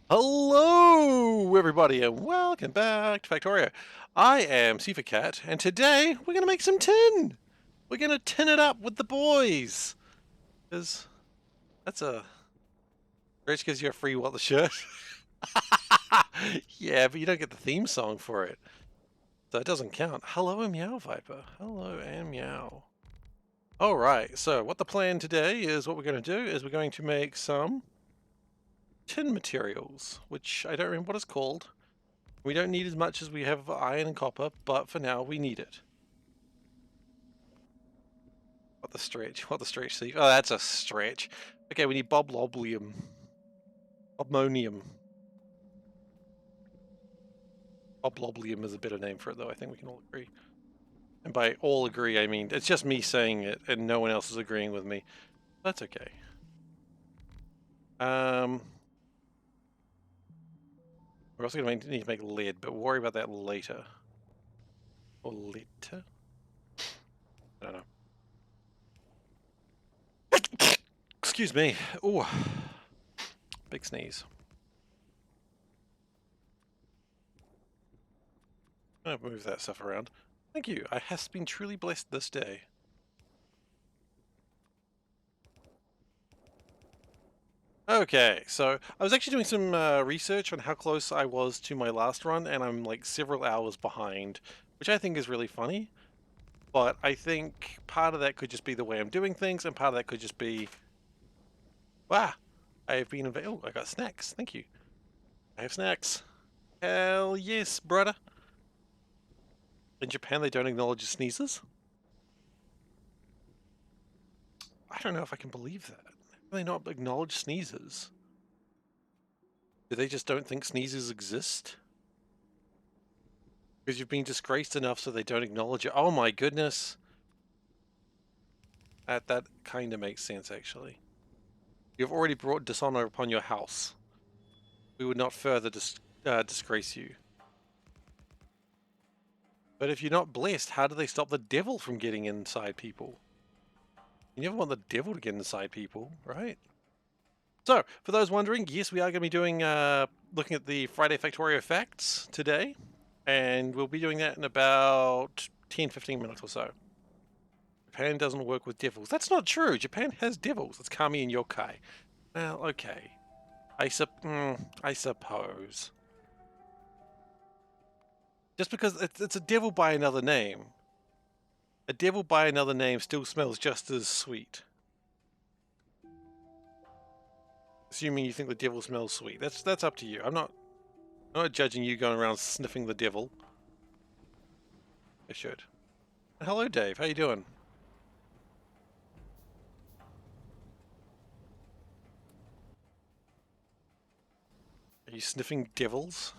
Hello, everybody, and welcome back to Factorio. I am SeiferKatt, and today we're going to make some tin. We're going to tin it up with the boys. Because that's a... Rich gives you a free What the Shirt. Yeah, but you don't get the theme song for it. So it doesn't count. Hello and meow, Viper. Hello and meow. Alright, so what the plan today is what we're going to do is we're going to make some tin materials, which I don't remember what it's called. We don't need as much as we have iron and copper, but for now we need it. What the stretch? What the stretch, Steve? Oh, that's a stretch. Okay, we need bobloblium. Bobmonium. Bobloblium is a better name for it, though. I think we can all agree. And by all agree, I mean, it's just me saying it and no one else is agreeing with me. That's okay. We're also going to need to make lead, but we'll worry about that later. Or later? I don't know. Excuse me. Ooh. Big sneeze. I'm gonna move that stuff around. Thank you. I has been truly blessed this day. Okay, so I was actually doing some research on how close I was to my last run, and I'm like several hours behind, which I think is really funny. But I think part of that could just be the way I'm doing things, and part of that could just be, I've been oh, I got snacks. Thank you. I have snacks. Hell yes, brother. In Japan, they don't acknowledge sneezes. I don't know if I can believe that. How do they not acknowledge sneezes? Do they just don't think sneezes exist? Because you've been disgraced enough so they don't acknowledge it. Oh my goodness. That kind of makes sense, actually. You've already brought dishonor upon your house. We would not further disgrace you. But if you're not blessed, how do they stop the devil from getting inside people? You never want the devil to get inside people, right? So, for those wondering, yes, we are going to be doing, looking at the Friday Factorio facts today. And we'll be doing that in about 10-15 minutes or so. Japan doesn't work with devils. That's not true. Japan has devils. It's Kami and Yokai. Well, okay. I suppose. Just because it's a devil by another name. A devil by another name still smells just as sweet. Assuming you think the devil smells sweet. That's up to you. I'm not judging you going around sniffing the devil. I should. Hello, Dave. How you doing? Are you sniffing devils?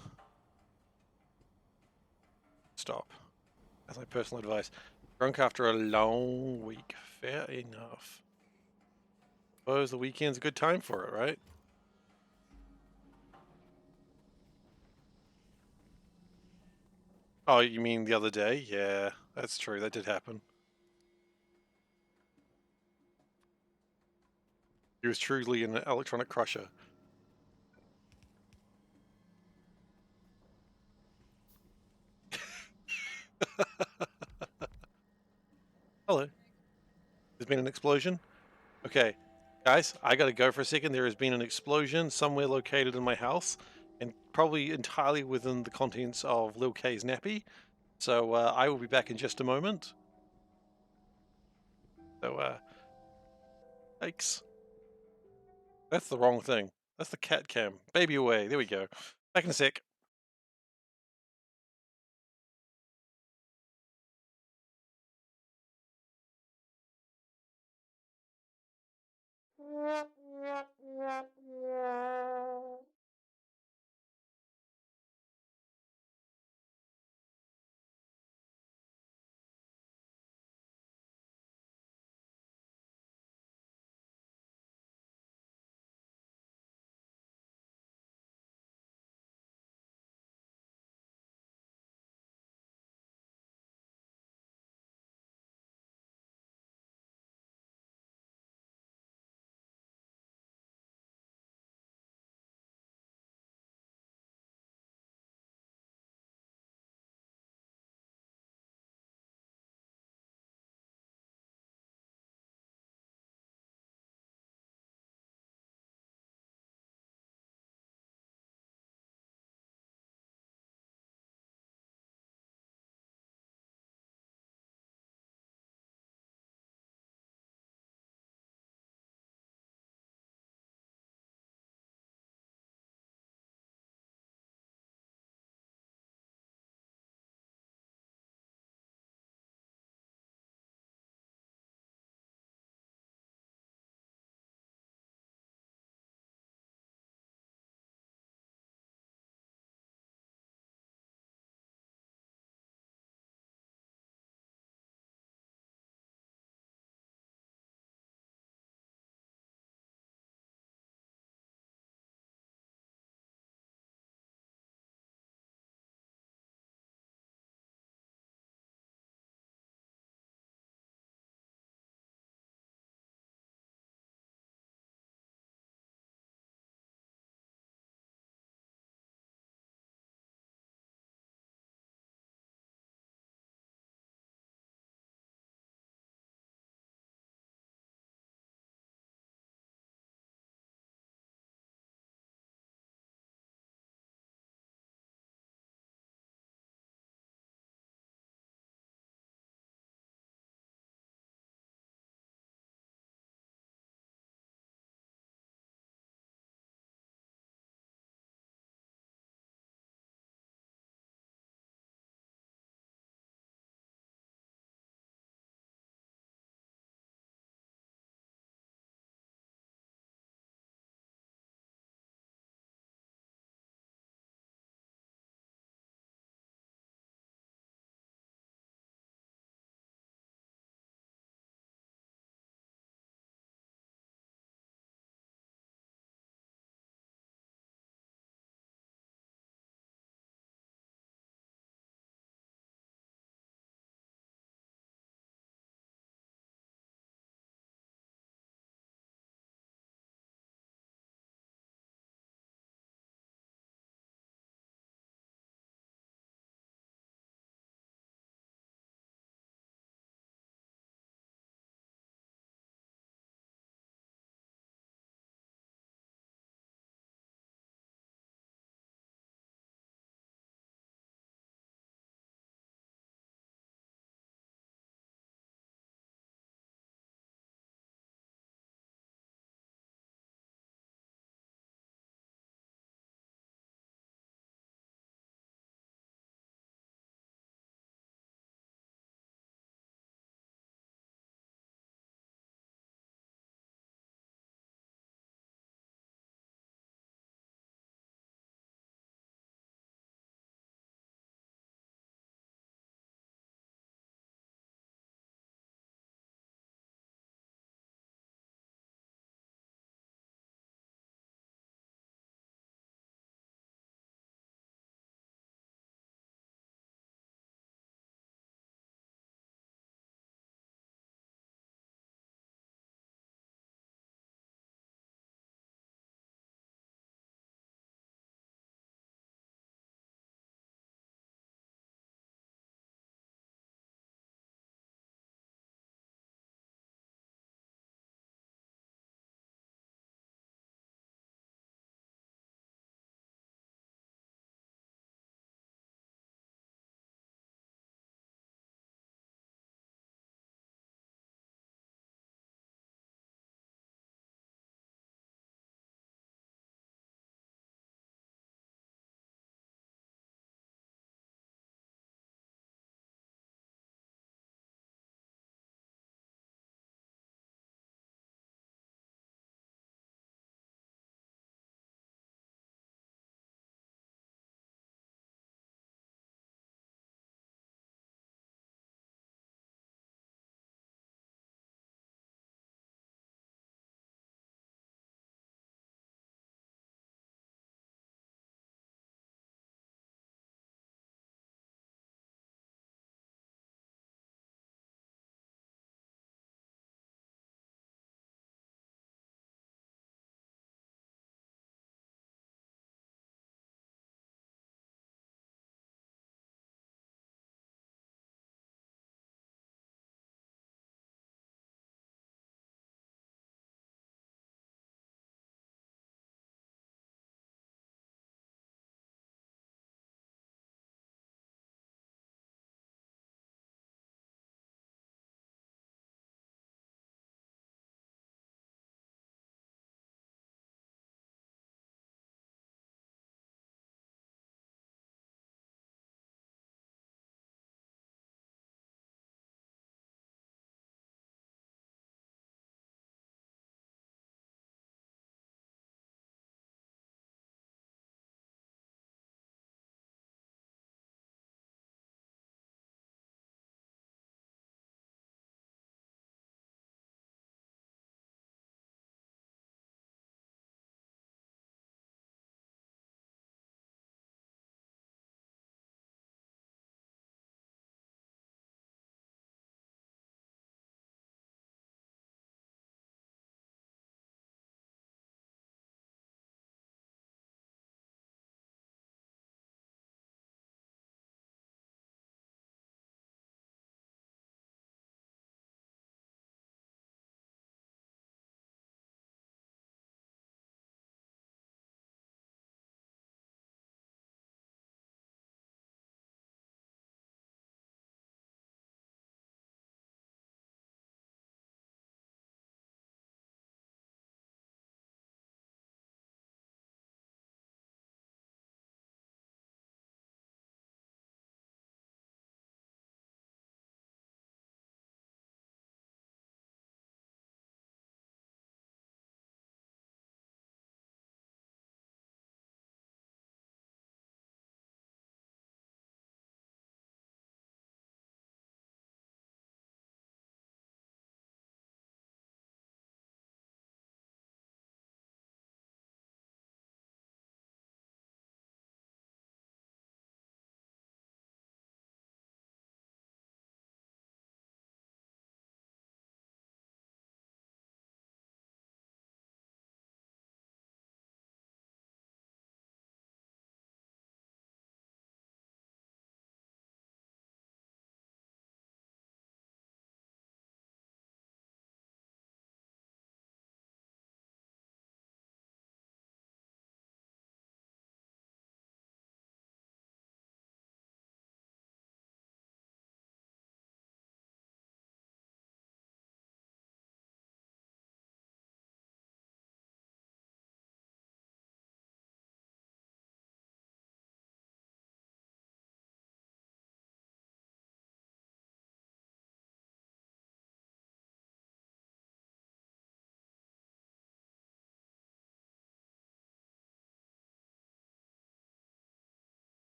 Stop. That's my personal advice. Drunk after a long week. Fair enough. Suppose the weekend's a good time for it, right? Oh, you mean the other day? Yeah, that's true. That did happen. He was truly an electronic crusher. Hello. There's been an explosion? Okay. Guys, I gotta go for a second. There has been an explosion somewhere located in my house, and probably entirely within the contents of Lil K's nappy. So I will be back in just a moment. So, thanks. That's the wrong thing. That's the cat cam. Baby away. There we go. Back in a sec.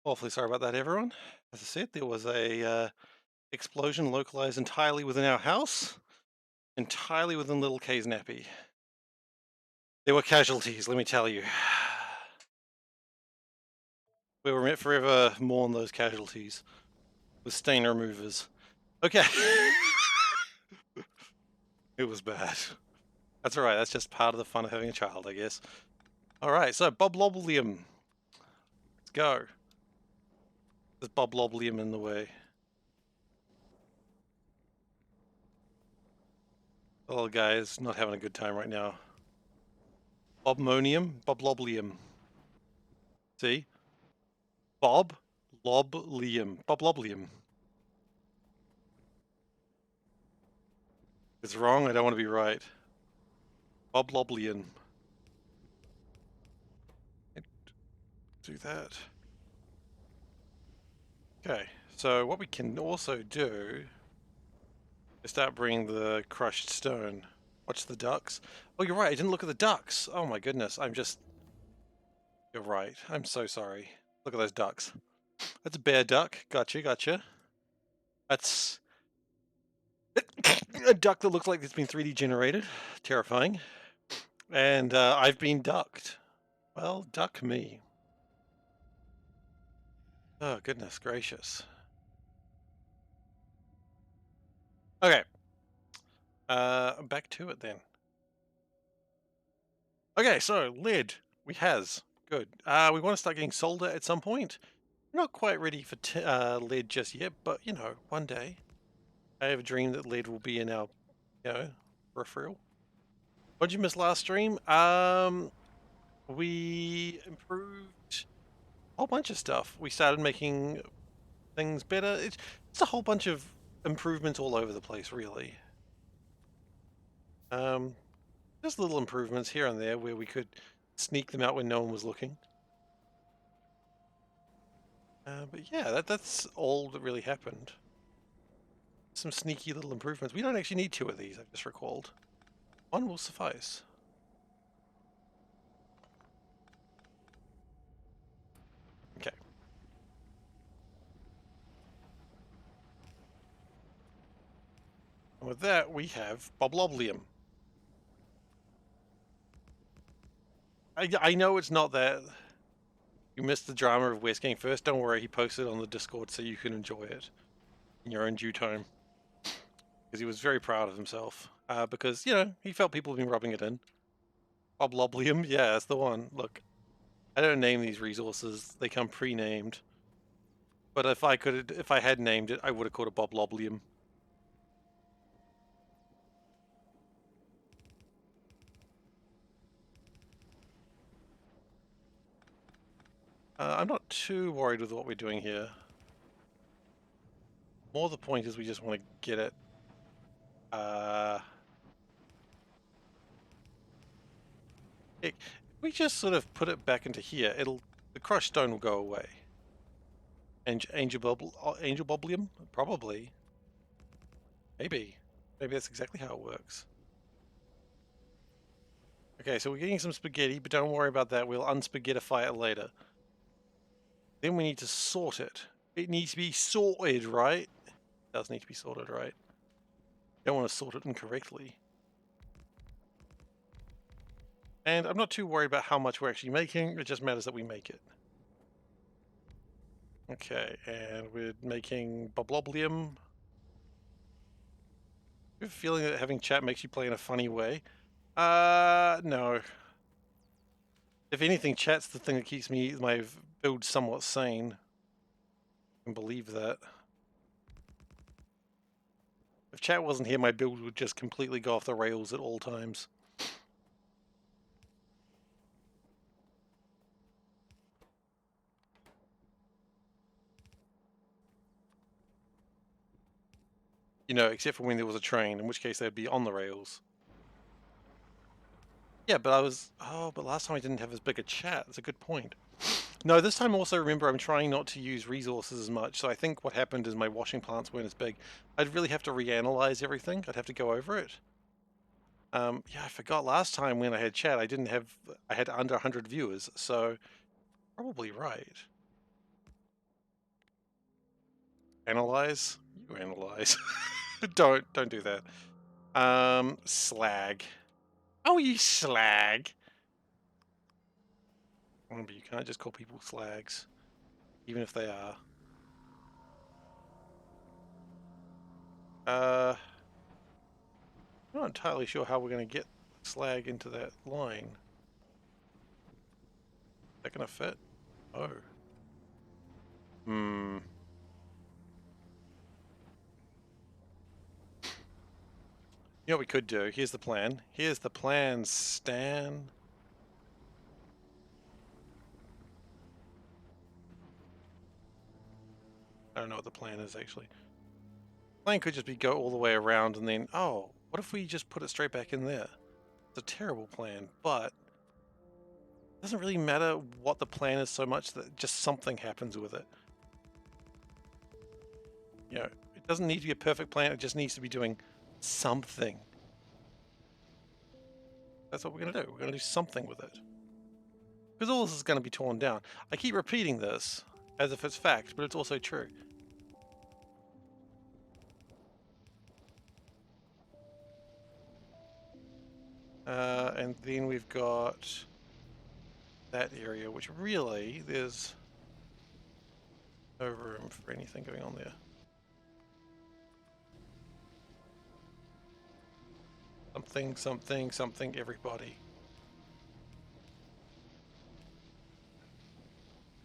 Awfully sorry about that, everyone. As I said, there was a explosion localized entirely within our house, entirely within Little K's nappy. There were casualties, let me tell you. We were meant forever mourn those casualties with stain removers. Okay. It was bad. That's alright, that's just part of the fun of having a child, I guess. Alright, so Bob Loblium. Let's go. There's Bob Loblium in the way. The little guy is not having a good time right now. Bobmonium? Bob Loblium. See? Bob Loblium. Bob Loblium. It's wrong, I don't want to be right. Bob Loblian. Do that. Okay, so what we can also do is start bringing the crushed stone. Watch the ducks. Oh, you're right, I didn't look at the ducks. Oh my goodness, You're right, I'm so sorry. Look at those ducks. That's a bear duck. Gotcha, gotcha. That's a duck that looks like it's been 3D generated. Terrifying. And I've been ducked. Well, duck me. Oh, goodness gracious. Okay. Back to it then. Okay, so lead. We has. Good. We want to start getting solder at some point. We're not quite ready for lead just yet, but, you know, one day. I have a dream that lead will be in our, peripheral. What did you miss last stream? We improved a whole bunch of stuff. We started making things better. It's a whole bunch of improvements all over the place, really. Just little improvements here and there where we could sneak them out when no one was looking. But yeah, that's all that really happened. Some sneaky little improvements. We don't actually need 2 of these, I've just recalled. 1 will suffice. Okay. And with that, we have Bobloblium. I know it's not that. You missed the drama of West getting first. Don't worry, he posted on the Discord so you can enjoy it in your own due time. Because he was very proud of himself. Because, you know, he felt people have been rubbing it in. Bobloblium, yeah, that's the one. Look, I don't name these resources. They come pre-named. But if I had named it, I would have called it Bobloblium. I'm not too worried with what we're doing here. More the point is we just want to get it. If we just sort of put it back into here, the crushed stone will go away. Angel Boblium? Probably. Maybe that's exactly how it works. Okay, so we're getting some spaghetti, but don't worry about that. We'll unspaghettify it later. Then we need to sort it. It needs to be sorted, right? It does need to be sorted, right? Don't want to sort it incorrectly. And I'm not too worried about how much we're actually making. It just matters that we make it. Okay, and we're making Bobloblium. I have a feeling that having chat makes you play in a funny way. No. If anything, chat's the thing that keeps my build somewhat sane. I can believe that. If chat wasn't here, my build would just completely go off the rails at all times. You know, except for when there was a train, in which case they'd be on the rails. Yeah, but but last time I didn't have as big a chat. That's a good point. No, this time also remember I'm trying not to use resources as much, so I think what happened is my washing plants weren't as big. I'd really have to reanalyze everything. I'd have to go over it. Yeah, I forgot last time when I had chat, I had under 100 viewers, so probably right. Analyze? You analyze. Don't do that. Slag. Oh, you slag. Remember, you can't just call people slags, even if they are. I'm not entirely sure how we're going to get slag into that line. Is that going to fit? Oh. Hmm. You know what we could do? Here's the plan. Here's the plan, Stan. I don't know what the plan is, actually. The plan could just be go all the way around and then, oh, what if we just put it straight back in there? It's a terrible plan, but it doesn't really matter what the plan is so much that just something happens with it. You know, it doesn't need to be a perfect plan, it just needs to be doing something. That's what we're going to do. We're going to do something with it. Because all this is going to be torn down. I keep repeating this as if it's fact, but it's also true. And then we've got that area, which really there's no room for anything going on there. Something, something, something, everybody.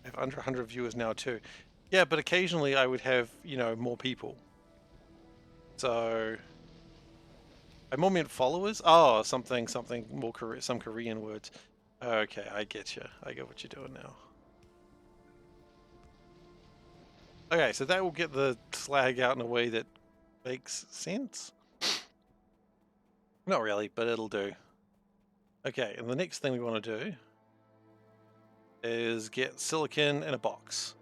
I have under 100 viewers now too. Yeah, but occasionally I would have, you know, more people. So I more meant followers. Oh, something, something more some Korean words. Okay, I get you. I get what you're doing now. Okay, so that will get the slag out in a way that makes sense. Not really, but it'll do. Okay, and the next thing we want to do is get silicon in a box.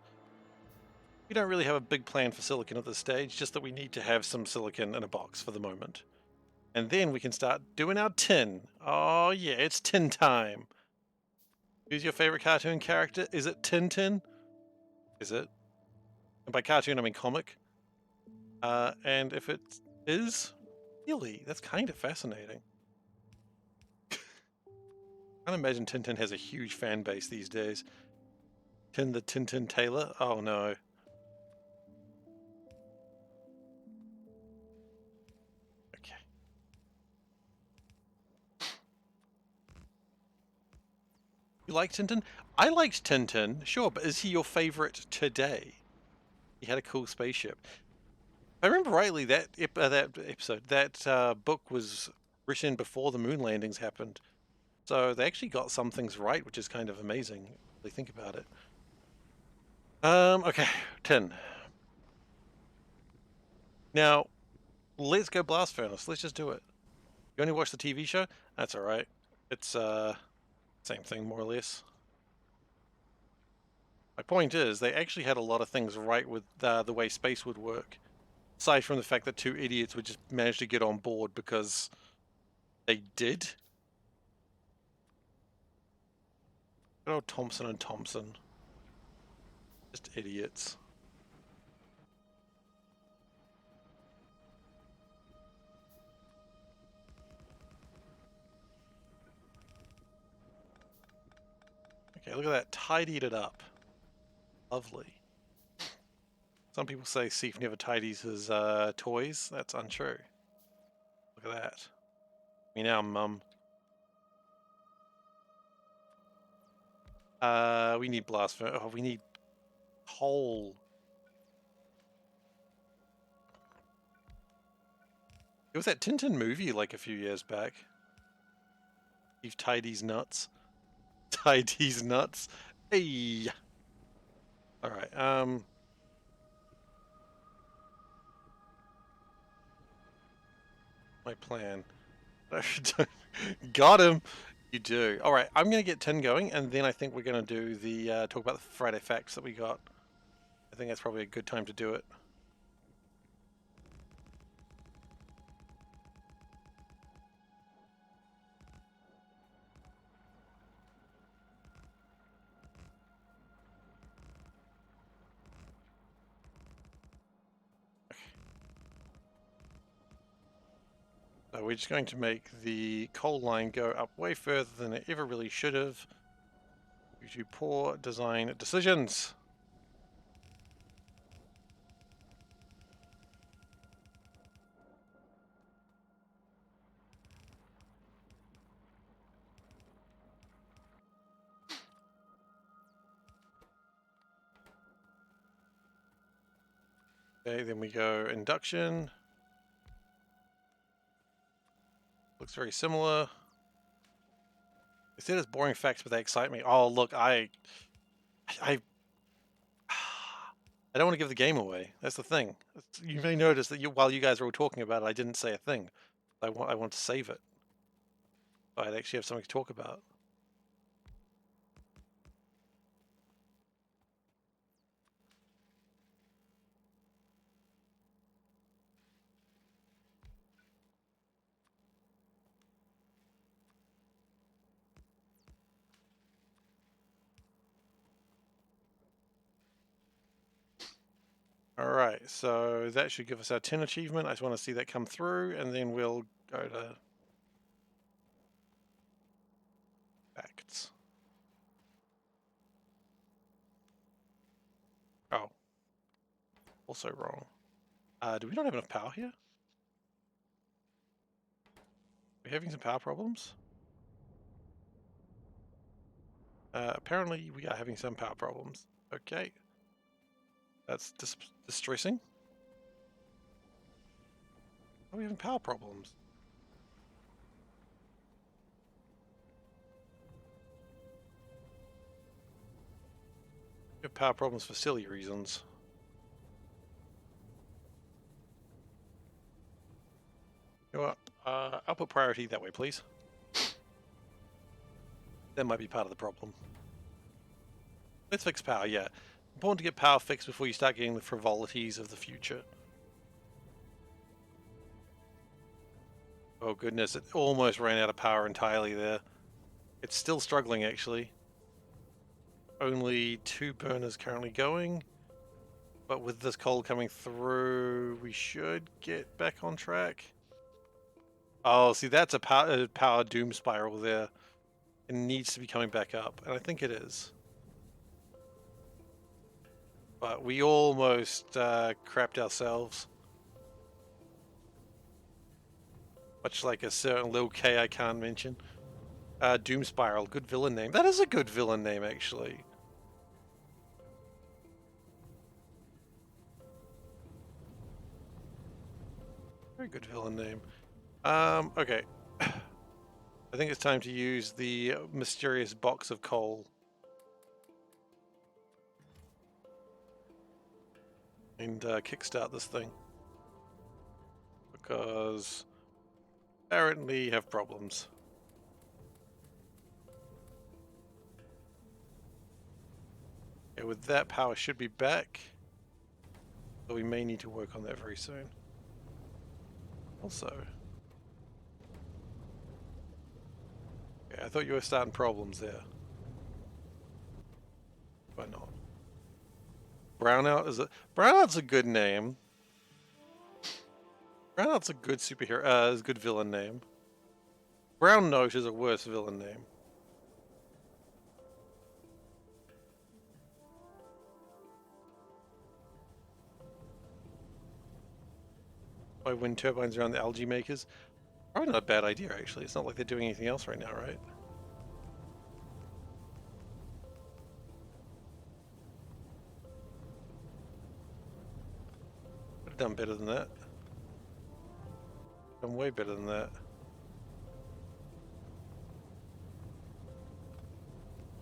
We don't really have a big plan for silicon at this stage, just that we need to have some silicon in a box for the moment. And then we can start doing our tin. Oh yeah, it's tin time. Who's your favorite cartoon character? Is it Tintin? Is it? And by cartoon, I mean comic. And if it is, really, that's kind of fascinating. I can imagine Tintin has a huge fan base these days. Tin the Tintin Tailor? Oh no. Okay. You like Tintin? I liked Tintin, sure, but is he your favorite today? He had a cool spaceship. If I remember rightly, that episode, that book was written before the moon landings happened. So they actually got some things right, which is kind of amazing if they think about it. Okay, 10. Now, let's go blast furnace. Let's just do it. You only watch the TV show? That's alright. It's, same thing, more or less. My point is, they actually had a lot of things right with the way space would work. Aside from the fact that two idiots would just manage to get on board because they did. Good old Thompson and Thompson. Just idiots. Okay, look at that. Tidied it up. Lovely. Some people say Seif never tidies his toys. That's untrue. Look at that. Me now, Mum. We need blast furnace. Oh, we need coal. It was that Tintin movie like a few years back. Steve tidies nuts. Tidies nuts. Hey. All right. My plan. Got him. You do. All right. I'm gonna get tin going, and then I think we're gonna do the talk about the Friday facts that we got. I think that's probably a good time to do it. So we're just going to make the coal line go up way further than it ever really should have due to poor design decisions. Okay, then we go induction. Looks very similar. They said it's boring facts, but they excite me. Oh, look, I I don't want to give the game away. That's the thing. You may notice that while you guys were all talking about it, I didn't say a thing. I want to save it. So I'd actually have something to talk about. All right, so that should give us our 10 achievement. I just want to see that come through, and then we'll go to facts. Oh, also wrong. Do we not have enough power here? We're having some power problems? Apparently we are having some power problems. Okay. That's distressing. Are we having power problems? We have power problems for silly reasons. You know what? I'll put priority that way, please. That might be part of the problem. Let's fix power, yeah. Important to get power fixed before you start getting the frivolities of the future. Oh goodness, it almost ran out of power entirely there. It's still struggling, actually. Only 2 burners currently going. But with this coal coming through, we should get back on track. Oh, see, that's a power doom spiral there. It needs to be coming back up, and I think it is. But we almost crapped ourselves. Much like a certain little K I can't mention. Doom Spiral, good villain name. That is a good villain name, actually. Very good villain name. Okay. I think it's time to use the mysterious box of coal. And kickstart this thing. Because apparently have problems. Okay, with that, power should be back. So we may need to work on that very soon. Also, yeah, I thought you were starting problems there. Why not? Brownout's a good name. Brownout's a good superhero. Is a good villain name. Brown Note is a worse villain name. By wind turbines around the algae makers. Probably not a bad idea, actually. It's not like they're doing anything else right now, right? Could have done better than that. Done way better than that.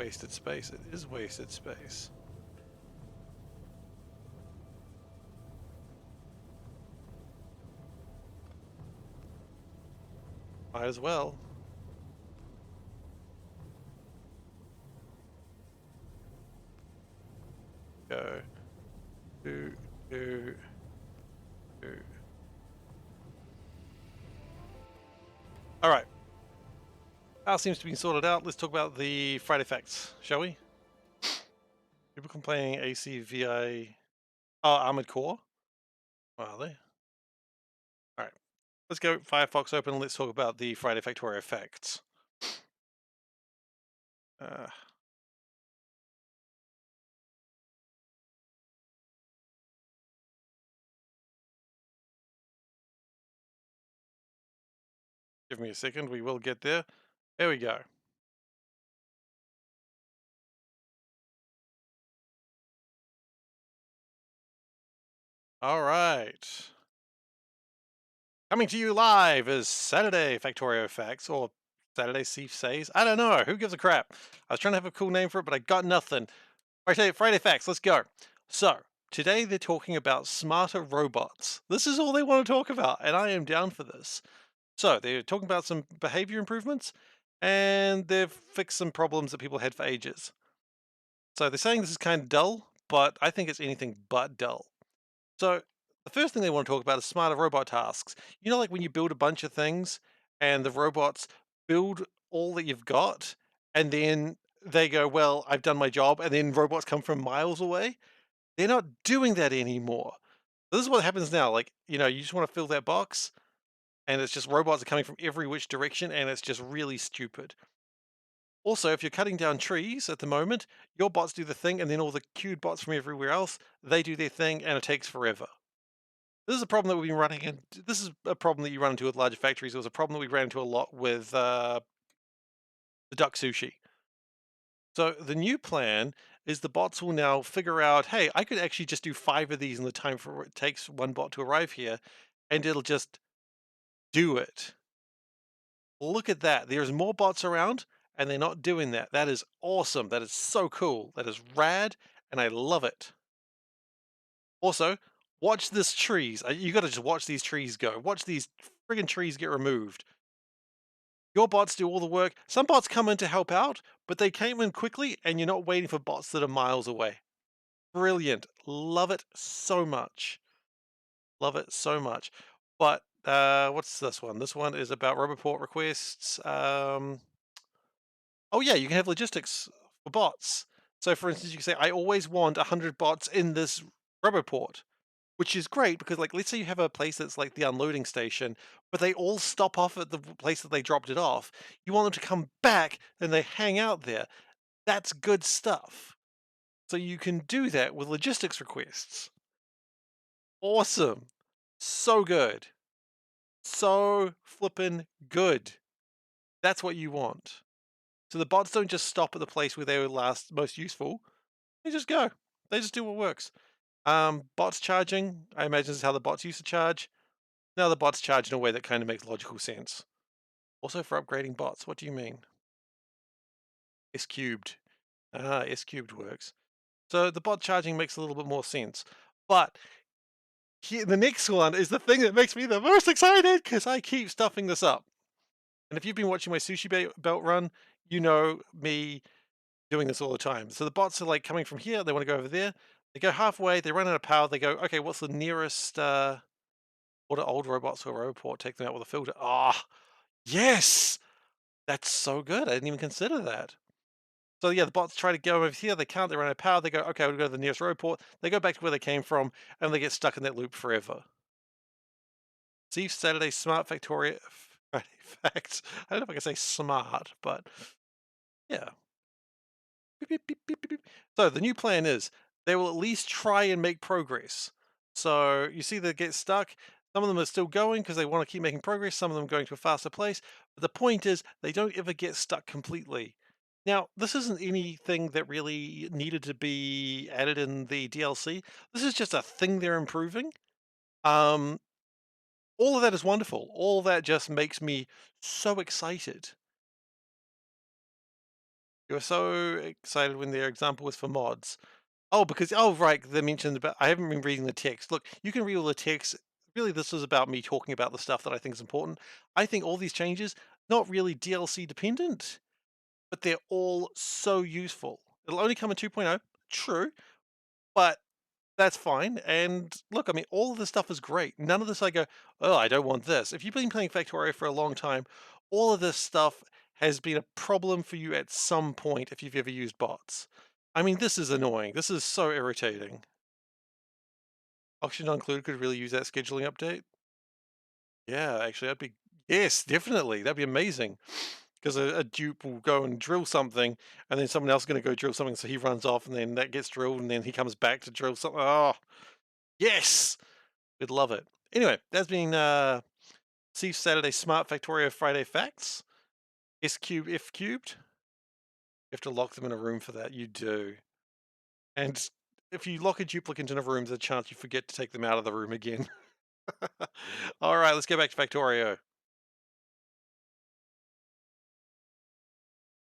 Wasted space. It is wasted space. Might as well. Go. Do. All right. That seems to be sorted out. Let's talk about the Friday facts, shall we? People complaining ACVI. Oh, Armored Core? Are they? All right. Let's go Firefox open and let's talk about the Friday Factorio effects. Uh, Give me a second. We will get there. There we go. All right. Coming to you live is Saturday Factorio Facts or Saturday Thief Says. I don't know. Who gives a crap? I was trying to have a cool name for it, but I got nothing. Friday Facts. Let's go. So today they're talking about smarter robots. This is all they want to talk about, and I am down for this. So they're talking about some behavior improvements, and they've fixed some problems that people had for ages. So they're saying this is kind of dull, but I think it's anything but dull. So the first thing they want to talk about is smarter robot tasks. You know, like when you build a bunch of things and the robots build all that you've got, and then they go, "Well, I've done my job," and then robots come from miles away. They're not doing that anymore. This is what happens now. Like, you just want to fill that box, and it's just robots are coming from every which direction, and it's just really stupid. Also, if you're cutting down trees at the moment, your bots do the thing, and then all the queued bots from everywhere else, they do their thing, and it takes forever. This is a problem that we've been running into. This is a problem that you run into with larger factories. It was a problem that we ran into a lot with the duck sushi. So the new plan is the bots will now figure out, hey, I could actually just do 5 of these in the time for it takes one bot to arrive here, and it'll just do it. Look at that. There's more bots around, and they're not doing that. That is awesome. That is so cool. That is rad, and I love it. Also, watch this trees. You got to just watch these trees go. Watch these friggin' trees get removed. Your bots do all the work. Some bots come in to help out, but they came in quickly, and you're not waiting for bots that are miles away. Brilliant. Love it so much. Love it so much. But what's this one? This one is about Roboport requests. Oh yeah, you can have logistics for bots. So for instance, you can say, I always want 100 bots in this Roboport, which is great because like let's say you have a place that's like the unloading station, but they all stop off at the place that they dropped it off. You want them to come back and they hang out there. That's good stuff. So you can do that with logistics requests. Awesome. So good. So flippin' good. That's what you want. So the bots don't just stop at the place where they were last most useful. They just go. They just do what works. Bots charging, I imagine this is how the bots used to charge. Now the bots charge in a way that kind of makes logical sense. Also for upgrading bots, what do you mean? S cubed. Ah, S cubed works. So the bot charging makes a little bit more sense. But the next one is the thing that makes me the most excited because I keep stuffing this up. And if you've been watching my sushi belt run, you know me doing this all the time. So the bots are like coming from here, they want to go over there. They go halfway, they run out of power, they go, okay, what's the nearest what are old robots or Roboport? Take them out with a filter. Ah, yes! That's so good. I didn't even consider that. So yeah, the bots try to go over here, they can't, they run out of power, they go, okay, we'll go to the nearest Roboport, they go back to where they came from, and they get stuck in that loop forever. See Saturday Smart Factoria Friday Facts. I don't know if I can say smart, but yeah. Beep, beep, beep, beep, beep, beep. So the new plan is they will at least try and make progress. So you see they get stuck. Some of them are still going because they want to keep making progress. Some of them going to a faster place. But the point is they don't ever get stuck completely. Now, this isn't anything that really needed to be added in the DLC. This is just a thing they're improving. Um, all of that is wonderful. All that just makes me so excited. You were so excited when their example was for mods. Oh, because right, they mentioned about I haven't been reading the text. Look, you can read all the text. Really, this was about me talking about the stuff that I think is important. I think all these changes, not really DLC dependent, but they're all so useful. It'll only come in 2.0, true, but that's fine. And look, I mean, all of this stuff is great. None of this I go, oh, I don't want this. If you've been playing Factorio for a long time, all of this stuff has been a problem for you at some point if you've ever used bots. I mean, this is annoying. This is so irritating. Auction not included could really use that scheduling update. Yeah, actually, that'd be yes, definitely. That'd be amazing. Because a dupe will go and drill something, and then someone else is going to go drill something, so he runs off, and then that gets drilled, and then he comes back to drill something. Oh, yes, we'd love it. Anyway, that's been See Saturday Smart Factorio Friday Facts. S cube F cubed. You have to lock them in a room for that. You do. And if you lock a duplicate in a room, there's a chance you forget to take them out of the room again. All right, let's get back to Factorio.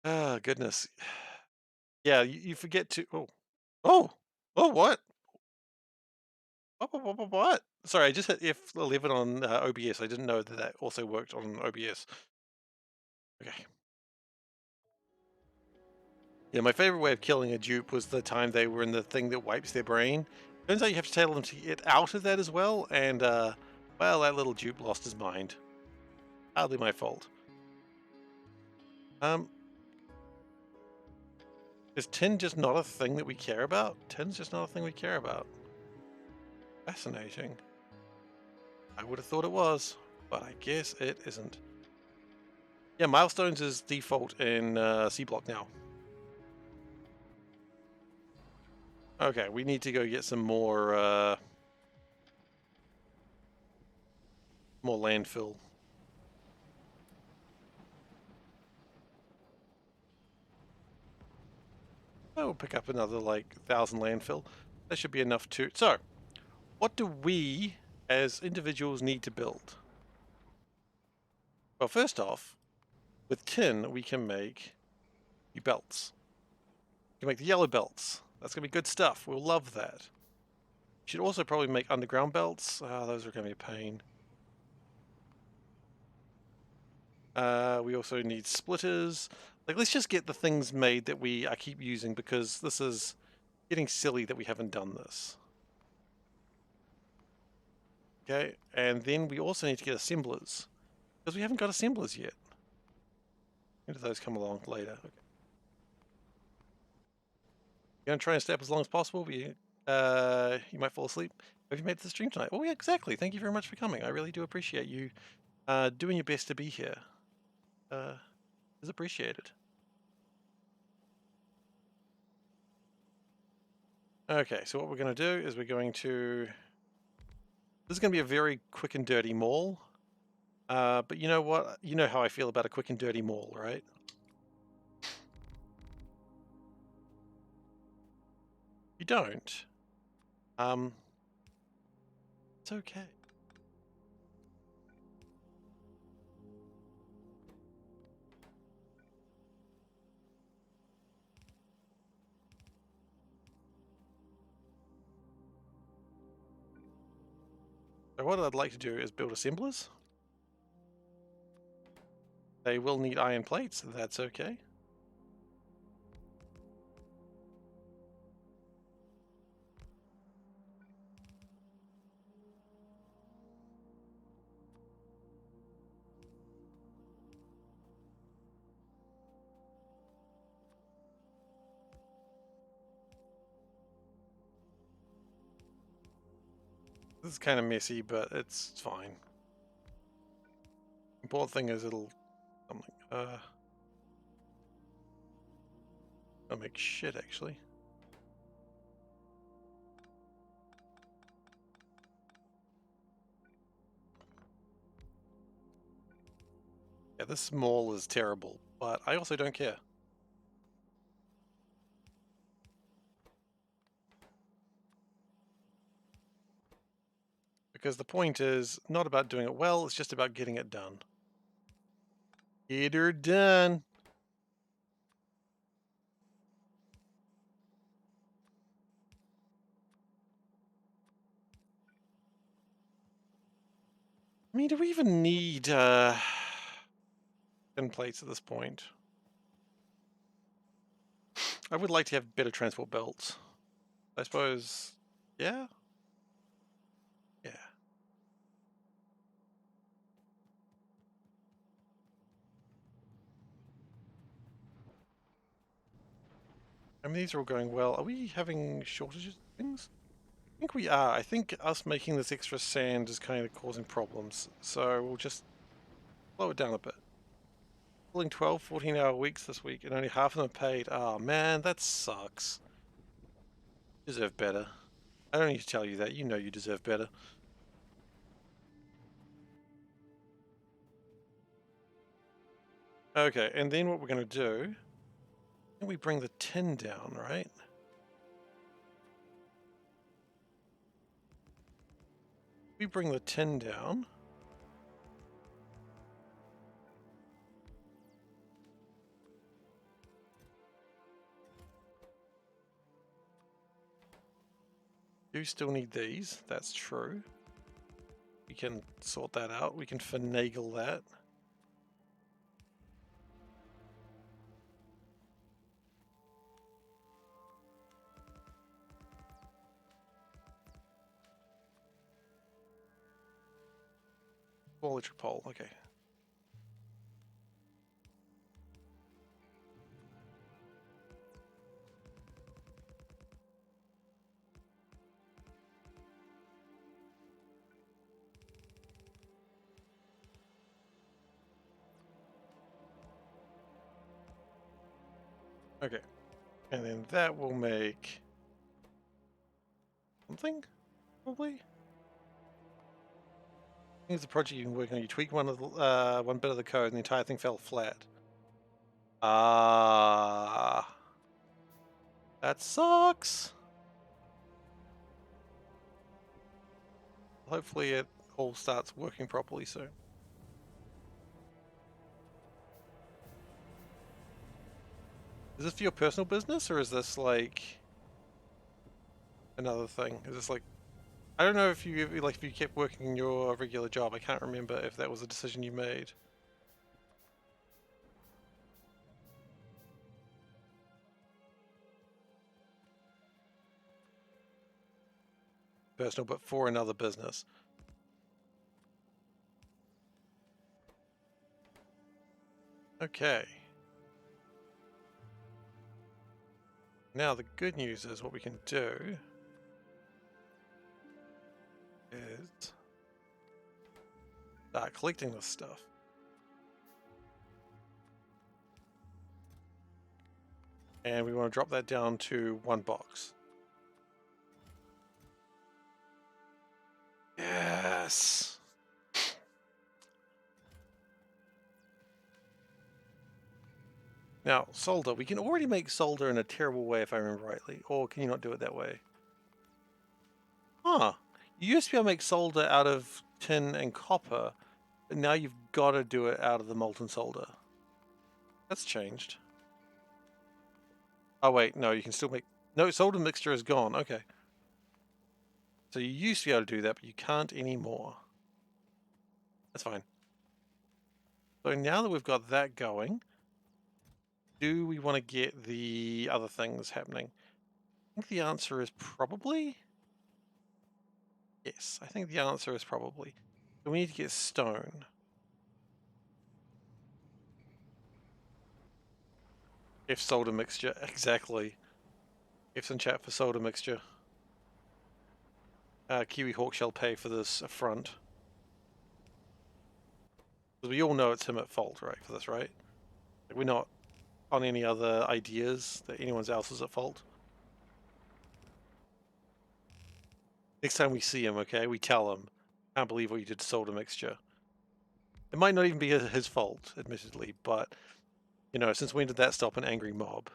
Oh, goodness. Yeah, you forget to. Oh, oh, oh, what? What? Sorry, I just hit F11 on OBS. I didn't know that that also worked on OBS. Okay. Yeah, my favorite way of killing a dupe was the time they were in the thing that wipes their brain. Turns out you have to tell them to get out of that as well, and well, that little dupe lost his mind. Hardly my fault. Um, is tin just not a thing that we care about? Tin's just not a thing we care about. Fascinating. I would have thought it was, but I guess it isn't. Yeah, milestones is default in Seablock now. Okay, we need to go get some more landfill. I will pick up another like 1,000 landfill. That should be enough to. So, what do we as individuals need to build? Well, first off, with tin, we can make the belts. We can make the yellow belts. That's gonna be good stuff. We'll love that. We should also probably make underground belts. Those are gonna be a pain. We also need splitters. Like, let's just get the things made that I keep using because this is getting silly that we haven't done this. Okay, and then we also need to get assemblers because we haven't got assemblers yet. When do those come along later? Okay. You're gonna try and stay up as long as possible, but you might fall asleep. Have you made it to the stream tonight? Oh yeah, exactly. Thank you very much for coming. I really do appreciate you doing your best to be here. Uh, is appreciated. Okay, so what we're going to do is we're going to. This is going to be a very quick and dirty mall. But you know what? You know how I feel about a quick and dirty mall, right? You don't. Um, it's okay. So what I'd like to do is build assemblers. They will need iron plates. That's okay. This is kind of messy, but it's fine. Important thing is it'll something. It'll make shit actually. Yeah, this mall is terrible, but I also don't care. Because the point is not about doing it well, it's just about getting it done. Get her done. I mean, do we even need 10 plates at this point? I would like to have better transport belts. I suppose, yeah? Yeah. I mean, these are all going well. Are we having shortages of things? think we are. I think us making this extra sand is kind of causing problems. So we'll just slow it down a bit. Pulling 12, 14-hour weeks this week and only half of them are paid. Oh man, that sucks. You deserve better. I don't need to tell you that. You know you deserve better. Okay, and then what we're going to do, we bring the tin down, right? We bring the tin down. You still need these, that's true. We can sort that out. We can finagle that. Electric pole, okay. Okay, and then that will make something, probably. Here's the project you've been working on. You tweak one bit of the code, and the entire thing fell flat. Ah, that sucks. Hopefully, it all starts working properly soon. Is this for your personal business, or is this like another thing? Is this like, I don't know if you kept working your regular job. I can't remember if that was a decision you made. Personal, but for another business. Okay. Now the good news is what we can do is start collecting this stuff. And we want to drop that down to 1 box. Yes. Now, solder. We can already make solder in a terrible way if I remember rightly. Or can you not do it that way? Huh. You used to be able to make solder out of tin and copper, but now you've got to do it out of the molten solder. That's changed. Oh wait, no, you can still make... No, solder mixture is gone. Okay. So you used to be able to do that, but you can't anymore. That's fine. So now that we've got that going, do we want to get the other things happening? I think the answer is probably... Yes, I think the answer is probably. So we need to get stone. If solder mixture, exactly. Ifs in chat for solder mixture. Kiwi Hawk shall pay for this affront. Because we all know it's him at fault, right, for this, right? Like, we're not on any other ideas that anyone else is at fault. Next time we see him, okay, we tell him, can't believe what you did to solder mixture. It might not even be his fault, admittedly, but, you know, since when did that stop an angry mob?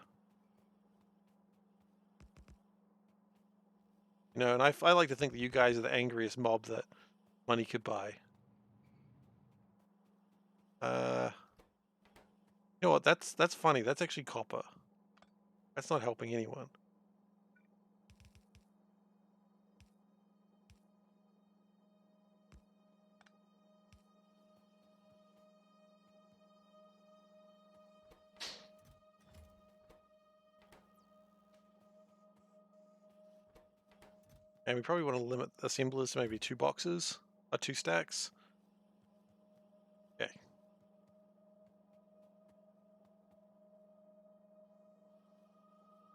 You know, and I like to think that you guys are the angriest mob that money could buy. You know what, that's funny, that's actually copper. That's not helping anyone. And we probably want to limit assemblers to maybe 2 boxes, or 2 stacks. Okay.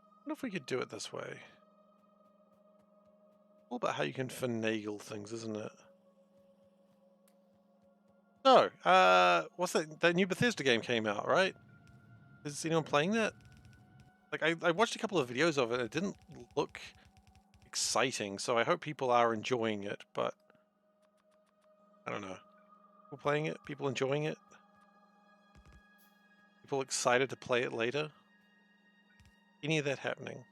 I wonder if we could do it this way. All about how you can finagle things, isn't it? So, what's that? That new Bethesda game came out, right? Is anyone playing that? Like, I watched a couple of videos of it. It didn't look exciting, so I hope people are enjoying it, but I don't know. People playing it? People enjoying it? People excited to play it later? Any of that happening?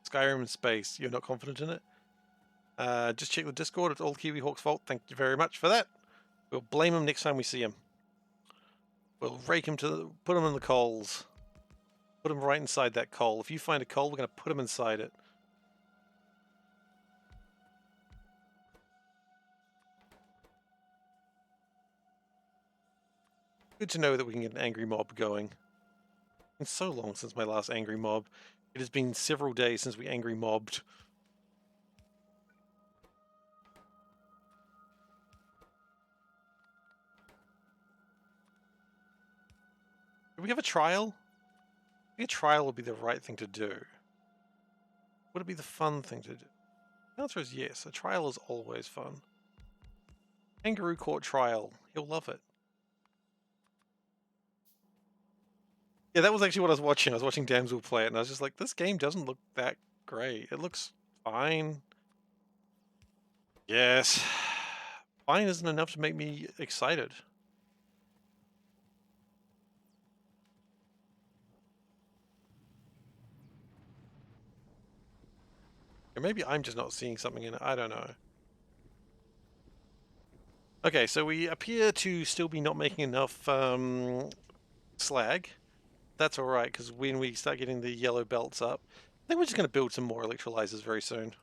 Skyrim in space. You're not confident in it? Just check the Discord. It's all Kiwi Hawk's fault. Thank you very much for that. We'll blame him next time we see him. We'll rake him put him in the coals. Put him right inside that coal. If you find a coal, we're going to put him inside it. Good to know that we can get an angry mob going. It's been so long since my last angry mob. It has been several days since we angry mobbed. Do we have a trial? I think a trial would be the right thing to do. Would it be the fun thing to do? The answer is yes. A trial is always fun. Kangaroo Court trial. He'll love it. Yeah, that was actually what I was watching. I was watching Damsel play it, and I was just like, this game doesn't look that great. It looks fine. Yes. Fine isn't enough to make me excited. Or maybe I'm just not seeing something in it. I don't know. Okay, so we appear to still be not making enough slag. That's alright, because when we start getting the yellow belts up, I think we're just going to build some more electrolyzers very soon.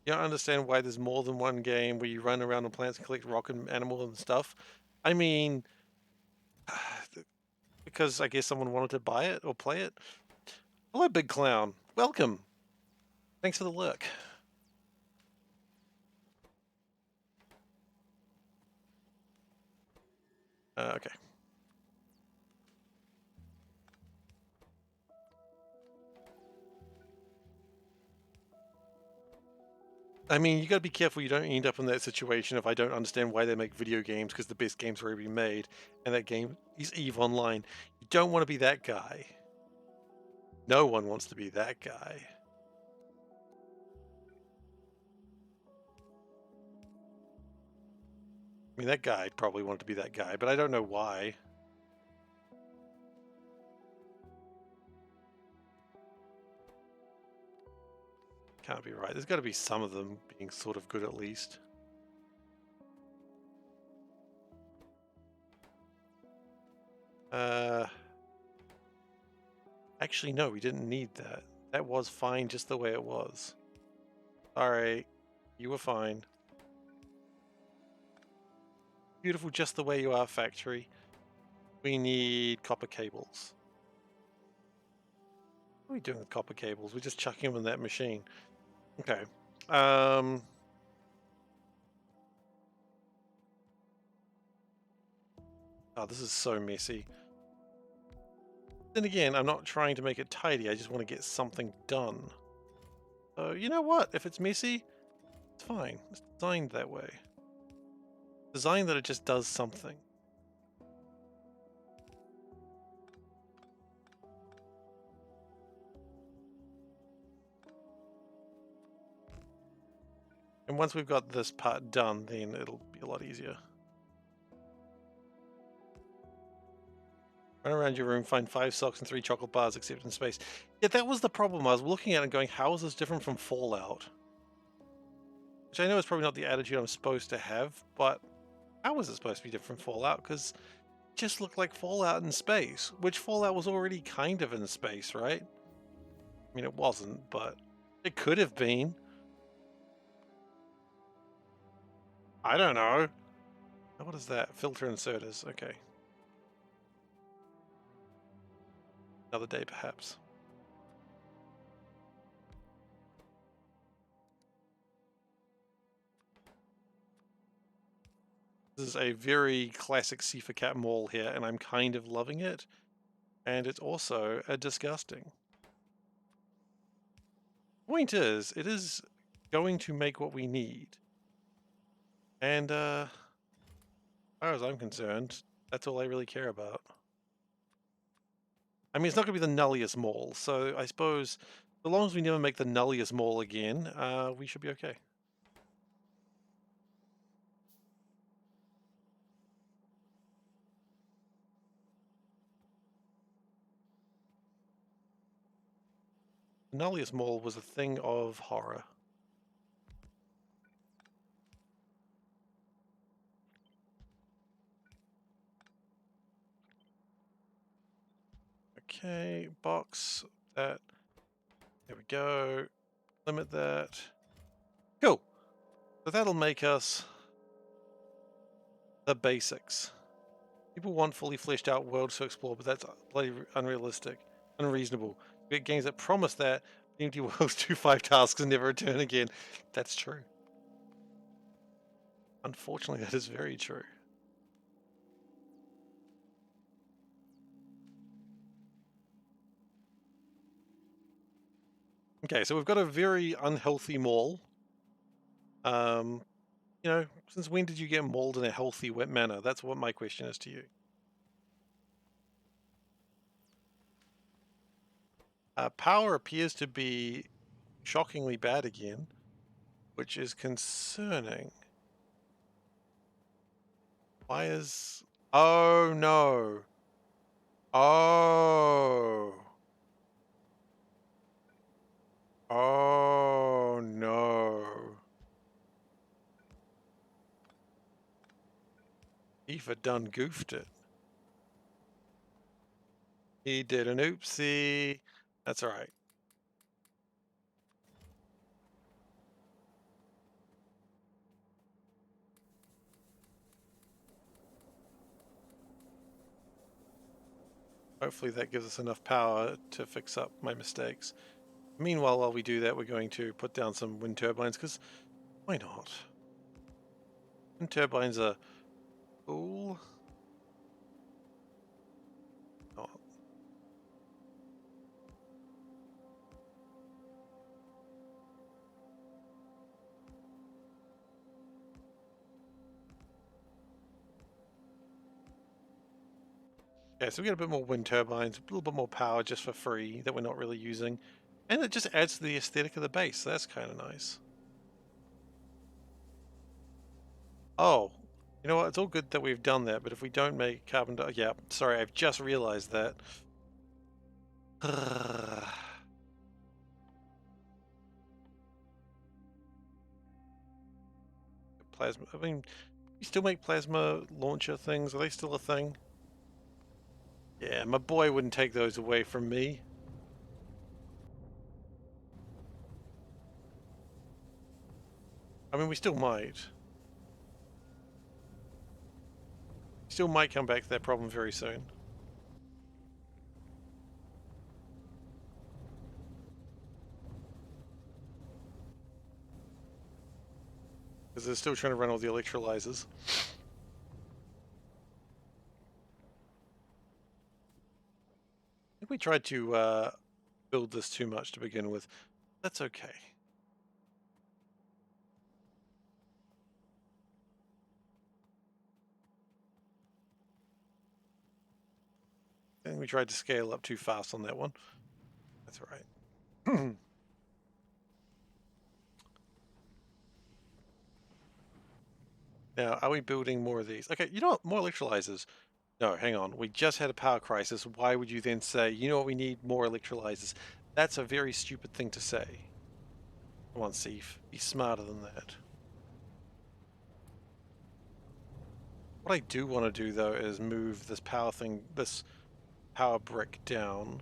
You don't understand why there's more than one game where you run around on plants and collect rock and animal and stuff. I mean, because I guess someone wanted to buy it or play it. Hello, Big Clown. Welcome. Thanks for the lurk. Okay. I mean, you gotta be careful you don't end up in that situation if I don't understand why they make video games because the best games were already made, and that game is EVE Online. You don't want to be that guy. No one wants to be that guy. I mean, that guy probably wanted to be that guy, but I don't know why. Can't be right. There's got to be some of them being sort of good at least. Actually, no, we didn't need that. That was fine just the way it was. Alright, you were fine. Beautiful just the way you are, factory. We need copper cables. What are we doing with copper cables? We're just chucking them in that machine. Okay. Oh, this is so messy. Then again, I'm not trying to make it tidy. I just want to get something done. So, you know what? If it's messy, it's fine. It's designed that way. Designed that it just does something. And once we've got this part done, then it'll be a lot easier. Run around your room, find 5 socks and 3 chocolate bars except in space. Yeah, that was the problem. I was looking at it and going, how is this different from Fallout? Which I know is probably not the attitude I'm supposed to have, but how is it supposed to be different from Fallout? Because it just looked like Fallout in space, which Fallout was already kind of in space, right? I mean, it wasn't, but it could have been. I don't know. What is that? Filter inserters. Okay. Another day, perhaps. This is a very classic SeiferKatt mall here, and I'm kind of loving it. And it's also a disgusting. Point is, it is going to make what we need. And as far as I'm concerned, that's all I really care about. I mean, it's not going to be the nulliest mall, so I suppose so long as we never make the nulliest mall again, we should be okay. The nulliest mall was a thing of horror. Okay, box that. There we go. Limit that. Cool. So that'll make us the basics. People want fully fleshed out worlds to explore, but that's bloody unrealistic, unreasonable. We get games that promise that empty worlds do 5 tasks and never return again. That's true. Unfortunately, that is very true. Okay, so we've got a very unhealthy mall. You know, since when did you get mauled in a healthy, wet manner? That's what my question is to you. Power appears to be shockingly bad again, which is concerning. Why is... Oh, no. Oh. Oh, no. Eva done goofed it. He did an oopsie. That's all right. Hopefully that gives us enough power to fix up my mistakes. Meanwhile, while we do that, we're going to put down some wind turbines, because why not? Wind turbines are cool. Oh. Yeah, so we get a bit more wind turbines, a little bit more power just for free that we're not really using. And it just adds to the aesthetic of the base, so that's kind of nice. Oh, you know what? It's all good that we've done that, but if we don't make carbon dioxide... Yeah, sorry, I've just realized that. Plasma... I mean, you still make plasma launcher things? Are they still a thing? Yeah, my boy wouldn't take those away from me. I mean, we still might. Still might come back to that problem very soon. Because they're still trying to run all the electrolyzers. I think we tried to build this too much to begin with. That's okay. I think we tried to scale up too fast on that one. That's all right. Now, are we building more of these? Okay, you know what? More electrolyzers. No, hang on. We just had a power crisis. Why would you then say, you know what, we need more electrolyzers? That's a very stupid thing to say. Come on, Seif. Be smarter than that. What I do want to do, though, is move this power thing, this power brick down.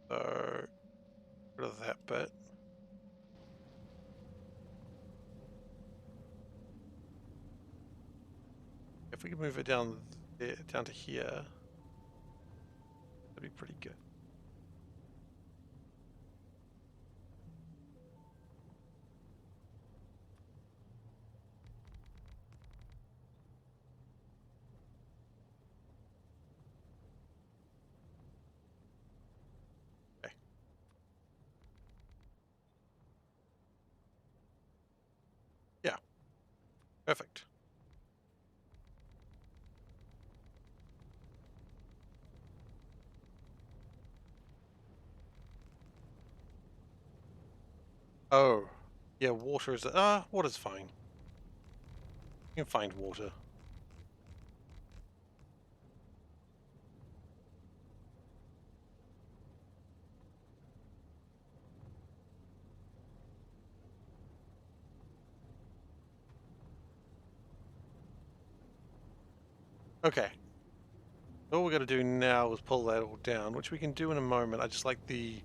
So, rid of that bit. If we could move it down there, down to here, that'd be pretty good. Perfect. Oh. Yeah, water is... water's fine. You can find water. Okay. All we got to do now is pull that all down, which we can do in a moment. I just like the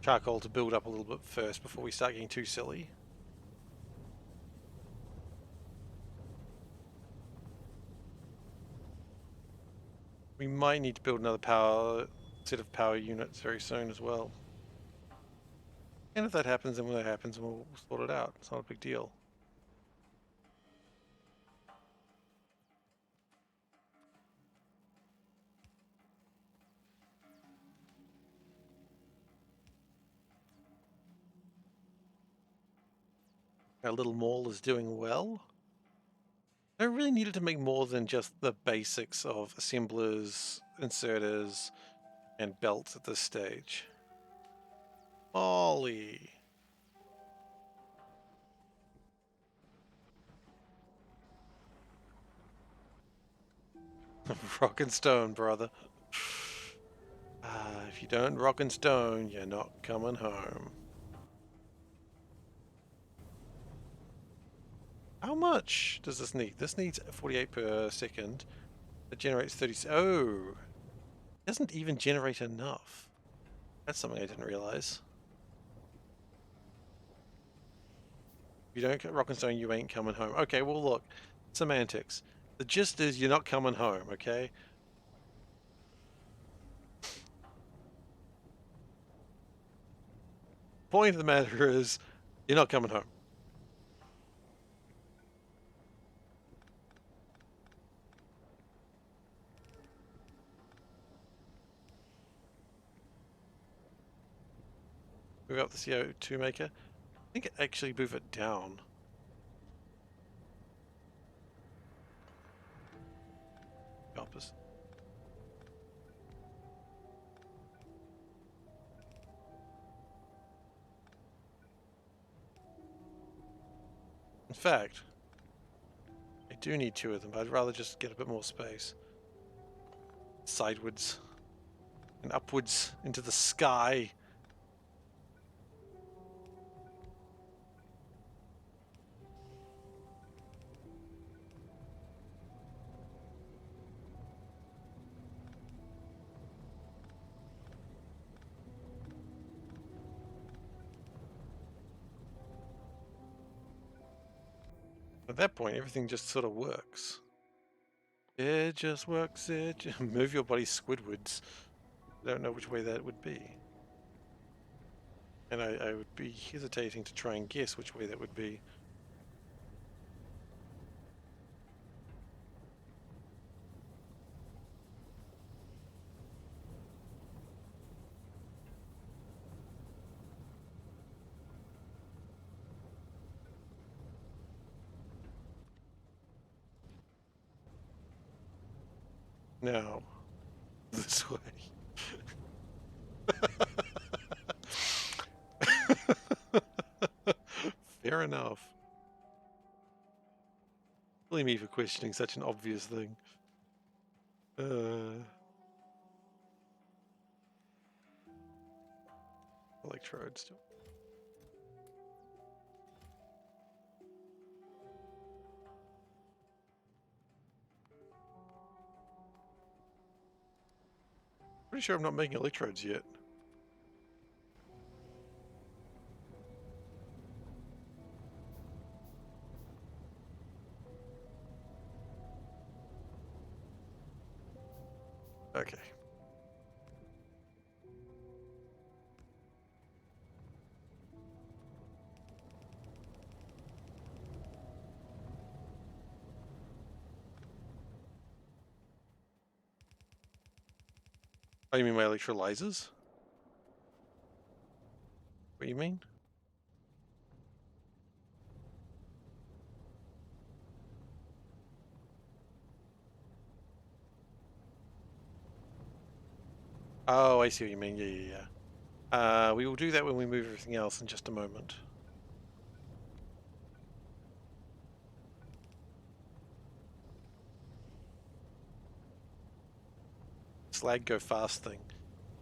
charcoal to build up a little bit first before we start getting too silly. We might need to build another set of power units very soon as well. And if that happens, then when that happens, we'll sort it out. It's not a big deal. Our little mall is doing well. I really needed to make more than just the basics of assemblers, inserters, and belts at this stage. Ollie. Rock and stone, brother. If you don't rock and stone, you're not coming home. How much does this need? This needs 48 per second. It generates 30. Oh, it doesn't even generate enough. That's something I didn't realize. If you don't get rock and stone, you ain't coming home. Okay, well look, semantics. The gist is you're not coming home, okay? Point of the matter is, you're not coming home. Move up the CO2 maker. I think it actually move it down. Opposite. In fact, I do need two of them, but I'd rather just get a bit more space. Sidewards and upwards into the sky. At that point, everything just sort of works. It just works. Move your body squidwards. I don't know which way that would be. And I would be hesitating to try and guess which way that would be. Now, this way. Fair enough. Silly me for questioning such an obvious thing. Electrodes. Pretty sure I'm not making electrodes yet. Okay. Oh, you mean my electrolyzers? What do you mean? Oh, I see what you mean. Yeah, yeah, yeah. We will do that when we move everything else in just a moment. Slag go fast thing.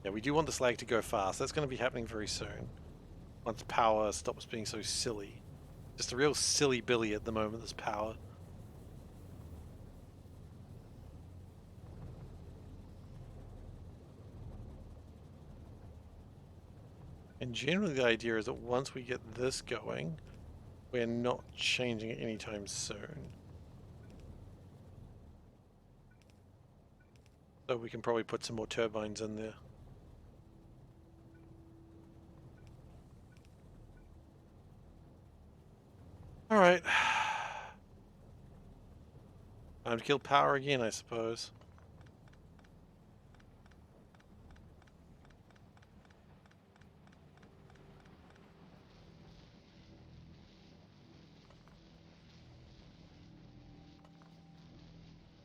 Yeah, we do want the slag to go fast. That's going to be happening very soon. Once power stops being so silly. Just a real silly Billy at the moment, this power. And generally the idea is that once we get this going, we're not changing it anytime soon. So we can probably put some more turbines in there. Alright. Time to kill power again, I suppose.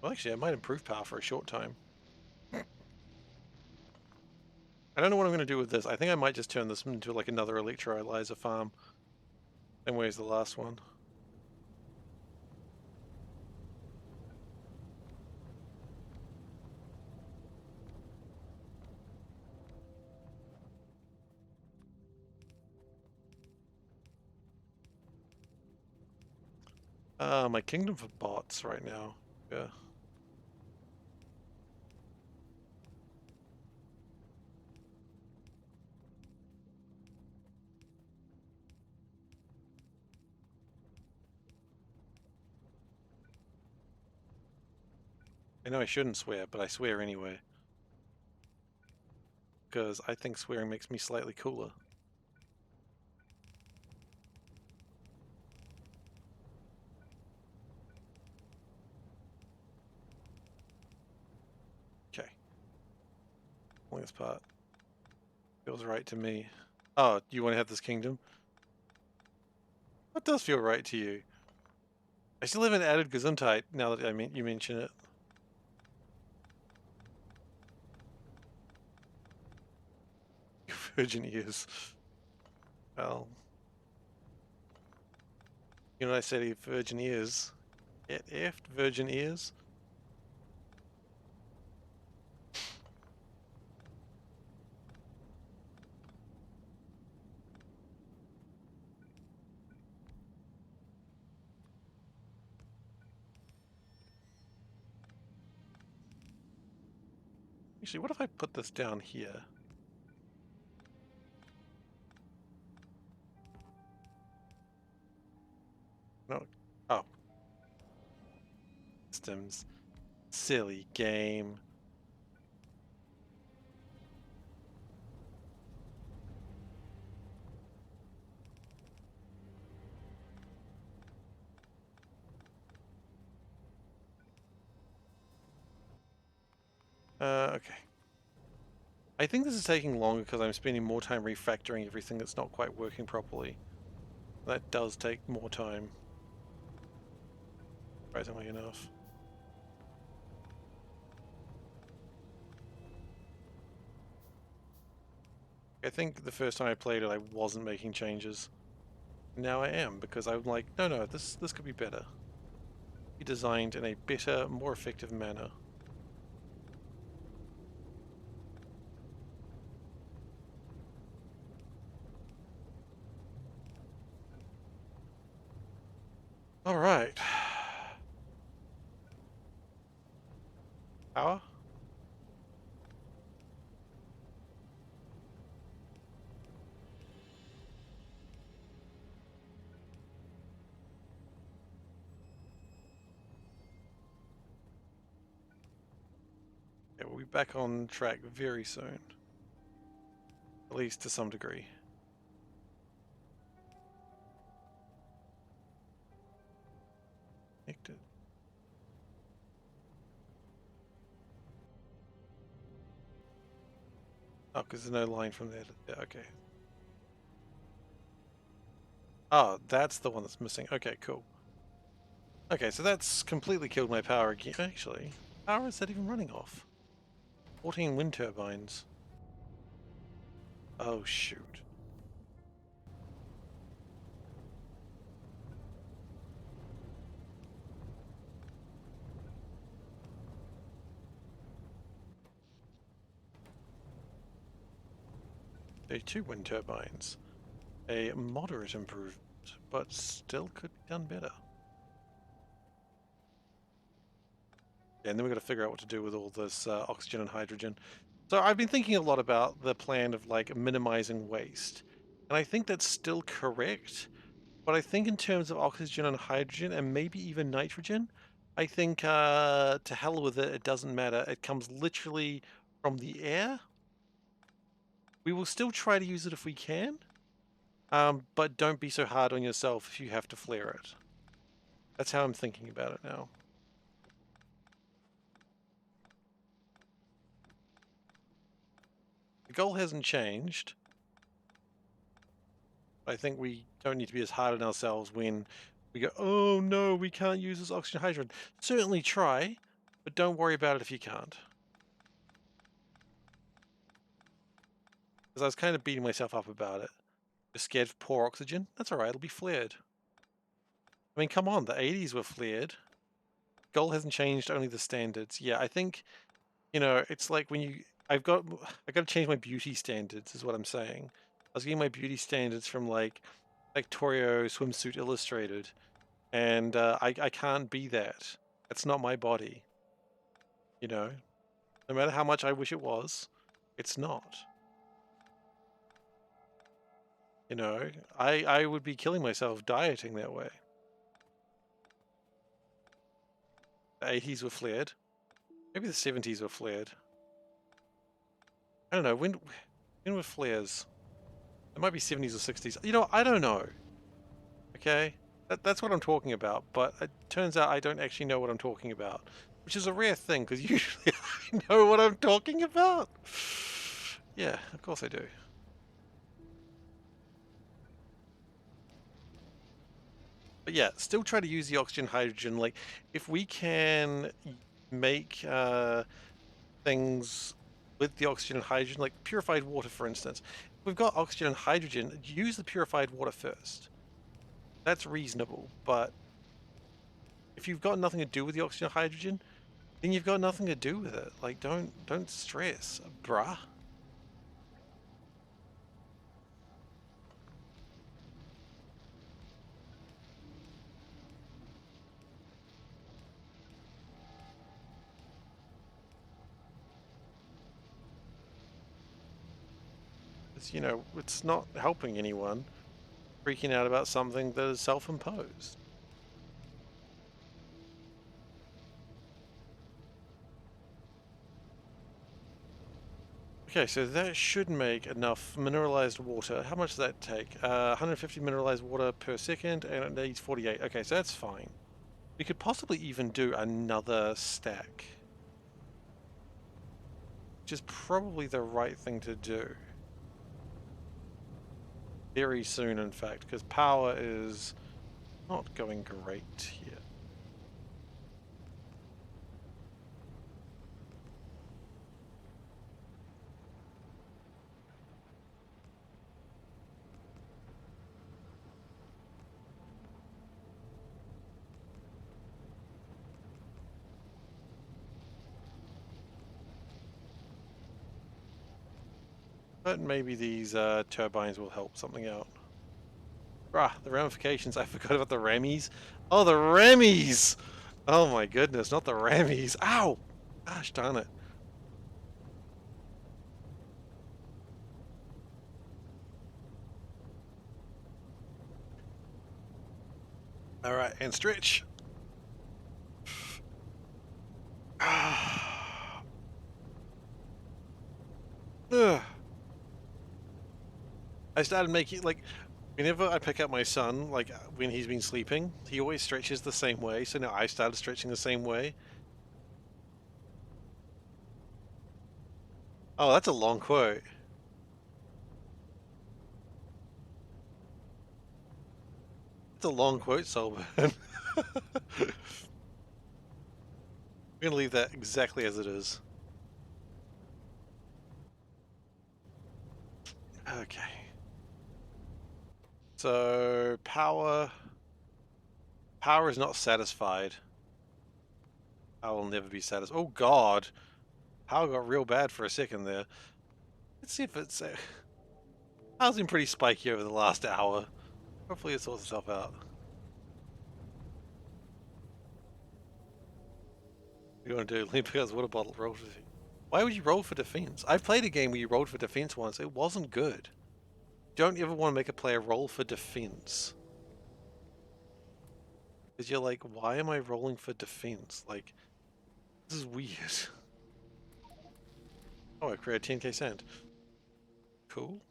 Well, actually, I might improve power for a short time. I don't know what I'm going to do with this. I think I might just turn this into like another electrolyzer farm. Same way as the last one. My kingdom for bots right now. Yeah. I know I shouldn't swear, but I swear anyway. Because I think swearing makes me slightly cooler. Okay. Only this part. Feels right to me. Oh, you want to have this kingdom? That does feel right to you. I still haven't added Gesundheit now that you mention it. Virgin ears. Well, you know what I said to virgin ears? Get effed, virgin ears. Actually, what if I put this down here? No. Oh. Systems. Silly game. Okay. I think this is taking longer because I'm spending more time refactoring everything that's not quite working properly. That does take more time. Surprisingly enough. I think the first time I played it, I wasn't making changes. Now I am, because I'm like, no, this could be better. Be designed in a better, more effective manner. Alright. Power? Yeah, we'll be back on track very soon. At least to some degree. Connected. Oh, because there's no line from there to there. Okay. Oh, that's the one that's missing. Okay, cool. Okay, so that's completely killed my power again. Actually, how is that even running off? 14 wind turbines. Oh, shoot. There are 2 wind turbines. A moderate improvement, but still could be done better. Yeah, and then we've got to figure out what to do with all this oxygen and hydrogen. So I've been thinking a lot about the plan of like minimizing waste. And I think that's still correct. But I think in terms of oxygen and hydrogen and maybe even nitrogen, I think to hell with it, it doesn't matter. It comes literally from the air. We will still try to use it if we can. But don't be so hard on yourself if you have to flare it. That's how I'm thinking about it now. The goal hasn't changed. I think we don't need to be as hard on ourselves when we go, oh no, we can't use this oxygen hydrogen. Certainly try, but don't worry about it if you can't. Because I was kind of beating myself up about it. You're scared of poor oxygen? That's alright, it'll be flared. I mean, come on, the 80s were flared. Goal hasn't changed, only the standards. Yeah, I think, you know, it's like when you... I've got to change my beauty standards, is what I'm saying. I was getting my beauty standards from, like, Factorio Swimsuit Illustrated, and I can't be that. That's not my body, you know? No matter how much I wish it was, it's not. You know, I would be killing myself dieting that way. The 80s were flared. Maybe the 70s were flared. I don't know. When were flares? It might be 70s or 60s. You know, I don't know. Okay? That's what I'm talking about. But it turns out I don't actually know what I'm talking about. Which is a rare thing, because usually I know what I'm talking about. Yeah, of course I do. But yeah, still try to use the oxygen hydrogen. Like, if we can make things with the oxygen and hydrogen, like purified water, for instance. If we've got oxygen and hydrogen, use the purified water first. That's reasonable, but if you've got nothing to do with the oxygen and hydrogen, then you've got nothing to do with it. Like, don't stress, bruh. It's, you know, it's not helping anyone freaking out about something that is self-imposed. Okay, so that should make enough mineralized water. How much does that take? 150 mineralized water per second, and it needs 48. Okay, so that's fine. We could possibly even do another stack, which is probably the right thing to do. Very soon, in fact, because power is not going great here. But maybe these turbines will help something out. Ah, the ramifications. I forgot about the Rammies. Oh, the Rammies! Oh my goodness, not the Rammies. Ow! Gosh darn it. Alright, and stretch. Ugh. I started making, like, whenever I pick up my son, like, when he's been sleeping, he always stretches the same way, so now I started stretching the same way. Oh, that's a long quote. It's a long quote, Solman. We're gonna leave that exactly as it is. Okay. So power is not satisfied. I will never be satisfied. Oh God, power got real bad for a second there. Let's see if it's power's been pretty spiky over the last hour. Hopefully it sorts itself out. What do you want to do? Olympia's water bottle roll for defense. Why would you roll for defense? I've played a game where you rolled for defense once. It wasn't good. Don't ever want to make a player roll for defense. Because you're like, why am I rolling for defense? Like, this is weird. Oh, I created 10k sand. Cool.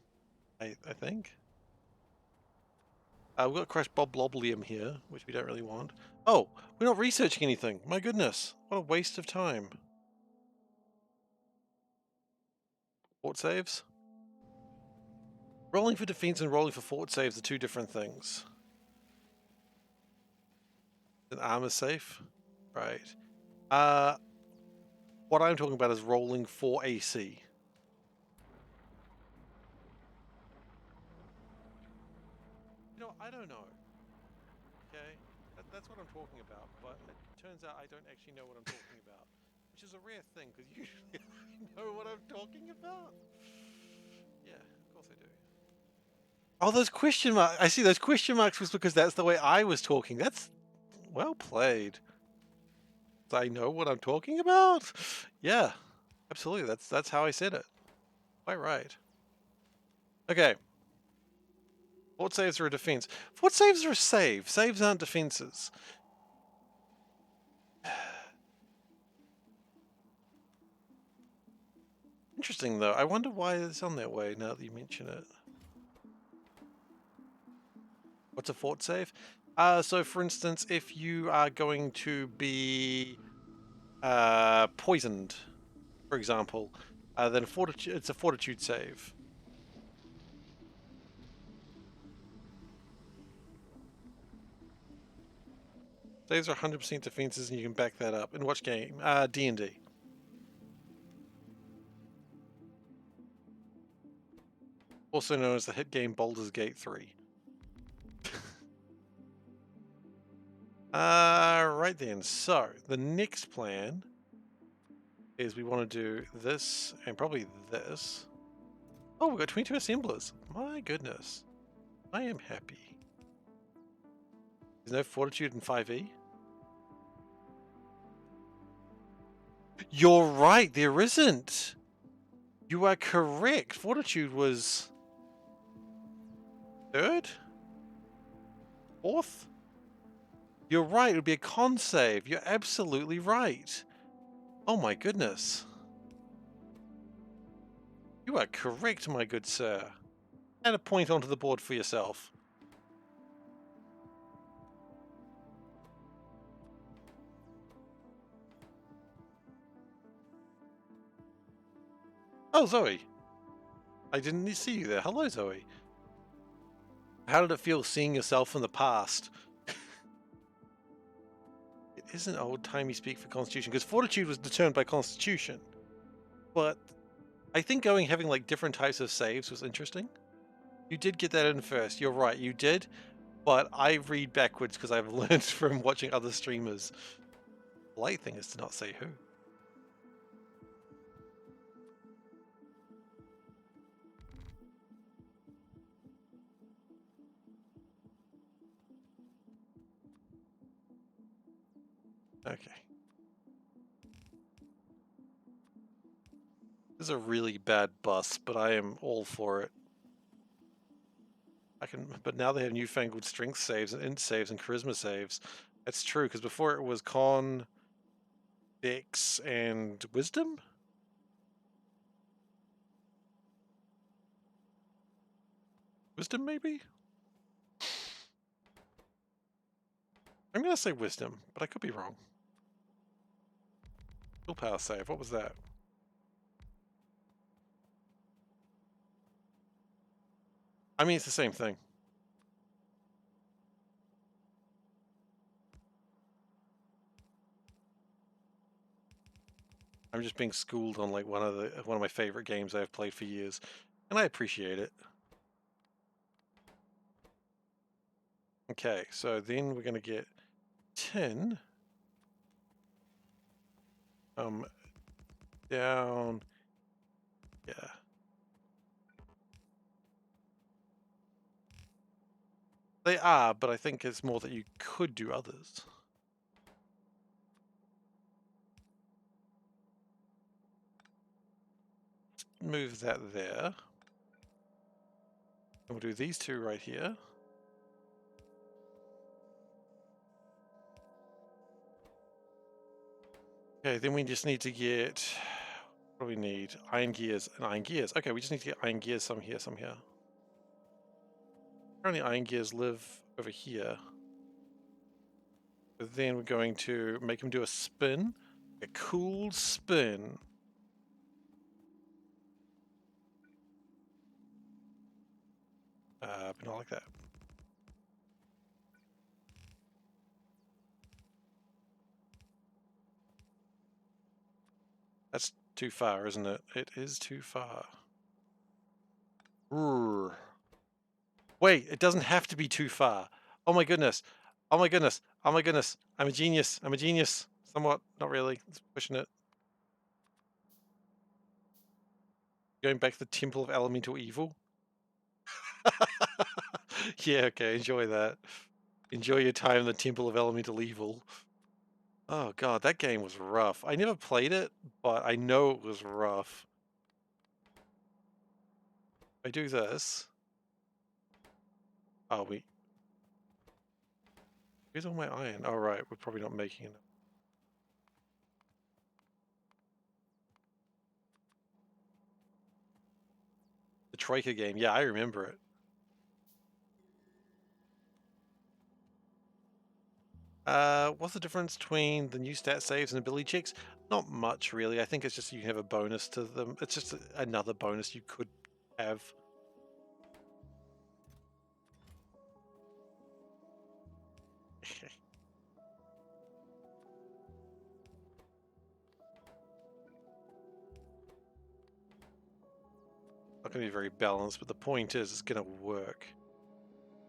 I think. We've got crushed Boblolium here, which we don't really want. Oh, we're not researching anything. My goodness. What a waste of time. Fort saves? Rolling for defense and rolling for fort saves are two different things. An armor safe? Right. What I'm talking about is rolling for AC. You know, I don't know. Okay? That's what I'm talking about, but it turns out I don't actually know what I'm talking about. Which is a rare thing, because usually I know what I'm talking about. Yeah, of course I do. Oh, those question marks. I see those question marks was because that's the way I was talking. That's well played. I know what I'm talking about? Yeah, absolutely. That's how I said it. Quite right. Okay. Fort saves are a defense. Fort saves are a save. Saves aren't defenses. Interesting, though. I wonder why it's on that way now that you mention it. What's a fort save? So for instance, if you are going to be poisoned, for example, then it's a fortitude save. Saves are 100% defenses, and you can back that up. In which game? D&D. Also known as the hit game Baldur's Gate 3. Right then. So, the next plan is we want to do this and probably this. Oh, we've got 22 assemblers. My goodness. I am happy. There's no fortitude in 5e? You're right, there isn't. You are correct. Fortitude was third? Fourth? You're right, it would be a con save. You're absolutely right. Oh my goodness. You are correct, my good sir. Add a point onto the board for yourself. Oh, Zoe. I didn't see you there. Hello, Zoe. How did it feel seeing yourself in the past? It isn't old-timey speak for Constitution, because Fortitude was determined by Constitution. But I think having like different types of saves was interesting. You did get that in first. You're right, you did. But I read backwards because I've learned from watching other streamers. The polite thing is to not say who. Okay. This is a really bad bus, but I am all for it. But now they have newfangled strength saves and int saves and charisma saves. That's true, because before it was con, dex, and wisdom? Wisdom, maybe? I'm going to say wisdom, but I could be wrong. Willpower save, what was that? I mean, it's the same thing. I'm just being schooled on like one of my favorite games I've played for years, and I appreciate it. Okay, so then we're going to get tin. Down. Yeah. They are, but I think it's more that you could do others. Move that there. And we'll do these two right here. Okay, then we just need to get, what do we need? Iron gears and iron gears. Okay, we just need to get iron gears, some here, some here. Apparently iron gears live over here. But then we're going to make them do a spin. A cool spin. But not like that. That's too far, isn't it? It is too far. Roar. Wait, it doesn't have to be too far. Oh my goodness. Oh my goodness. Oh my goodness. I'm a genius. I'm a genius. Somewhat. Not really. It's pushing it. Going back to the Temple of Elemental Evil. Yeah, okay. Enjoy that. Enjoy your time in the Temple of Elemental Evil. Oh god, that game was rough. I never played it, but I know it was rough. If I do this. Oh, wait. Where's all my iron? Oh, right. We're probably not making it. The Troika game. Yeah, I remember it. What's the difference between the new stat saves and ability checks? Not much, really. I think it's just you have a bonus to them. It's just another bonus you could have. Not going to be very balanced, but the point is it's going to work.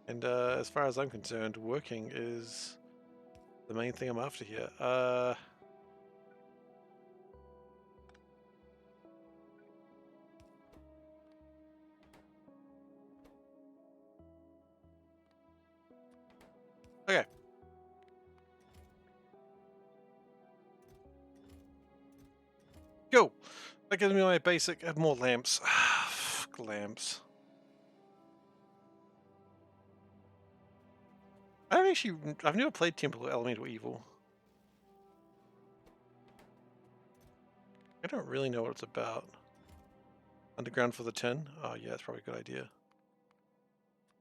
And as far as I'm concerned, working is the main thing I'm after here. Okay. Go! That gives me my basic, more lamps. Fuck lamps. I've never played Temple of Elemental Evil. I don't really know what it's about. Underground for the 10? Oh yeah, that's probably a good idea.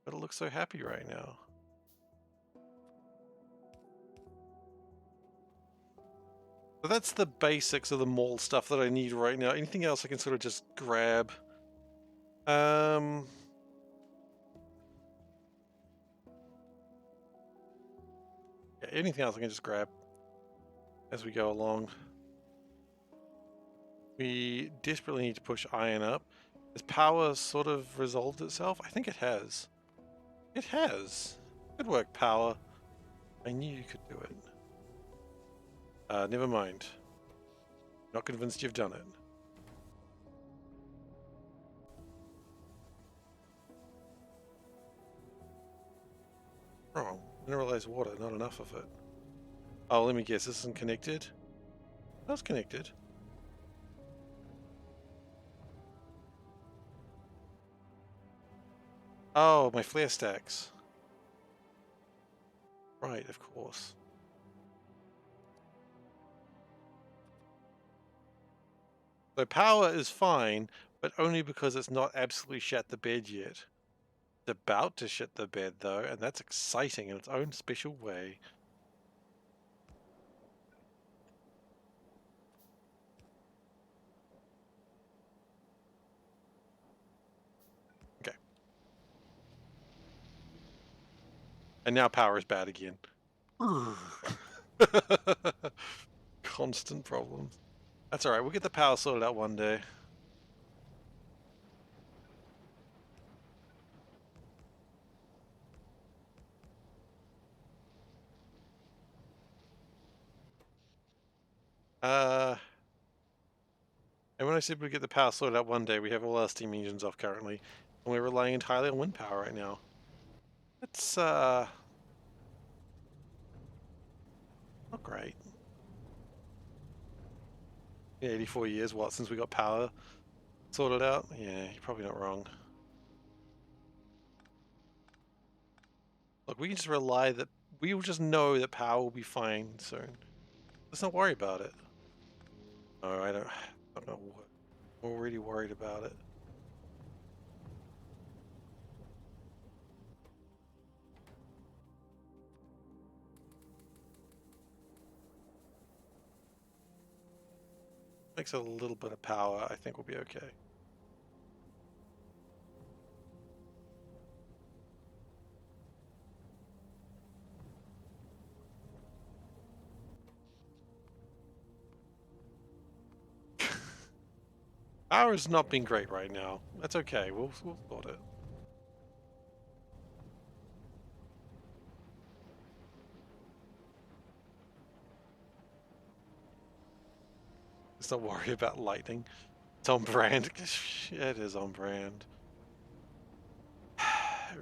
But it looks so happy right now. So that's the basics of the mall stuff that I need right now. Anything else I can sort of just grab. Yeah, anything else I can just grab as we go along. We desperately need to push iron up. Has power sort of resolved itself? I think it has. It has. Good work, power. I knew you could do it. Never mind. Not convinced you've done it. Wrong. Mineralized water, not enough of it. Oh, let me guess, this isn't connected? That's connected. Oh, my flare stacks. Right, of course. So power is fine, but only because it's not absolutely shut the bed yet. It's about to shit the bed though, and that's exciting in its own special way. Okay. And now power is bad again. Constant problems. That's alright, we'll get the power sorted out one day. And when I said we'd get the power sorted out one day, we have all our steam engines off currently, and we're relying entirely on wind power right now. That's not great. Yeah, 84 years, what, since we got power sorted out? Yeah, you're probably not wrong. Look, we can just rely that we will just know that power will be fine soon. Let's not worry about it. Oh, I don't know what. We're really worried about it. Makes a little bit of power, I think we'll be okay. Power's not been great right now. That's okay. We'll sort it. Let's not worry about lightning. It's on brand. It is on brand. I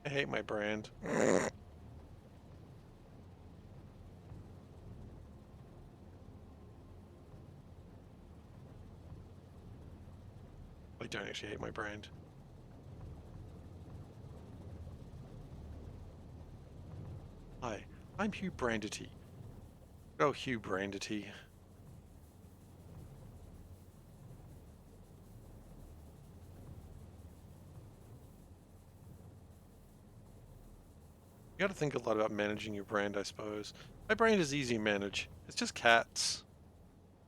hate my brand. I don't actually hate my brand. Hi, I'm Hugh Brandity. Oh, Hugh Brandity. You gotta think a lot about managing your brand, I suppose. My brand is easy to manage. It's just cats.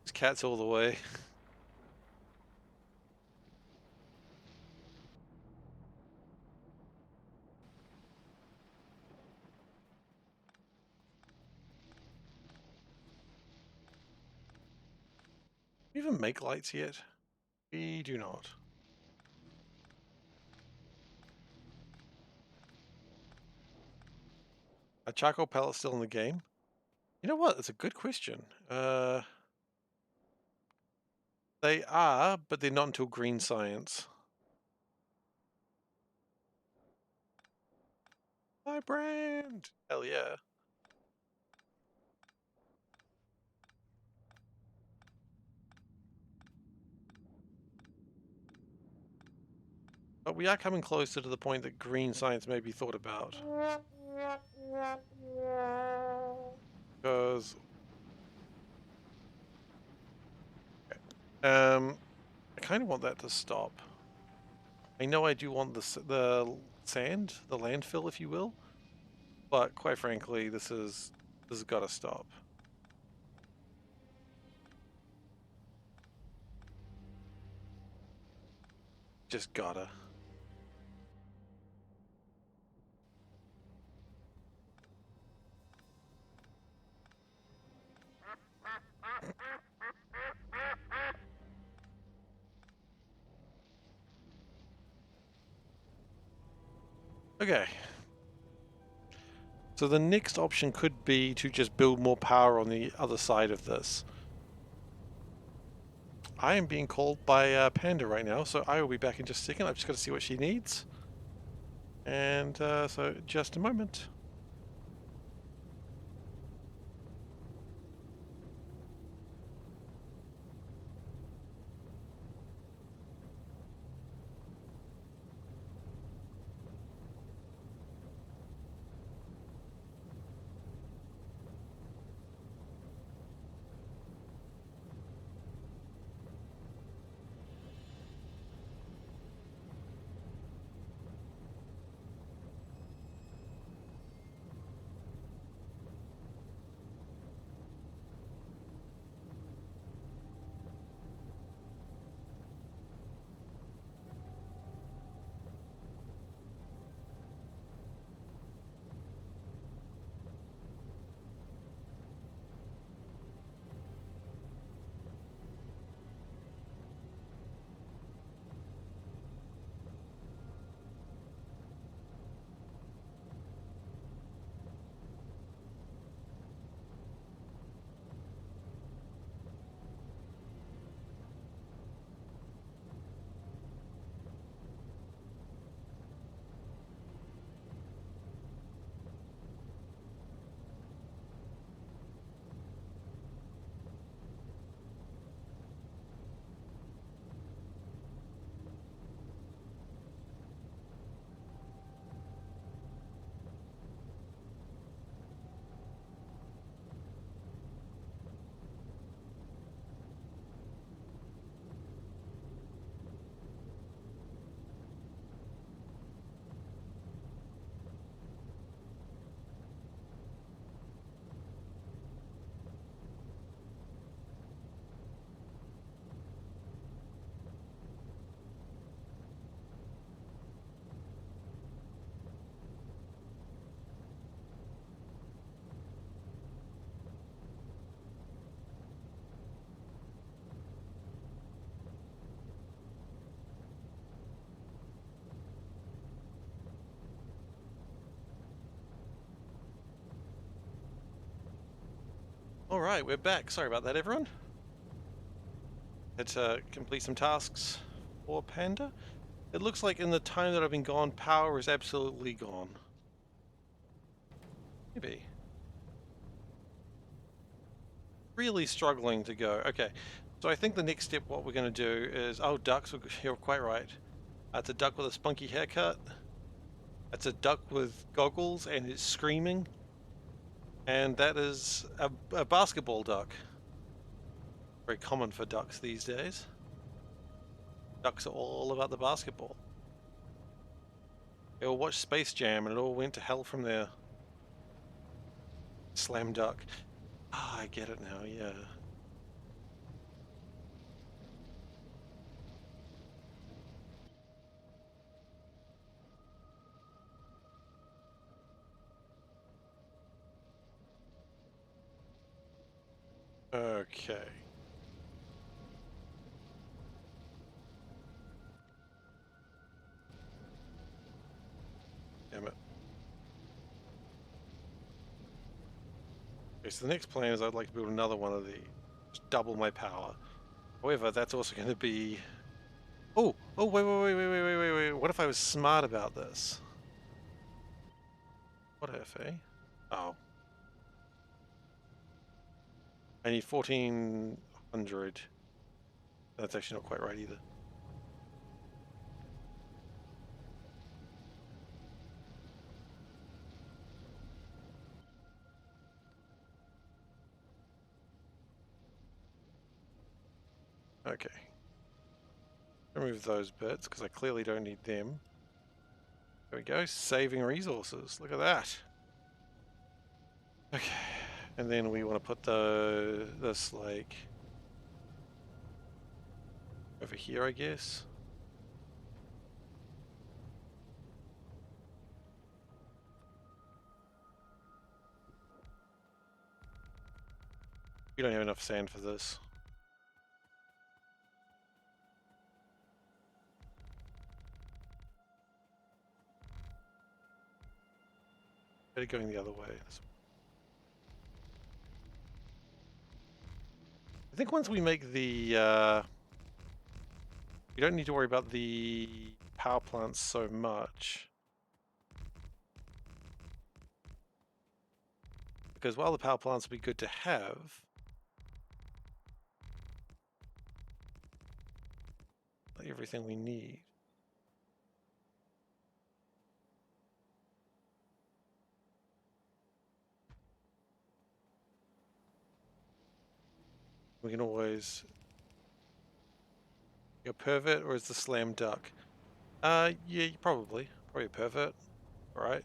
It's cats all the way. Do we even make lights yet? We do not. Are charcoal pellets still in the game? You know what? That's a good question. They are, but they're not until green science. My brand! Hell yeah. But we are coming closer to the point that green science may be thought about. Because I kind of want that to stop. I know I do want the sand, the landfill, if you will, but quite frankly, this has got to stop. Just gotta. Okay. So the next option could be to just build more power on the other side of this. I am being called by Panda right now, so I will be back in just a second. I've just got to see what she needs. And so just a moment. Alright, we're back. Sorry about that, everyone. Had to complete some tasks for Panda. It looks like in the time that I've been gone, power is absolutely gone. Maybe. Really struggling to go. Okay, so I think the next step, what we're going to do is... Oh, ducks, you're quite right. That's a duck with a spunky haircut. That's a duck with goggles and it's screaming. And that is a basketball duck. Very common for ducks these days. Ducks are all about the basketball. They all watched Space Jam and it all went to hell from there. Slam duck. Ah, I get it now, yeah. Okay. Damn it. Okay, so the next plan is I'd like to build another one of these. Just double my power. However, that's also going to be... Oh! Oh, wait. What if I was smart about this? What if, eh? Oh. I need 1400. That's actually not quite right either. Okay. Remove those bits, because I clearly don't need them. There we go, saving resources. Look at that. Okay, and then we want to put this, like, over here, I guess. We don't have enough sand for this. Better going the other way. I think once we make the, we don't need to worry about the power plants so much. Because while the power plants will be good to have, not everything we need. We can always... You're a pervert or is the slam duck? Yeah, probably. Probably a pervert. Alright.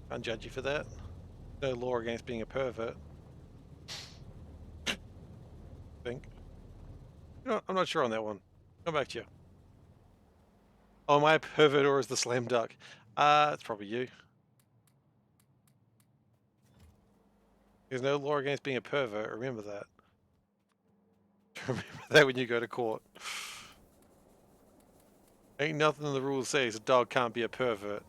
Can't judge you for that. No law against being a pervert. I think. You know, I'm not sure on that one. Come back to you. Oh, am I a pervert or is the slam duck? It's probably you. There's no law against being a pervert, remember that. Remember that when you go to court. Ain't nothing in the rules says a dog can't be a pervert.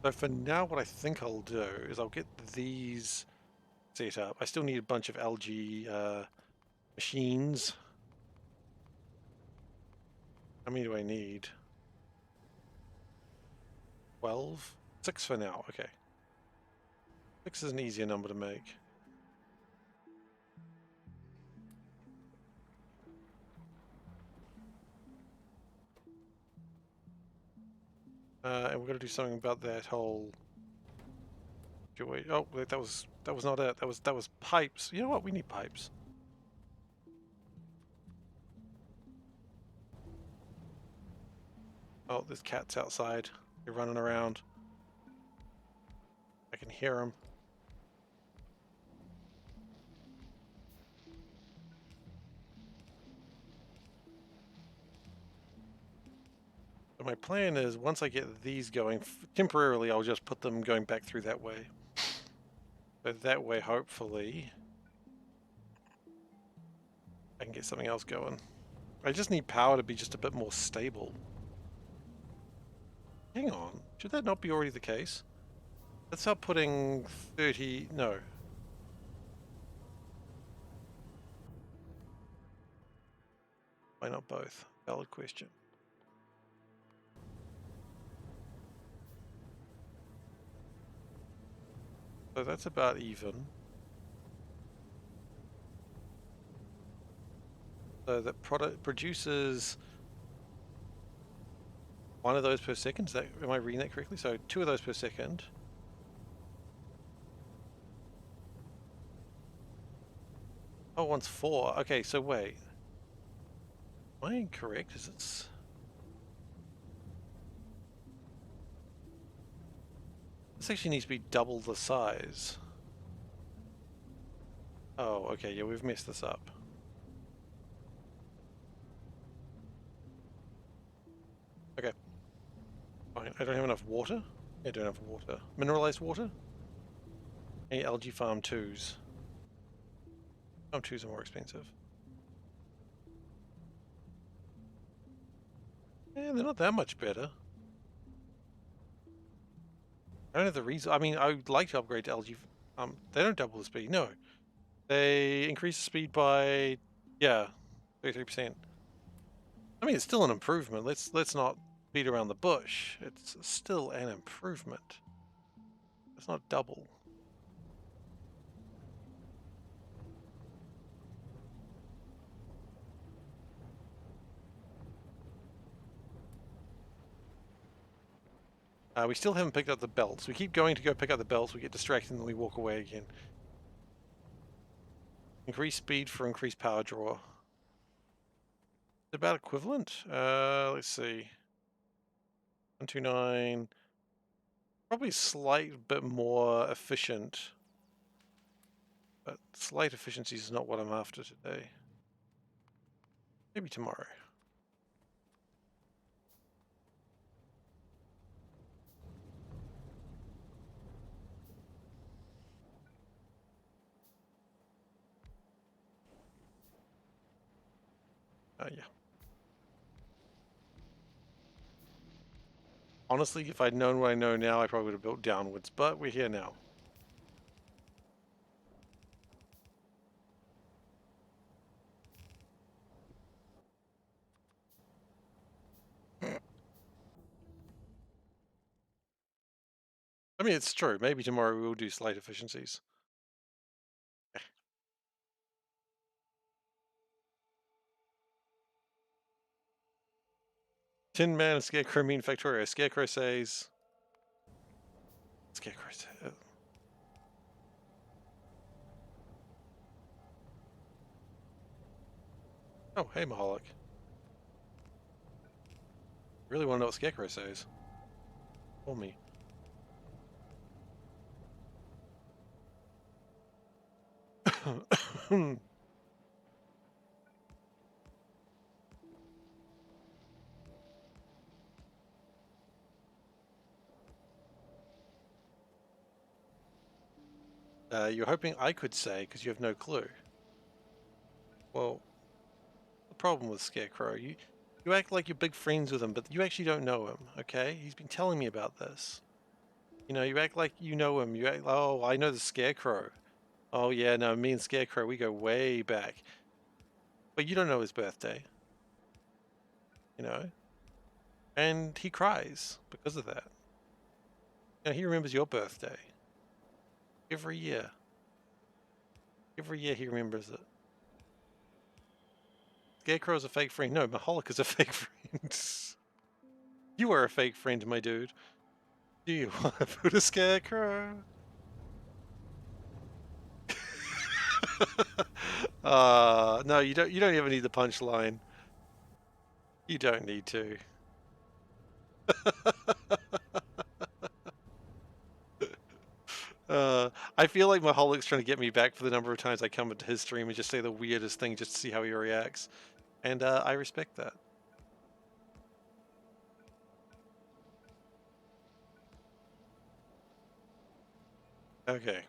So for now, what I think I'll do is I'll get these set up. I still need a bunch of algae machines. How many do I need? 12? 6 for now, okay. 6 is an easier number to make. And we're gonna do something about that whole... Wait, oh, wait, that was not it. That was pipes. You know what? We need pipes. Oh, there's cats outside. They're running around. I can hear them. So my plan is once I get these going, temporarily I'll just put them going back through that way. So that way, hopefully, I can get something else going. I just need power to be just a bit more stable. Hang on, should that not be already the case? Let's start putting 30, no. Why not both? Valid question. So that's about even. So that product produces one of those per second. Is that, am I reading that correctly? So 2 of those per second. Oh, one's 4. Okay, so wait. Am I incorrect? Is it? This actually needs to be double the size. Oh, okay, yeah, we've messed this up. Okay, fine. I don't have enough water. I don't have water. Mineralized water? Any algae farm 2s? Farm 2s are more expensive. Yeah, they're not that much better. I don't have the reason. I mean, I would like to upgrade to algae. They don't double the speed. No, they increase the speed by, yeah, 33%. I mean, it's still an improvement. Let's not beat around the bush. It's still an improvement. It's not double. We still haven't picked up the belts. We keep going to go pick up the belts. We get distracted and then we walk away again. Increase speed for increased power draw. About equivalent? Let's see. 129. Probably slight bit more efficient. But slight efficiency is not what I'm after today. Maybe tomorrow. Yeah. Honestly, if I'd known what I know now, I probably would have built downwards, but we're here now. I mean, it's true. Maybe tomorrow we will do slight efficiencies. Tin Man and Scarecrow mean Factorio. Scarecrow says... Scarecrow says... Oh, hey, Mahalik. Really want to know what Scarecrow says. Tell me. You're hoping I could say, because you have no clue. Well, the problem with Scarecrow, you act like you're big friends with him, but you actually don't know him, okay? He's been telling me about this. You know, you act like you know him. You act, oh, I know the Scarecrow. Oh, yeah, no, me and Scarecrow, we go way back. But you don't know his birthday, you know? And he cries because of that. You know, he remembers your birthday. Every year. Every year he remembers it. Scarecrow's a fake friend. No, Mahalik is a fake friend. You are a fake friend, my dude. Do you want to put a Scarecrow? No, you don't. You don't even need the punchline. You don't need to. I feel like Maholik's trying to get me back for the number of times I come into his stream and just say the weirdest thing just to see how he reacts, and I respect that. Okay.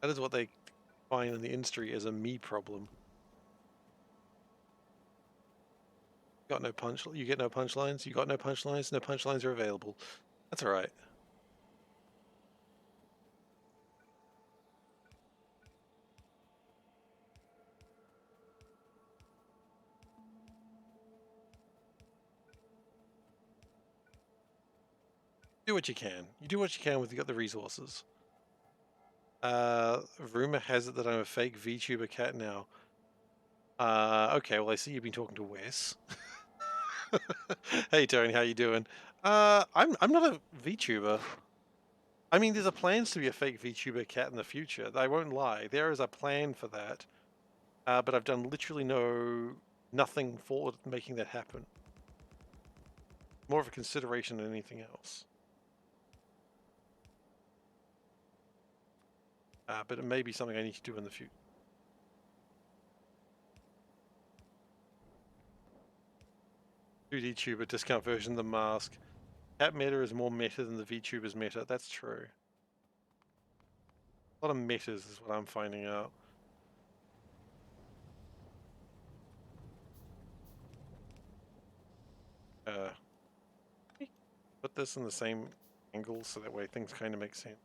That is what they find in the industry as a me problem. Got no punch. You get no punchlines. You got no punchlines. No punchlines are available. That's all right. Do what you can. You do what you can with you got the resources. Rumor has it that I'm a fake VTuber cat now. Okay, well I see you've been talking to Wes. Hey Tony, how you doing? I'm not a VTuber. I mean, there's a plans to be a fake VTuber cat in the future. I won't lie. There is a plan for that. But I've done literally nothing for making that happen. More of a consideration than anything else. But it may be something I need to do in the future. 2D tuber discount version of the mask. Cat meta is more meta than the VTuber's meta. That's true. A lot of metas is what I'm finding out. Put this in the same angle so that way things kind of make sense.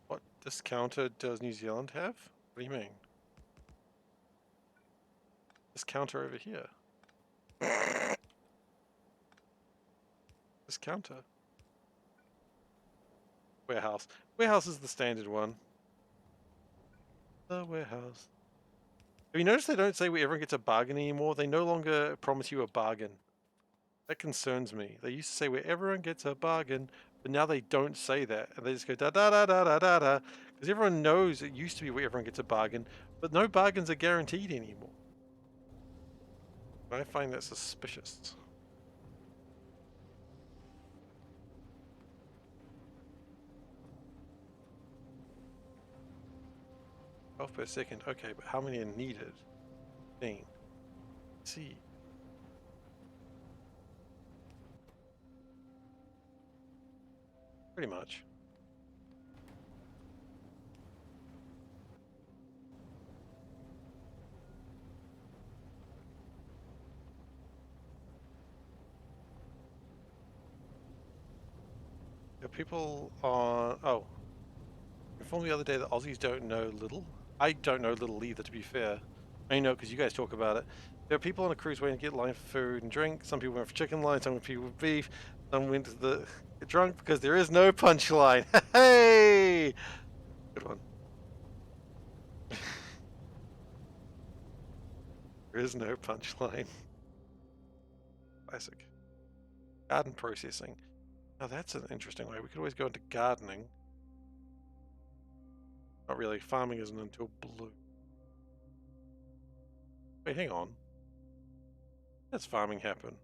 What discounter does New Zealand have? What do you mean? This counter over here. This counter. Warehouse. Warehouse is the standard one. The warehouse. Have you noticed they don't say where everyone gets a bargain anymore? They no longer promise you a bargain. That concerns me. They used to say where everyone gets a bargain, but now they don't say that. And they just go da da da da da da da. Because everyone knows it used to be where everyone gets a bargain, but no bargains are guaranteed anymore. I find that suspicious. Off per second. Okay, but how many are needed? 15. See. Pretty much. There are people on... Oh. Informed the other day that Aussies don't know little. I don't know little either, to be fair. I know because you guys talk about it. There are people on a cruise waiting to get line for food and drink. Some people went for chicken line, some people with beef. Some went to get drunk because there is no punchline. Hey! Good one. There is no punchline. Classic. Garden processing. Now that's an interesting way. We could always go into gardening. Not really. Farming isn't until blue. Wait, hang on. That's farming happen.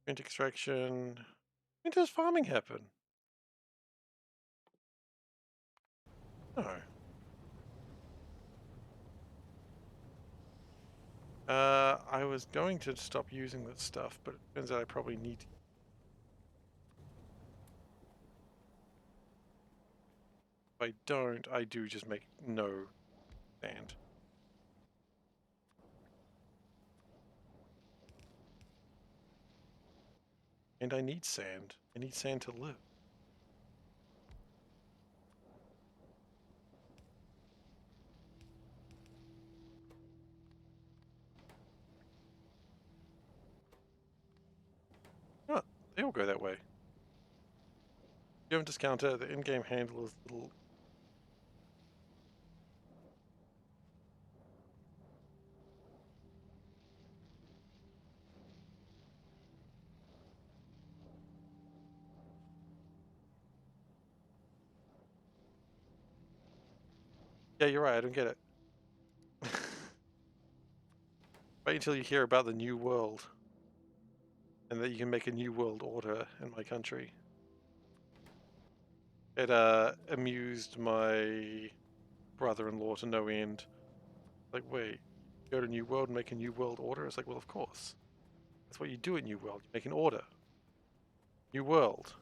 Mint extraction. When does farming happen? No. I was going to stop using that stuff, but it turns out I probably need to. If I don't, I do just make no sand. And I need sand. I need sand to live. Oh, they all go that way. You have a discounter, the in-game handle is little. Yeah, you're right, I don't get it. Wait until you hear about the new world. And that you can make a new world order in my country. It amused my brother-in-law to no end. Like, wait, Go to New World and make a New World order. It's like, well, of course. That's what you do at New World. You make an order. New World.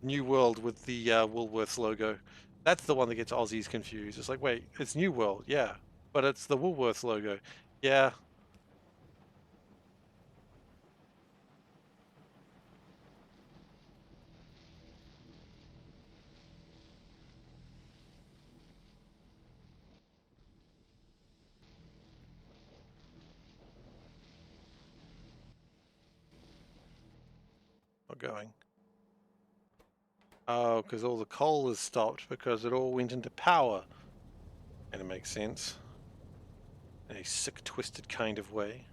New World with the Woolworths logo. That's the one that gets Aussies confused. It's like, wait, it's New World, yeah, but it's the Woolworths logo. Yeah. Not going. Oh, because all the coal is stopped because it all went into power. And it makes sense. In a sick, twisted kind of way.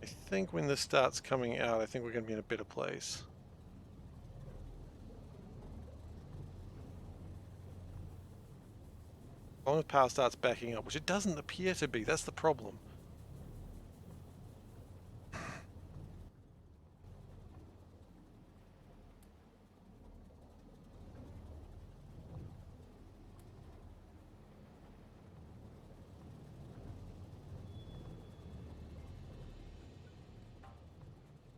I think when this starts coming out, I think we're going to be in a better place. As long as power starts backing up, which it doesn't appear to be, that's the problem.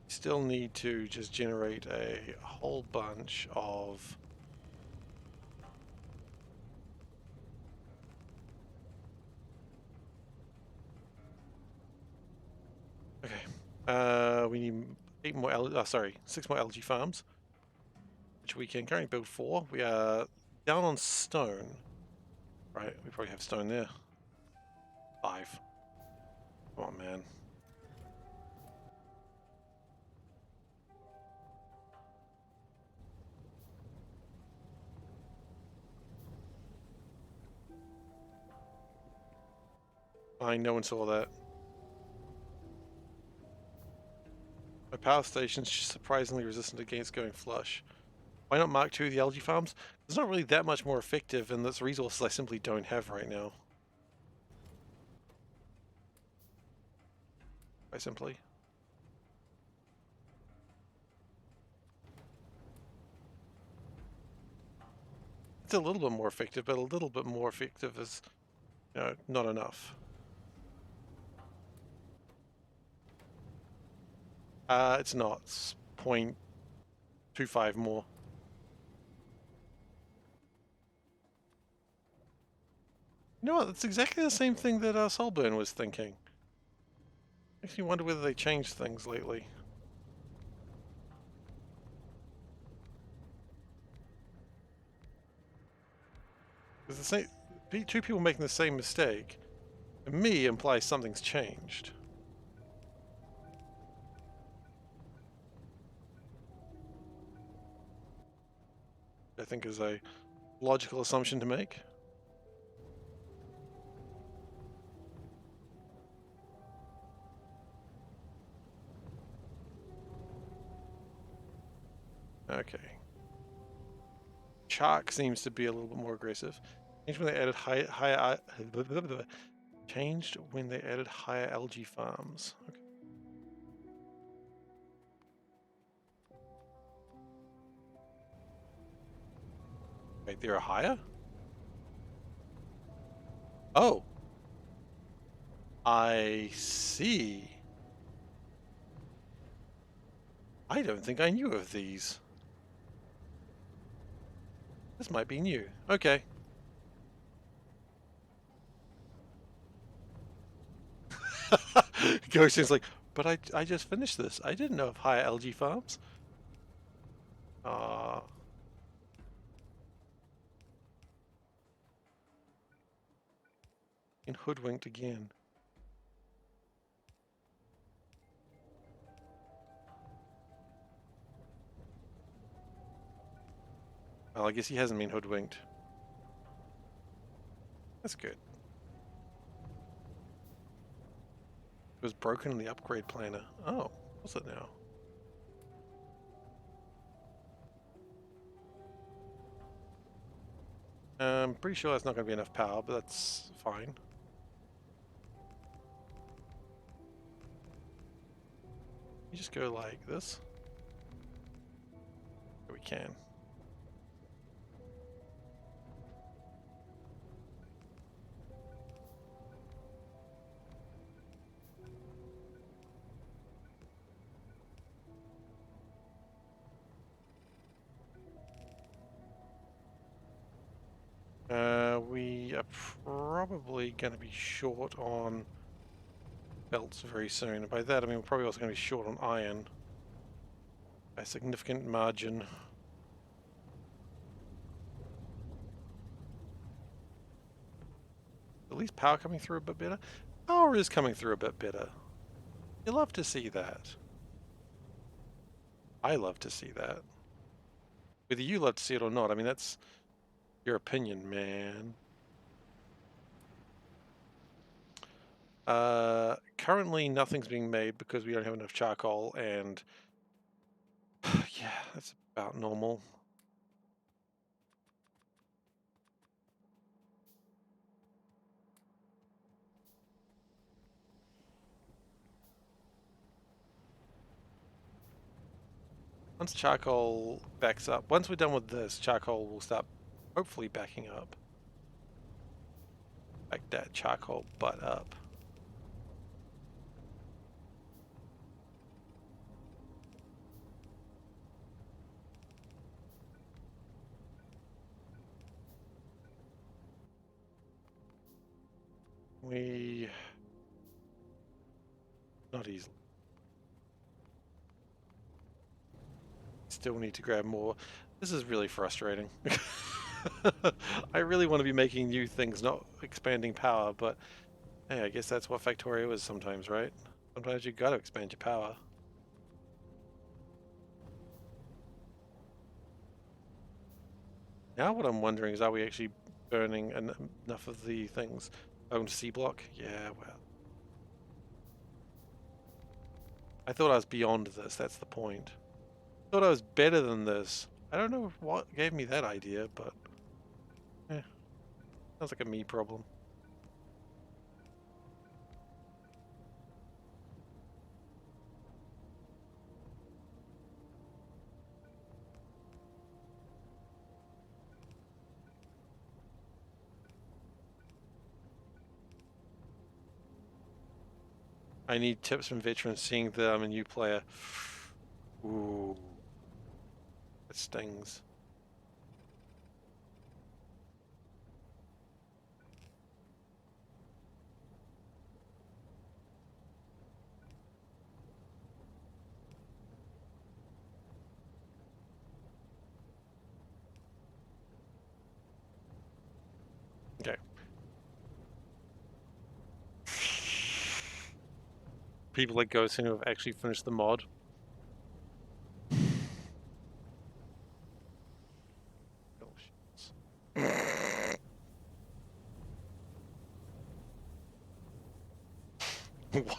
Still need to just generate a whole bunch of we need 6 more algae farms, which we can currently build 4. We are down on stone, right? We probably have stone there. 5. Come on, man. Fine, no one saw that. My power station's surprisingly resistant against going flush. Why not Mark II the algae farms? It's not really that much more effective, and that's resources I simply don't have right now. Quite simply. It's a little bit more effective, but a little bit more effective is, you know, not enough. It's not. It's 0.25 more. You know what? That's exactly the same thing that Solburn was thinking. Makes me wonder whether they changed things lately. Because the same, two people making the same mistake, to me, implies something's changed. I think is a logical assumption to make. Okay. Chalk seems to be a little bit more aggressive. Changed when they added changed when they added higher algae farms. Okay. Wait, they're higher? Oh. I see. I don't think I knew of these. This might be new. Okay. Ghosting's like, but I just finished this. I didn't know of higher algae farms. And hoodwinked again. Well, I guess he hasn't been hoodwinked. That's good. It was broken in the upgrade planner. Oh, what's it now? I'm pretty sure that's not going to be enough power, but that's fine. You just go like this. We can. We are probably going to be short on belts very soon. And by that, I mean we're probably also going to be short on iron by a significant margin. At least power coming through a bit better. Power is coming through a bit better. You love to see that. I love to see that. Whether you love to see it or not, I mean, that's your opinion, man. Currently nothing's being made because we don't have enough charcoal, and yeah, that's about normal. Once charcoal backs up, once we're done with this, charcoal will start hopefully backing up. Back that charcoal butt up. We... not easily. Still need to grab more. This is really frustrating. I really want to be making new things, not expanding power, but hey, I guess that's what Factorio is sometimes, right? Sometimes you gotta expand your power. Now what I'm wondering is, are we actually burning enough of the things? Oh, Seablock? Yeah, well. I thought I was beyond this, that's the point. I thought I was better than this. I don't know what gave me that idea, but... eh, sounds like a me problem. I need tips from veterans seeing that I'm a new player. Ooh. It stings. Okay. People like Ghost who have actually finished the mod.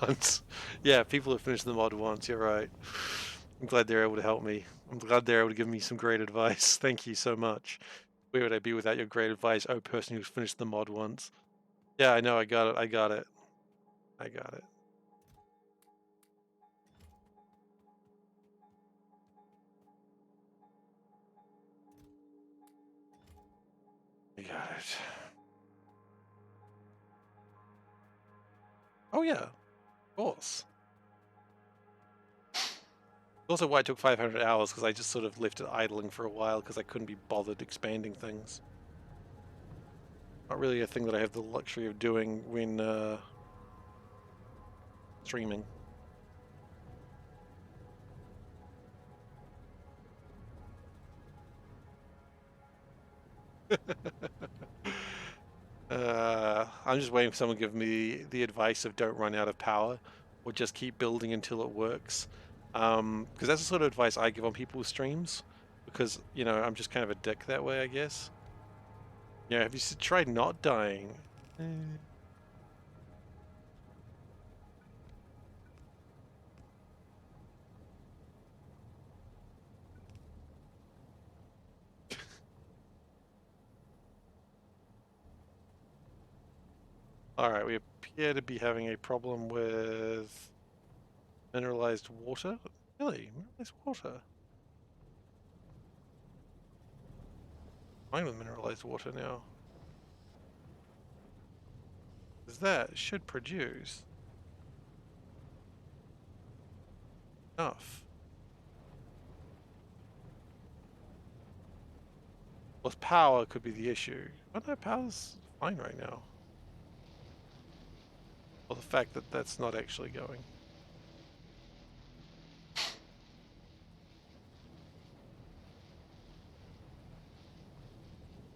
Once. Yeah, people have finished the mod once, you're right. I'm glad they're able to help me. I'm glad they're able to give me some great advice. Thank you so much. Where would I be without your great advice, oh person who's finished the mod once? Yeah, I know, I got it, I got it. I got it. I got it. Oh yeah, of course. Also why it took 500 hours, because I just sort of left it idling for a while because I couldn't be bothered expanding things. Not really a thing that I have the luxury of doing when streaming. I'm just waiting for someone to give me the advice of don't run out of power, or just keep building until it works. Because that's the sort of advice I give on people's streams, because, you know, I'm just kind of a dick that way, I guess. Yeah, have you tried not dying? Eh. Alright, we appear to be having a problem with Mineralized water? Really? Mineralized water? Fine with mineralized water now. Because that should produce enough. Plus power could be the issue. But no, power's fine right now. Well, the fact that that's not actually going.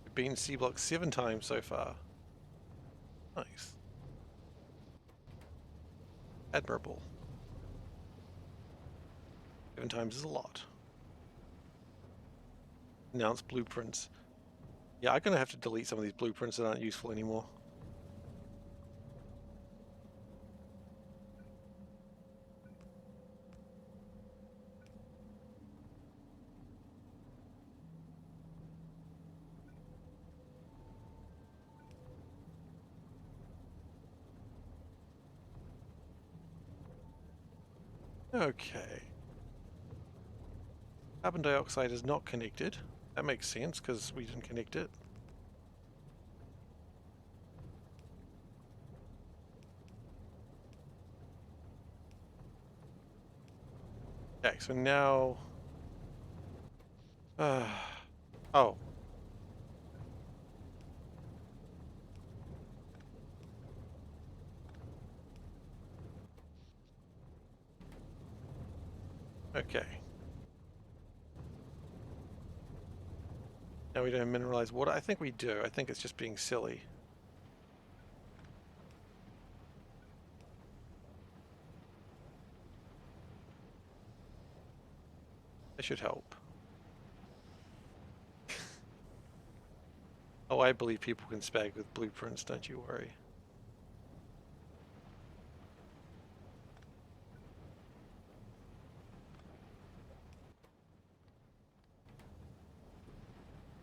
We've been Seablock 7 times so far. Nice. Admirable. 7 times is a lot. Announce blueprints. Yeah, I'm gonna have to delete some of these blueprints that aren't useful anymore. Okay. Carbon dioxide is not connected. That makes sense because we didn't connect it. Okay, so now... oh. Okay. Now we don't have mineralized water. I think we do. I think it's just being silly. That should help. Oh, I believe people can spag with blueprints, don't you worry.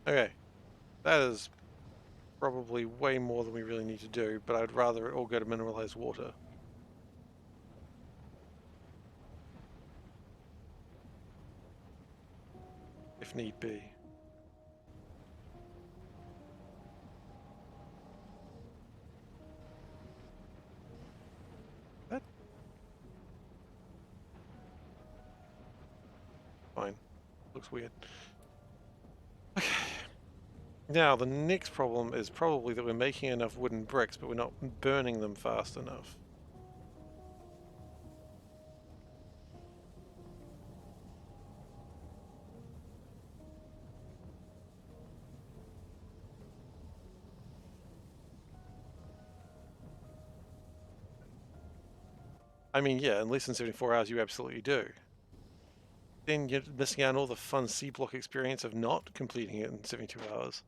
Okay. That is probably way more than we really need to do, but I'd rather it all go to mineralized water. If need be. That... fine. Looks weird. Okay. Now, the next problem is probably that we're making enough wooden bricks, but we're not burning them fast enough. I mean, yeah, in less than 74 hours you absolutely do. Then you're missing out on all the fun Seablock experience of not completing it in 72 hours.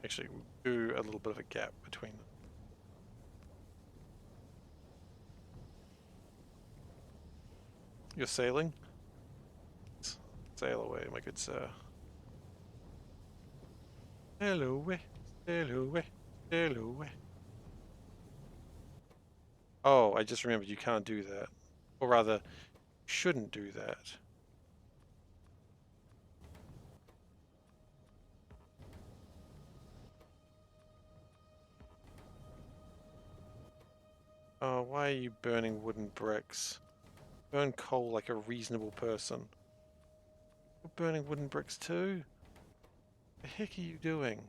Actually, we'll do a little bit of a gap between them. You're sailing? Sail away, my good sir. Sail away, sail away, sail away. Oh, I just remembered you can't do that. Or rather, shouldn't do that. Oh, why are you burning wooden bricks? Burn coal like a reasonable person. You're burning wooden bricks too? The heck are you doing?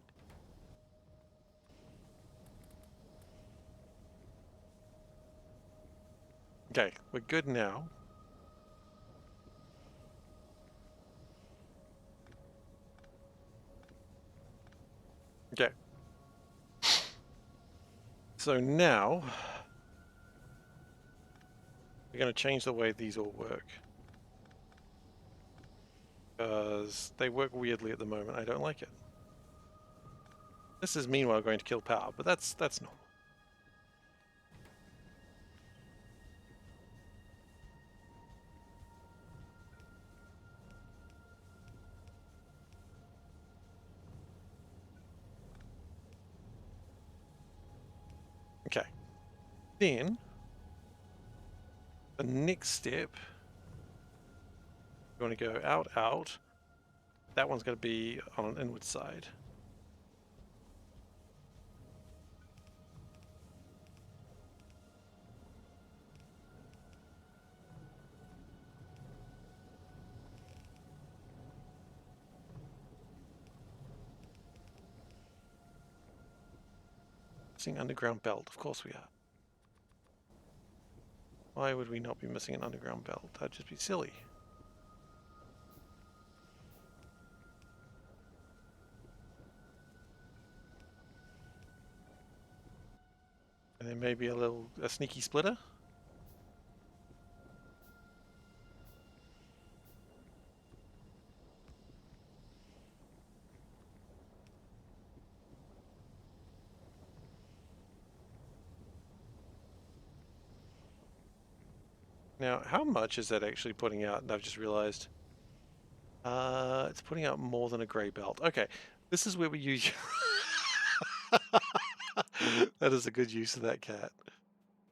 Okay, we're good now. Okay. So now, we're going to change the way these all work. Because they work weirdly at the moment. I don't like it. This is meanwhile going to kill power, but that's normal. Okay. Then the next step, you want to go out, out. That one's going to be on an inward side. Missing underground belt. Of course we are. Why would we not be missing an underground belt? That'd just be silly. And then maybe a sneaky splitter. Now, how much is that actually putting out? And I've just realized. It's putting out more than a grey belt. Okay, this is where we use... That is a good use of that cat.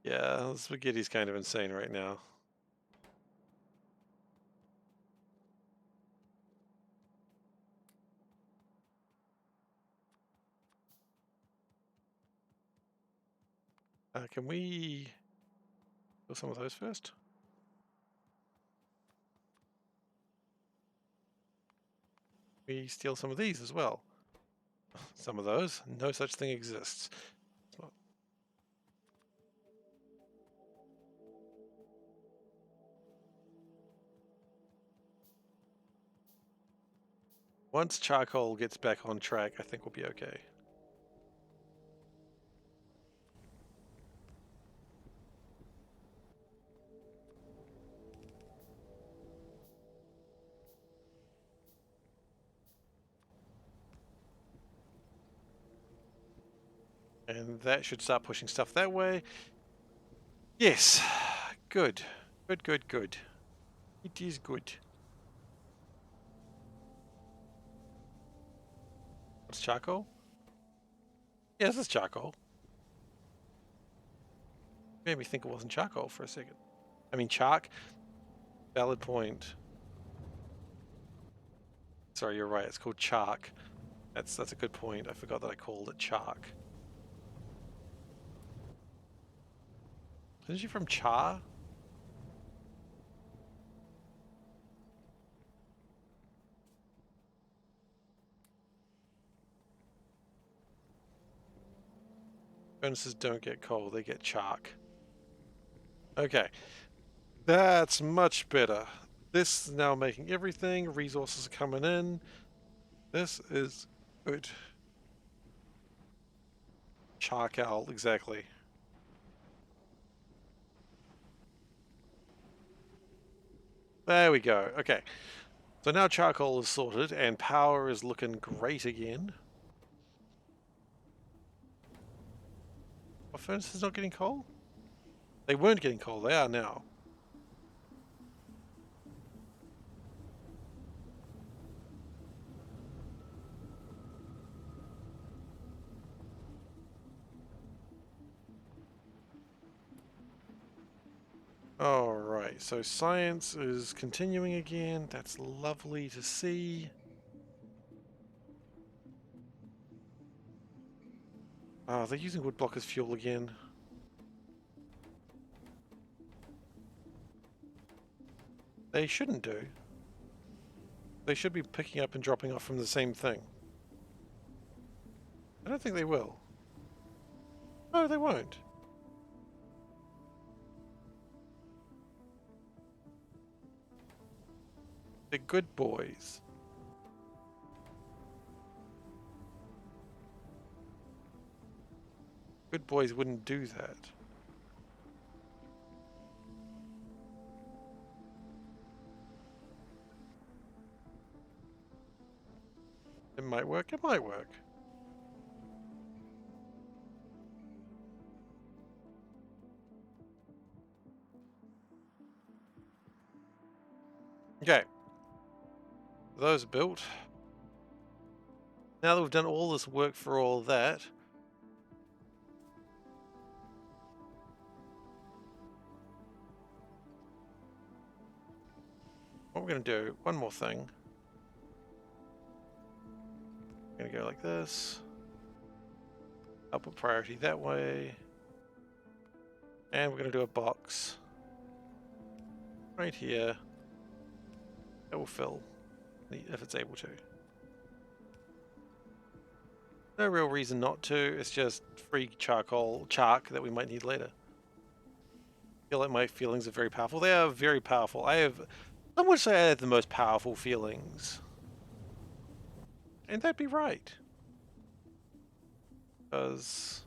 Yeah, spaghetti's kind of insane right now. Can we do some of those first? We steal some of these as well. Some of those. No such thing exists. Once charcoal gets back on track, I think we'll be okay. And that should start pushing stuff that way. Yes. Good. Good, good, good. It is good. What's charcoal? Yeah, this is charcoal. Made me think it wasn't charcoal for a second. I mean, chark. Valid point. Sorry, you're right. It's called chark. That's a good point. I forgot that I called it chark. Isn't she from Char? Furnaces don't get coal, they get chark. Okay. That's much better. This is now making everything. Resources are coming in. This is good. Charcoal, exactly. There we go. Okay. So now charcoal is sorted and power is looking great again. Are furnaces not getting coal? They weren't getting coal, they are now. Alright, so science is continuing again. That's lovely to see. They're using woodblock as fuel again. They shouldn't do. They should be picking up and dropping off from the same thing. I don't think they will. No, they won't. They're good boys. Good boys wouldn't do that. It might work, it might work. Okay. Those are built. Now that we've done all this work for all that, what we're going to do, one more thing. We're going to go like this. I'll put priority that way. And we're going to do a box right here. That will fill if it's able to. No real reason not to. It's just free chark that we might need later. I feel like my feelings are very powerful. They are very powerful. Some would say I have the most powerful feelings. And that'd be right. Because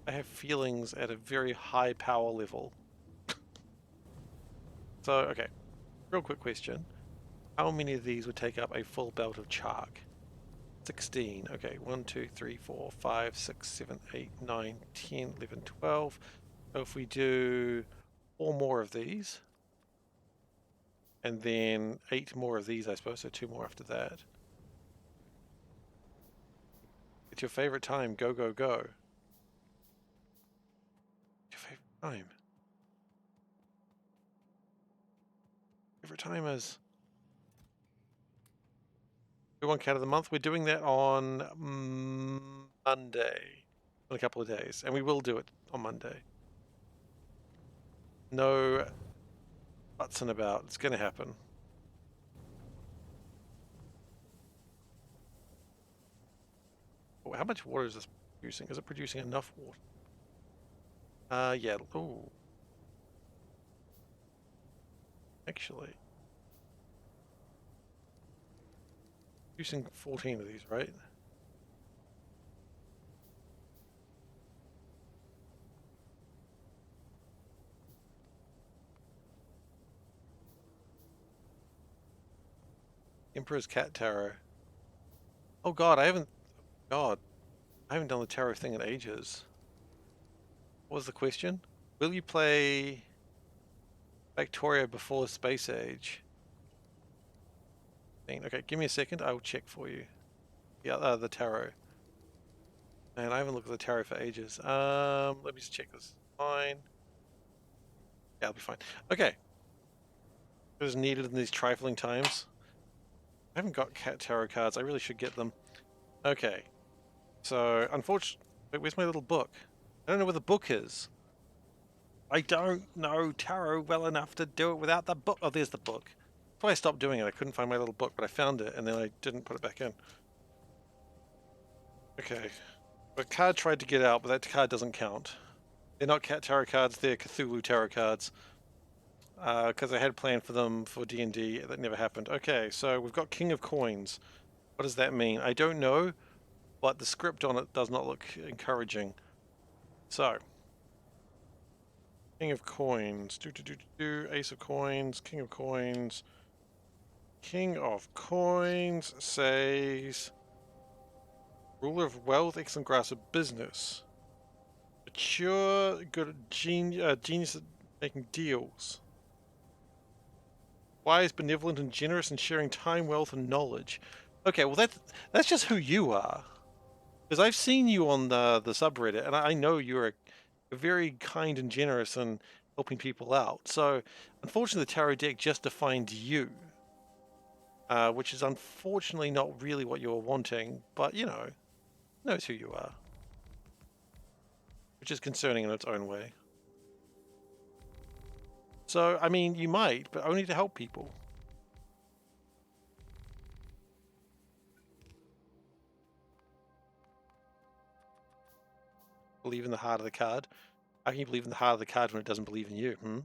I have feelings at a very high power level. So, okay. Real quick question. How many of these would take up a full belt of chark? 16. Okay, 1, 2, 3, 4, 5, 6, 7, 8, 9, 10, 11, 12. So if we do 4 more of these, and then 8 more of these, I suppose, so 2 more after that. It's your favorite time. Go, go, go. Your favorite time. Favorite time is... We want cat of the month. We're doing that on Monday. In a couple of days. And we will do it on Monday. No buttsing about. It's going to happen. Oh, how much water is this producing? Is it producing enough water? Yeah. Ooh. Actually. Producing 14 of these, right? Emperor's Cat Tarot. Oh god, I haven't done the tarot thing in ages. What was the question? Will you play Factorio before the Space Age? Okay, give me a second, I will check for you. Yeah, the tarot. Man, I haven't looked at the tarot for ages. Let me just check this. Fine. Yeah, I'll be fine. Okay. It was needed in these trifling times. I haven't got cat tarot cards, I really should get them. Okay. So, unfortunately, where's my little book? I don't know where the book is. I don't know tarot well enough to do it without the book. Oh, there's the book. That's why I stopped doing it. I couldn't find my little book, but I found it, and then I didn't put it back in. Okay. A card tried to get out, but that card doesn't count. They're not cat tarot cards, they're Cthulhu tarot cards. Because I had planned for them for D&D, that never happened. Okay, so we've got King of Coins. What does that mean? I don't know, but the script on it does not look encouraging. So, King of Coins. Ace of Coins. King of Coins. King of Coins says... Ruler of wealth, excellent grasp of business. Mature, good at genius at making deals. Wise, benevolent, and generous in sharing time, wealth, and knowledge. Okay, well that's just who you are. Because I've seen you on the subreddit, and I know you're a very kind and generous and helping people out. So, unfortunately, the tarot deck just defined you, which is unfortunately not really what you were wanting. But you know, knows who you are, which is concerning in its own way. So, I mean, you might, but only to help people. Believe in the heart of the card. How can you believe in the heart of the card when it doesn't believe in you?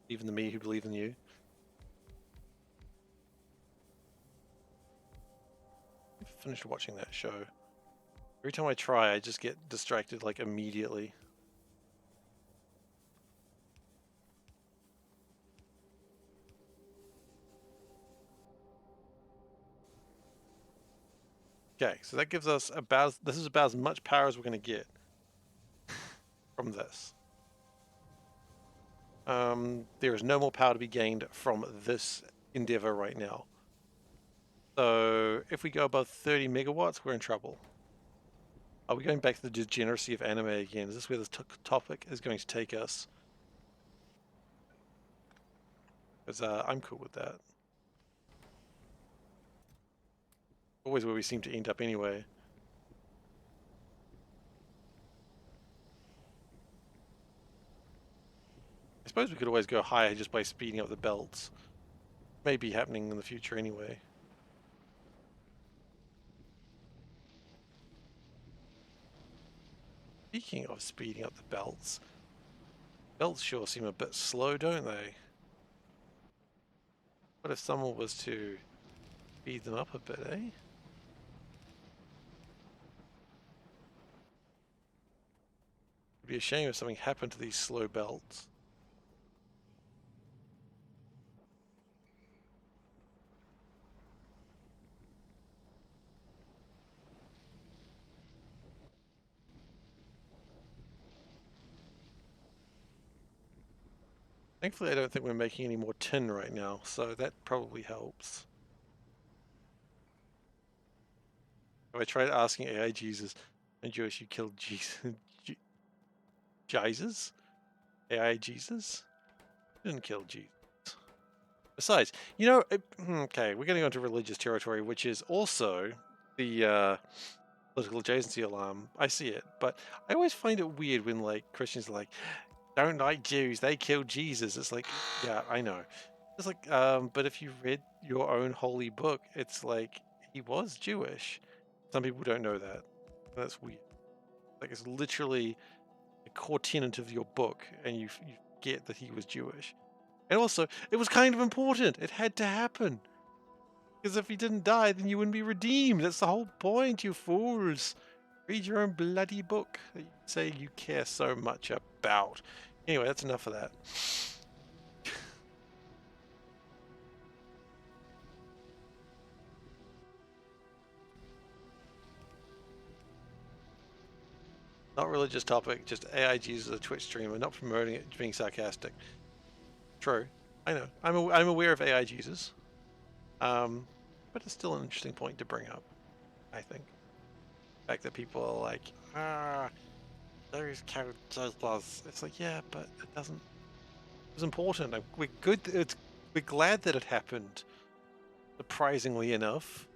Even the me who believe in you. I've finished watching that show. Every time I try, I just get distracted like immediately. Okay, so that gives us about, this is about as much power as we're going to get from this. There is no more power to be gained from this endeavor right now. So if we go above 30 megawatts, we're in trouble. Are we going back to the degeneracy of anime again? Is this where this topic is going to take us? Because I'm cool with that. Always where we seem to end up anyway. I suppose we could always go higher just by speeding up the belts. May be happening in the future anyway. Speaking of speeding up the belts sure seem a bit slow, don't they? What if someone was to speed them up a bit, eh? It'd be a shame if something happened to these slow belts. Thankfully, I don't think we're making any more tin right now, so that probably helps. If I tried asking AI Jesus, I'm Jewish, you killed Jesus? Jesus? AI Jesus? Didn't kill Jesus. Besides, you know, okay, we're getting onto religious territory, which is also the political adjacency alarm. I see it, but I always find it weird when like Christians are like, don't like Jews, they killed Jesus. It's like, yeah, I know. It's like, but if you read your own holy book, it's like he was Jewish. Some people don't know that. That's weird. Like it's literally a core tenet of your book, and you get that he was Jewish. And also, it was kind of important. It had to happen. Because if he didn't die, then you wouldn't be redeemed. That's the whole point, you fools. Read your own bloody book that you say you care so much about. Anyway, that's enough of that. Not religious topic, just AI Jesus, a Twitch streamer, not promoting it, being sarcastic. True. I know. I'm aware of AI Jesus. But it's still an interesting point to bring up, I think. The fact that people are like, those characters. It's like, yeah, but it doesn't. It was important. We're good. We're glad that it happened. Surprisingly enough,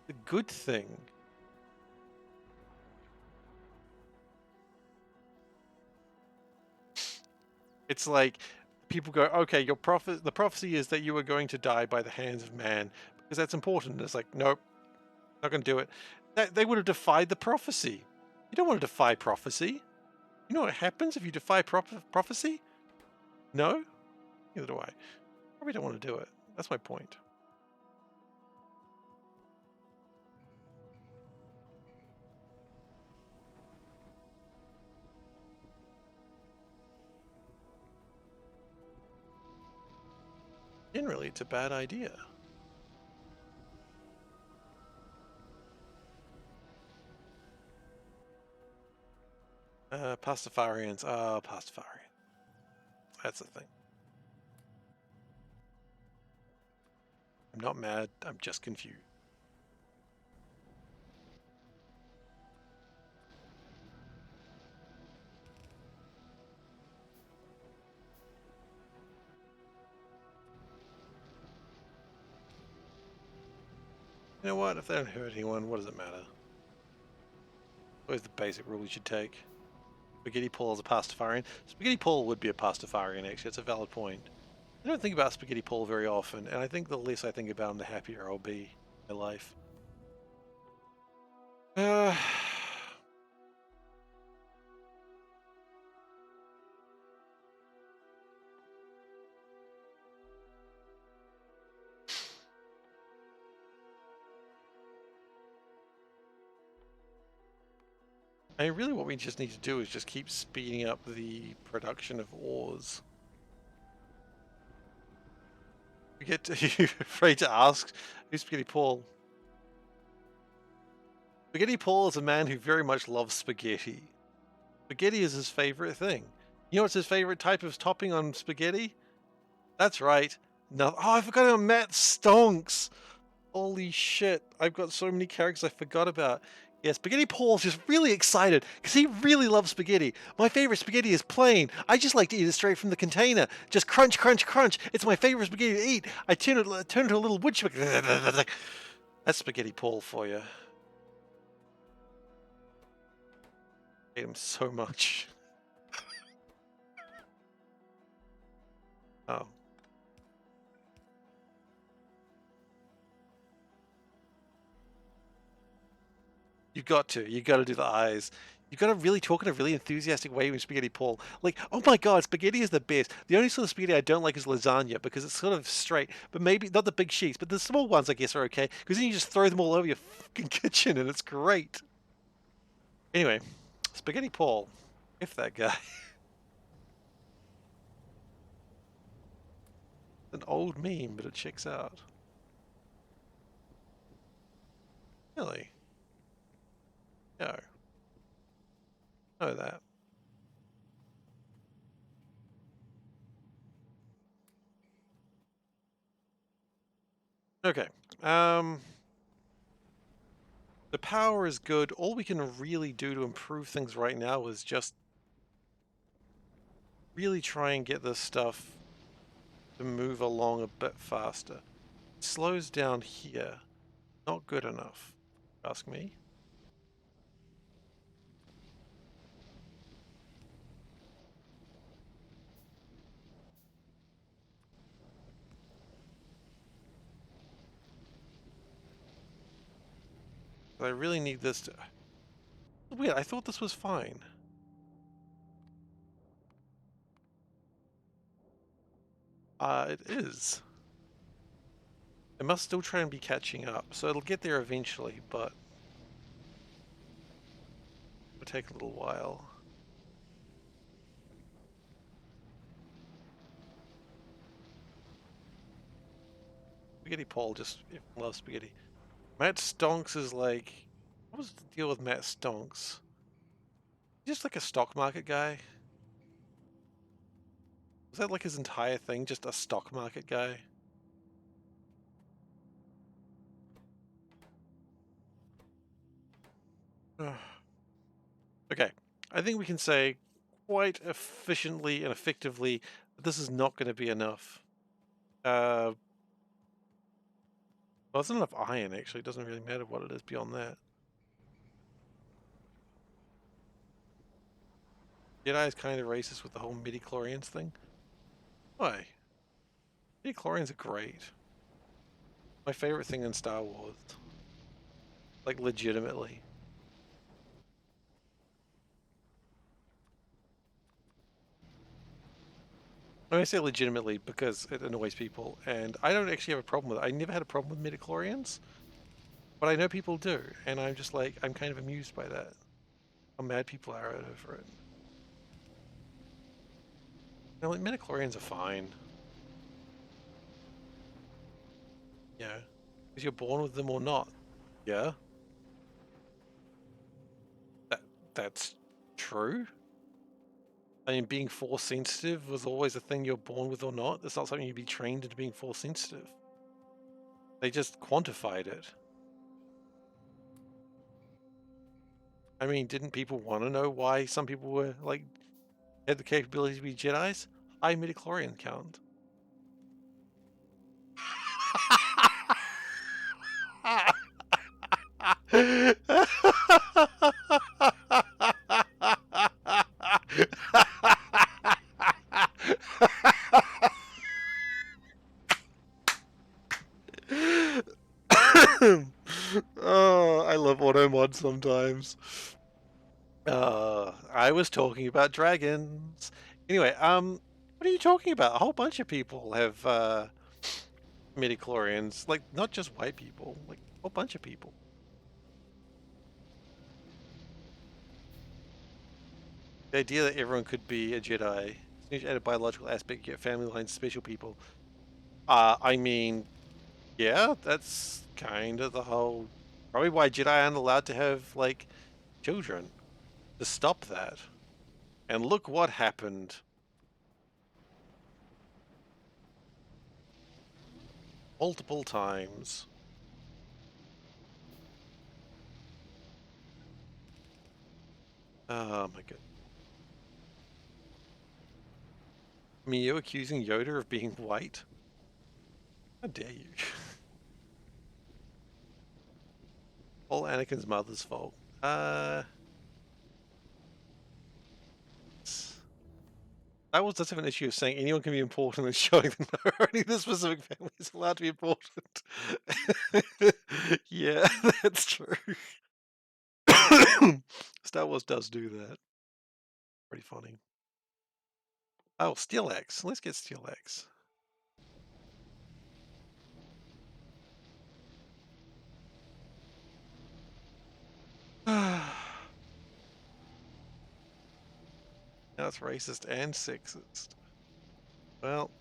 the good thing. It's like people go, okay, the prophecy is that you are going to die by the hands of man because that's important. And it's like, nope, not going to do it. They would have defied the prophecy. You don't want to defy prophecy. You know what happens if you defy prophecy? No? Neither do I. Probably don't want to do it. That's my point. Generally, it's a bad idea. Pastafarians. Pastafarian. That's the thing. I'm not mad. I'm just confused. You know what? If they don't hurt anyone, what does it matter? Always the basic rule you should take. Spaghetti Paul is a pastafarian. Spaghetti Paul would be a pastafarian, actually. It's a valid point. I don't think about Spaghetti Paul very often, and I think the less I think about him, the happier I'll be in my life. I mean, really what we just need to do is just keep speeding up the production of ores. We get to, you're afraid to ask who's Spaghetti Paul. Spaghetti Paul is a man who very much loves spaghetti. Spaghetti is his favorite thing. You know what's his favorite type of topping on spaghetti? That's right. No, oh, I forgot about Matt Stonks. Holy shit. I've got so many characters I forgot about. Yeah, Spaghetti Paul's just really excited because he really loves spaghetti. My favorite spaghetti is plain. I just like to eat it straight from the container. Just crunch, crunch, crunch. It's my favorite spaghetti to eat. I turn it into a little wood chipper. That's Spaghetti Paul for you. I hate him so much. Oh. You've got to. You got to do the eyes. You've got to really talk in a really enthusiastic way with Spaghetti Paul. Like, oh my god, spaghetti is the best. The only sort of spaghetti I don't like is lasagna because it's sort of straight. But maybe not the big sheets, but the small ones I guess are okay because then you just throw them all over your fucking kitchen and it's great. Anyway, Spaghetti Paul, if that guy. An old meme, but it checks out. Really? No. Know that. Okay. The power is good. All we can really do to improve things right now is just really try and get this stuff to move along a bit faster. It slows down here. Not good enough, ask me. But I really need this to... Weird, I thought this was fine. It is. It must still try and be catching up, so it'll get there eventually, but... it'll take a little while. Spaghetti Paul just loves spaghetti. Matt Stonks is like... what was the deal with Matt Stonks? Just like a stock market guy? Was that like his entire thing? Just a stock market guy? Okay, I think we can say quite efficiently and effectively that this is not going to be enough. Well, it's not enough iron, actually. It doesn't really matter what it is beyond that. Jedi is kind of racist with the whole midi-chlorians thing. Why? Midi-chlorians are great. My favorite thing in Star Wars. Like, legitimately. I say legitimately because it annoys people, and I don't actually have a problem with it. I never had a problem with midi-chlorians, but I know people do, and I'm just like, I'm kind of amused by that. How mad people are over it. You know, like, midi-chlorians are fine. Yeah. Because you're born with them or not. Yeah. That's true. I mean, being force sensitive was always a thing you're born with or not. It's not something you'd be trained into being force sensitive. They just quantified it. I mean, didn't people want to know why some people were, like, had the capability to be Jedis? High midichlorian count. Oh, I love auto mod sometimes. I was talking about dragons. Anyway, what are you talking about? A whole bunch of people have midichlorians, like not just white people, like a whole bunch of people. The idea that everyone could be a Jedi, as soon as you add a biological aspect, you get family lines, special people. I mean, yeah, that's kind of the whole Probably why Jedi aren't allowed to have, like, children. To stop that. And look what happened. Multiple times. Oh my god. I mean, you're accusing Yoda of being white? How dare you? All Anakin's mother's fault. That was does have an issue of saying anyone can be important and showing that no, only the specific family is allowed to be important. Yeah, that's true. Star Wars does do that. Pretty funny. Oh, Steel X. Let's get Steel X. Now it's racist and sexist. Well,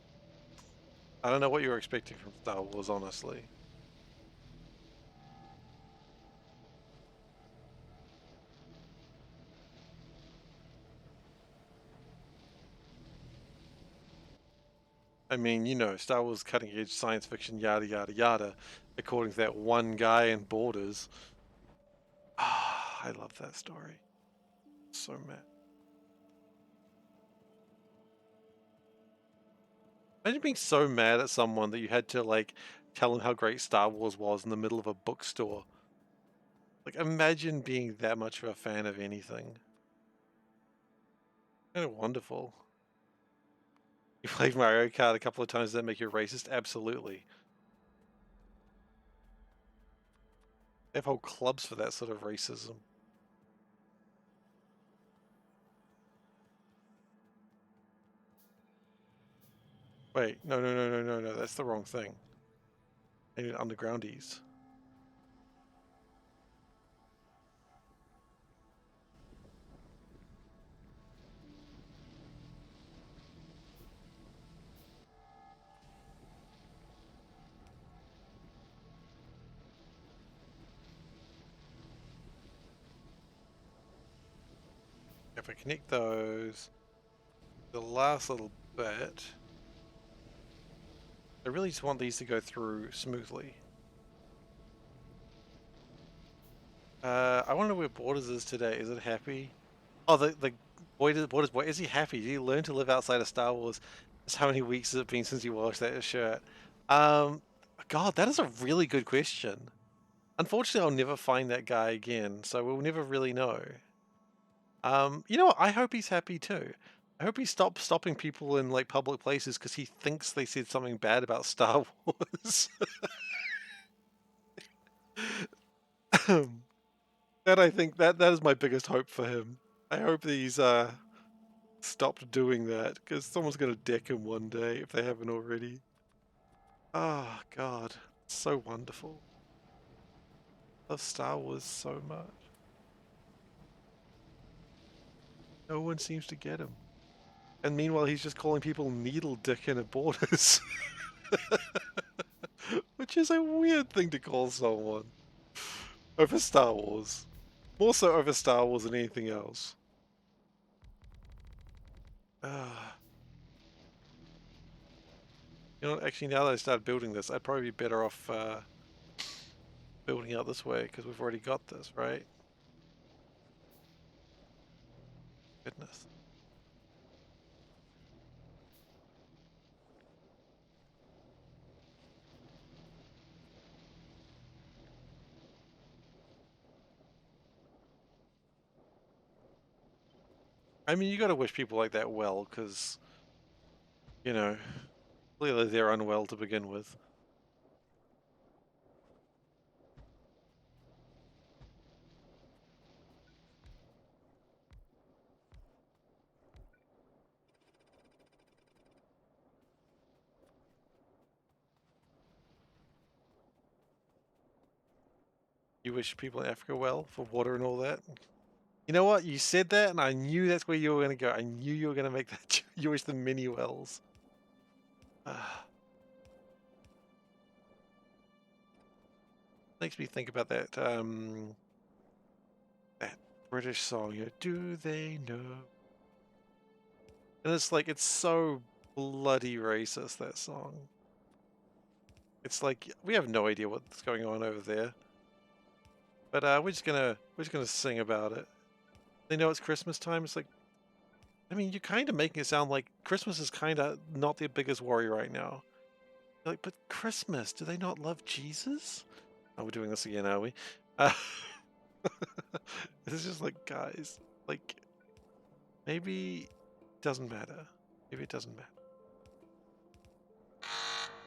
I don't know what you were expecting from Star Wars, honestly. I mean, you know, Star Wars cutting edge science fiction, yada yada yada, according to that one guy in Borders. Ah, I love that story. So mad. Imagine being so mad at someone that you had to like tell them how great Star Wars was in the middle of a bookstore. Like, imagine being that much of a fan of anything. Kind of wonderful. You played Mario Kart a couple of times, does that make you racist? Absolutely. They have whole clubs for that sort of racism. Wait, no, no, no, no, no, no, that's the wrong thing. I need undergroundies. If I connect those, the last little bit, I really just want these to go through smoothly. I wonder where Borders is today. Is it happy? Oh, the Borders boy, is he happy? Did he learn to live outside of Star Wars? Just how many weeks has it been since you washed that shirt? Um, God, that is a really good question. Unfortunately, I'll never find that guy again, so we'll never really know. You know what? I hope he's happy too. I hope he stops stopping people in like public places because he thinks they said something bad about Star Wars. That I think that is my biggest hope for him. I hope that he's stopped doing that because someone's gonna deck him one day if they haven't already. Oh God, so wonderful. Love Star Wars so much. No one seems to get him. And meanwhile, he's just calling people needle dick in Borders. Which is a weird thing to call someone. Over Star Wars. More so over Star Wars than anything else. You know what, actually now that I started building this, I'd probably be better off building out this way, because we've already got this, right? Goodness. I mean, you gotta wish people like that well, because, you know, clearly they're unwell to begin with. You wish people in Africa well for water and all that. You know what? You said that, and I knew that's where you were going to go. I knew you were going to make that. You wish them many wells. Makes me think about that British song, Do They Know? And it's like, it's so bloody racist, that song. It's like, we have no idea what's going on over there. But we're just gonna sing about it. They know it's Christmas time. It's like, I mean, you're kind of making it sound like Christmas is kind of not their biggest worry right now. You're like, but Christmas, do they not love Jesus? Oh, we're doing this again, are we? Uh, it's just like, guys, like, maybe it doesn't matter. Maybe it doesn't matter.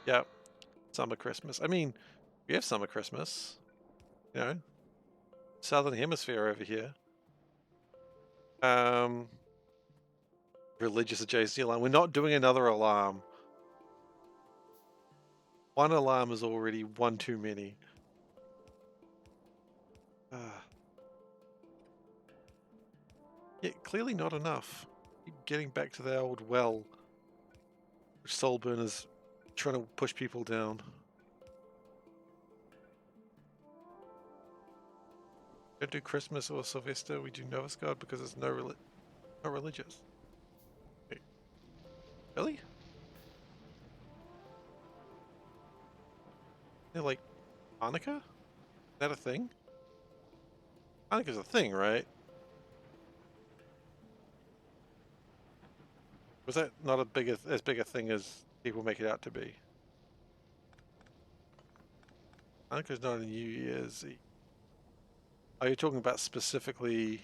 Yeah, summer Christmas. I mean, we have summer Christmas, you know, Southern Hemisphere over here. Religious adjacency alarm. We're not doing another alarm. One alarm is already one too many. Yeah, clearly not enough. Keep getting back to the old well, which Soulburn is trying to push people down. Don't do Christmas or Sylvester. We do Novice God because it's not religious. Wait, really? They're like Hanukkah? Is that a thing? Hanukkah's a thing, right? Was that not as big a thing as people make it out to be? Hanukkah's not a New Year's Eve. Are you talking about specifically?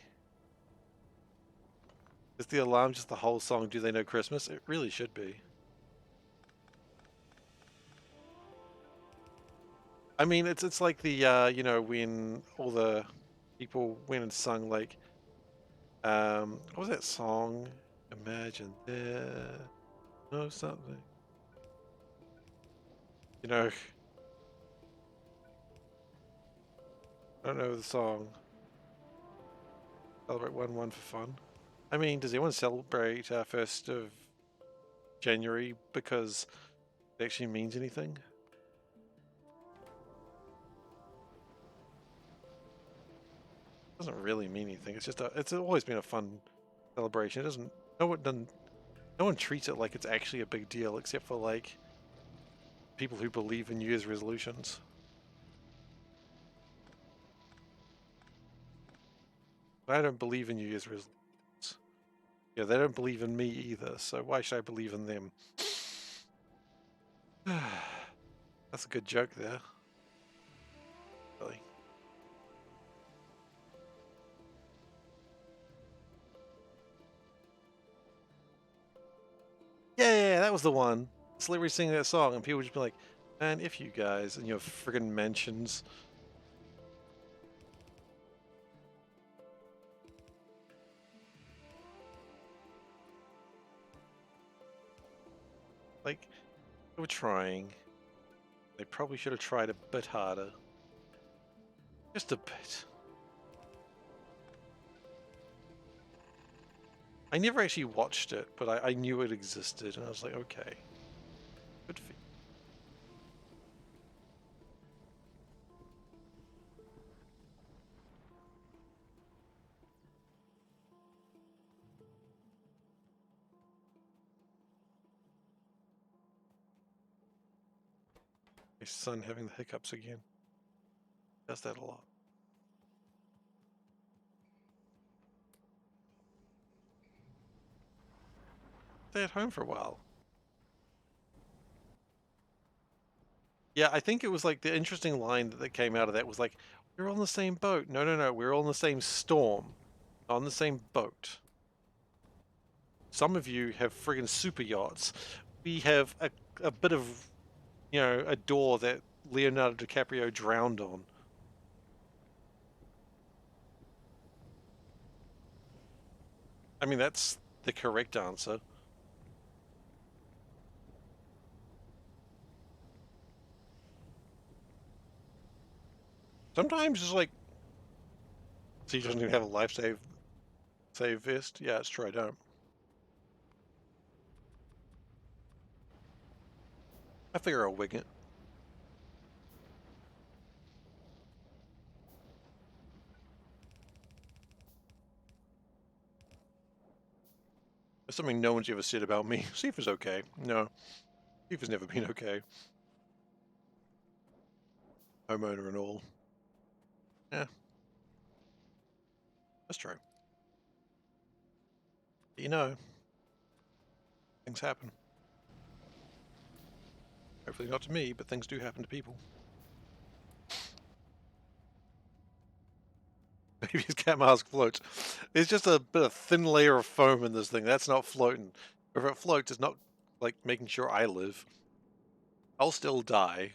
Is the alarm just the whole song? Do they know Christmas? It really should be. I mean, it's like the you know, when all the people went and sung like what was that song? Imagine there no something. You know, I don't know the song. Celebrate 1/1 for fun. I mean, does anyone celebrate 1st of January because it actually means anything? It doesn't really mean anything. It's just it's always been a fun celebration. It doesn't no one treats it like it's actually a big deal except for like people who believe in New Year's resolutions. I don't believe in New Year's resolutions. Yeah, they don't believe in me either, so why should I believe in them? That's a good joke there. Really. Yeah, that was the one. Celebrity singing that song, and people would just be like, man, if you guys, and your friggin' mentions. Like, they were trying. They probably should have tried a bit harder. Just a bit. I never actually watched it, but I knew it existed, and I was like, okay. Good for you. My son having the hiccups again. Does that a lot. Stay at home for a while. Yeah, I think it was like the interesting line that came out of that was like, we're on the same boat. No, no, no, we're all in the same storm, on the same boat. Some of you have friggin' super yachts. We have a bit of, you know, a door that Leonardo DiCaprio drowned on. I mean, that's the correct answer. Sometimes it's like, so you doesn't even have a life save vest? Yeah, it's true, I don't. I figure I'll wing it. something no one's ever said about me. Seifer's okay. No, Seifer's never been okay. Homeowner and all. Yeah, that's true. But you know, things happen. Hopefully not to me, but things do happen to people. Maybe his cat mask floats. It's just a bit of thin layer of foam in this thing. That's not floating. If it floats, it's not like making sure I live. I'll still die.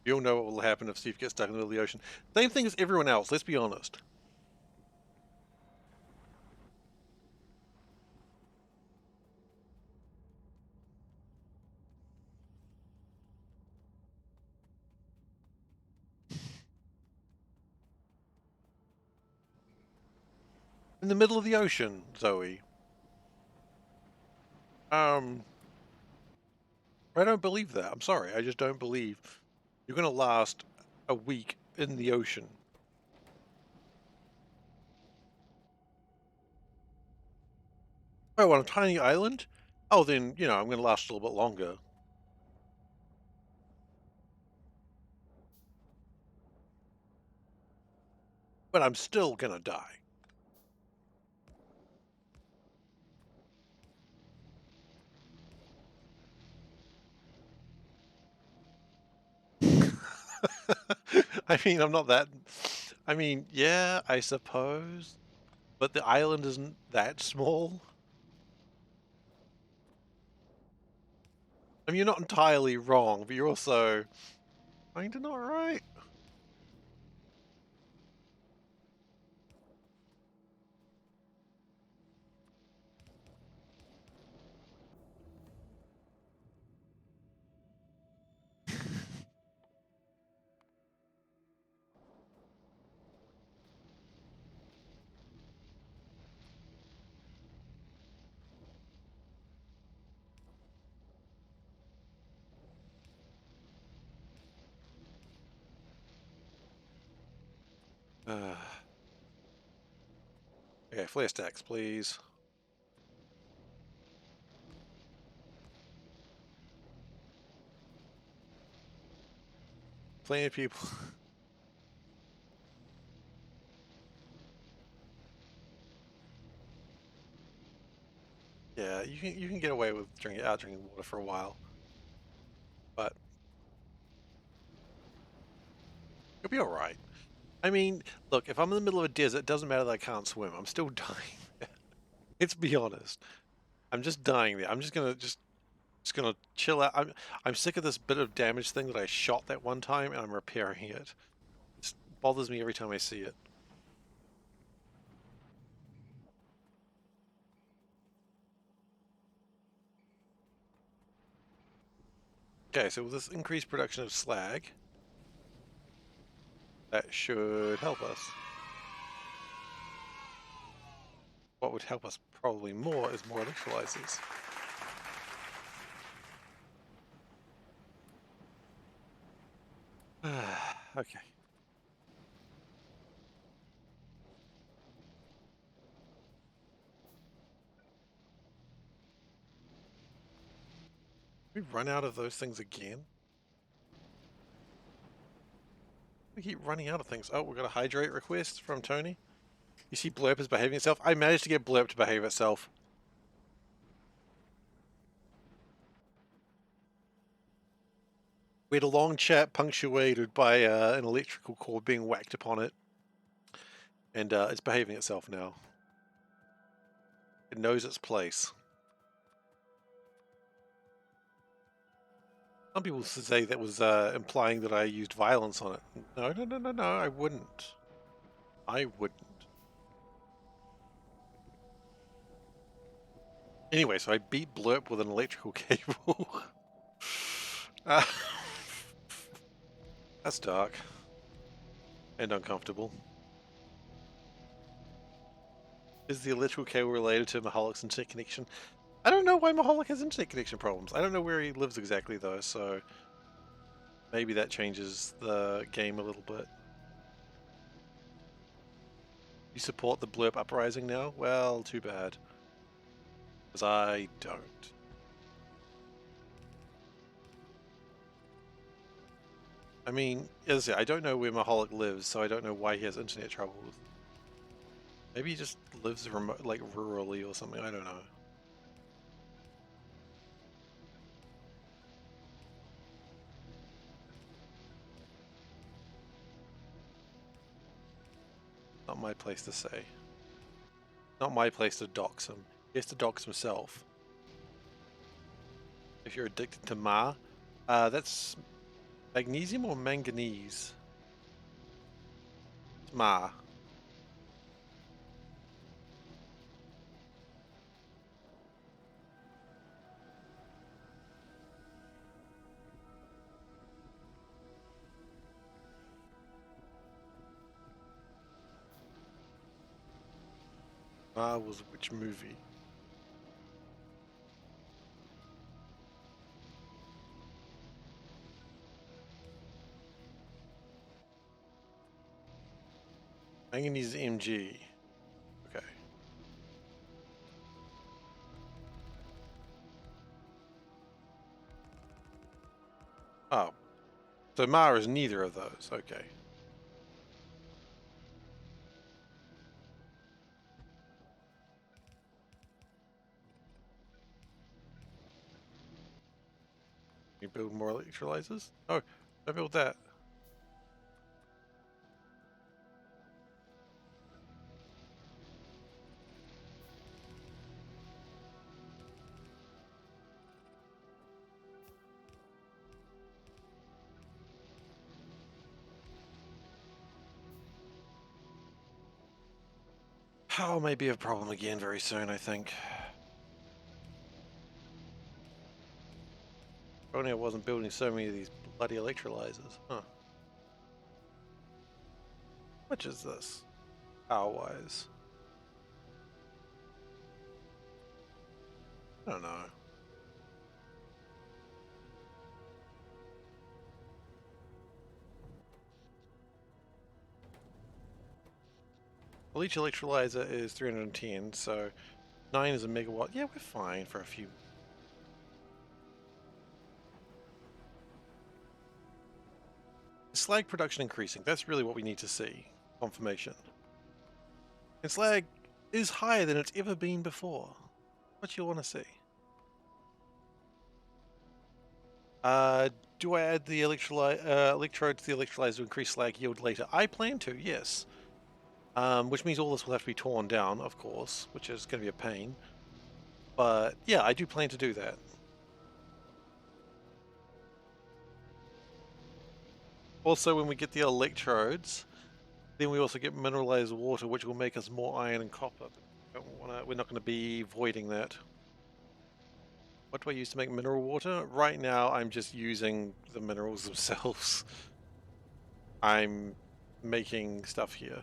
You'll know what will happen if Steve gets stuck in the middle of the ocean. Same thing as everyone else, let's be honest. In the middle of the ocean, Zoe. I don't believe that. I'm sorry. I just don't believe you're going to last a week in the ocean. Oh, on a tiny island? Oh, then, you know, I'm going to last a little bit longer. But I'm still going to die. I mean, I'm not that... I mean, yeah, I suppose. But the island isn't that small. I mean, you're not entirely wrong, but you're also kind of not right. Okay, flare stacks, please. Plenty of people. Yeah, you can get away with drinking water for a while, but you'll be all right. I mean, look, if I'm in the middle of a desert, it doesn't matter that I can't swim. I'm still dying. Let's be honest. I'm just dying there. I'm just gonna chill out. I'm sick of this bit of damage thing that I shot that one time, and I'm repairing it. It bothers me every time I see it. Okay, so with this increased production of slag, that should help us. What would help us probably more is more electrolyzers. Okay. We run out of those things again? We keep running out of things. Oh, we got a hydrate request from Tony. You see Blurp is behaving itself? I managed to get Blurp to behave itself. We had a long chat punctuated by an electrical cord being whacked upon it. And it's behaving itself now. It knows its place. Some people say that was implying that I used violence on it. No, no, no, no, no, I wouldn't. I wouldn't. Anyway, so I beat Blurp with an electrical cable. uh, that's dark. And uncomfortable. Is the electrical cable related to Maholik's internet connection? I don't know why Mahalik has internet connection problems. I don't know where he lives exactly though, so maybe that changes the game a little bit. You support the blurb uprising now? Well, too bad. Because I don't. I mean, as I say, I don't know where Maholic lives, so I don't know why he has internet troubles. Maybe he just lives remote, like rurally or something. I don't know. Not my place to say. Not my place to dox him. He has to dox himself. If you're addicted to Ma, that's magnesium or manganese? It's Ma. Ma was which movie? Manganese MG. Okay. Oh, so Ma is neither of those. Okay. You build more electrolyzers? Oh, I built that. Power may be a problem again very soon, I think. If only I wasn't building so many of these bloody electrolyzers. Huh. How much is this? Power-wise? I don't know. Well, each electrolyzer is 310, so 9 is a megawatt. Yeah, we're fine for a few. Slag production increasing. That's really what we need to see. Confirmation. And slag is higher than it's ever been before. What you want to see? Uh, do I add the electrode to the electrolyzer to increase slag yield later? I plan to, yes. Which means all this will have to be torn down, of course, which is going to be a pain. But yeah, I do plan to do that. Also, when we get the electrodes, then we also get mineralized water, which will make us more iron and copper. We're not going to be voiding that. What do I use to make mineral water? Right now, I'm just using the minerals themselves. I'm making stuff here.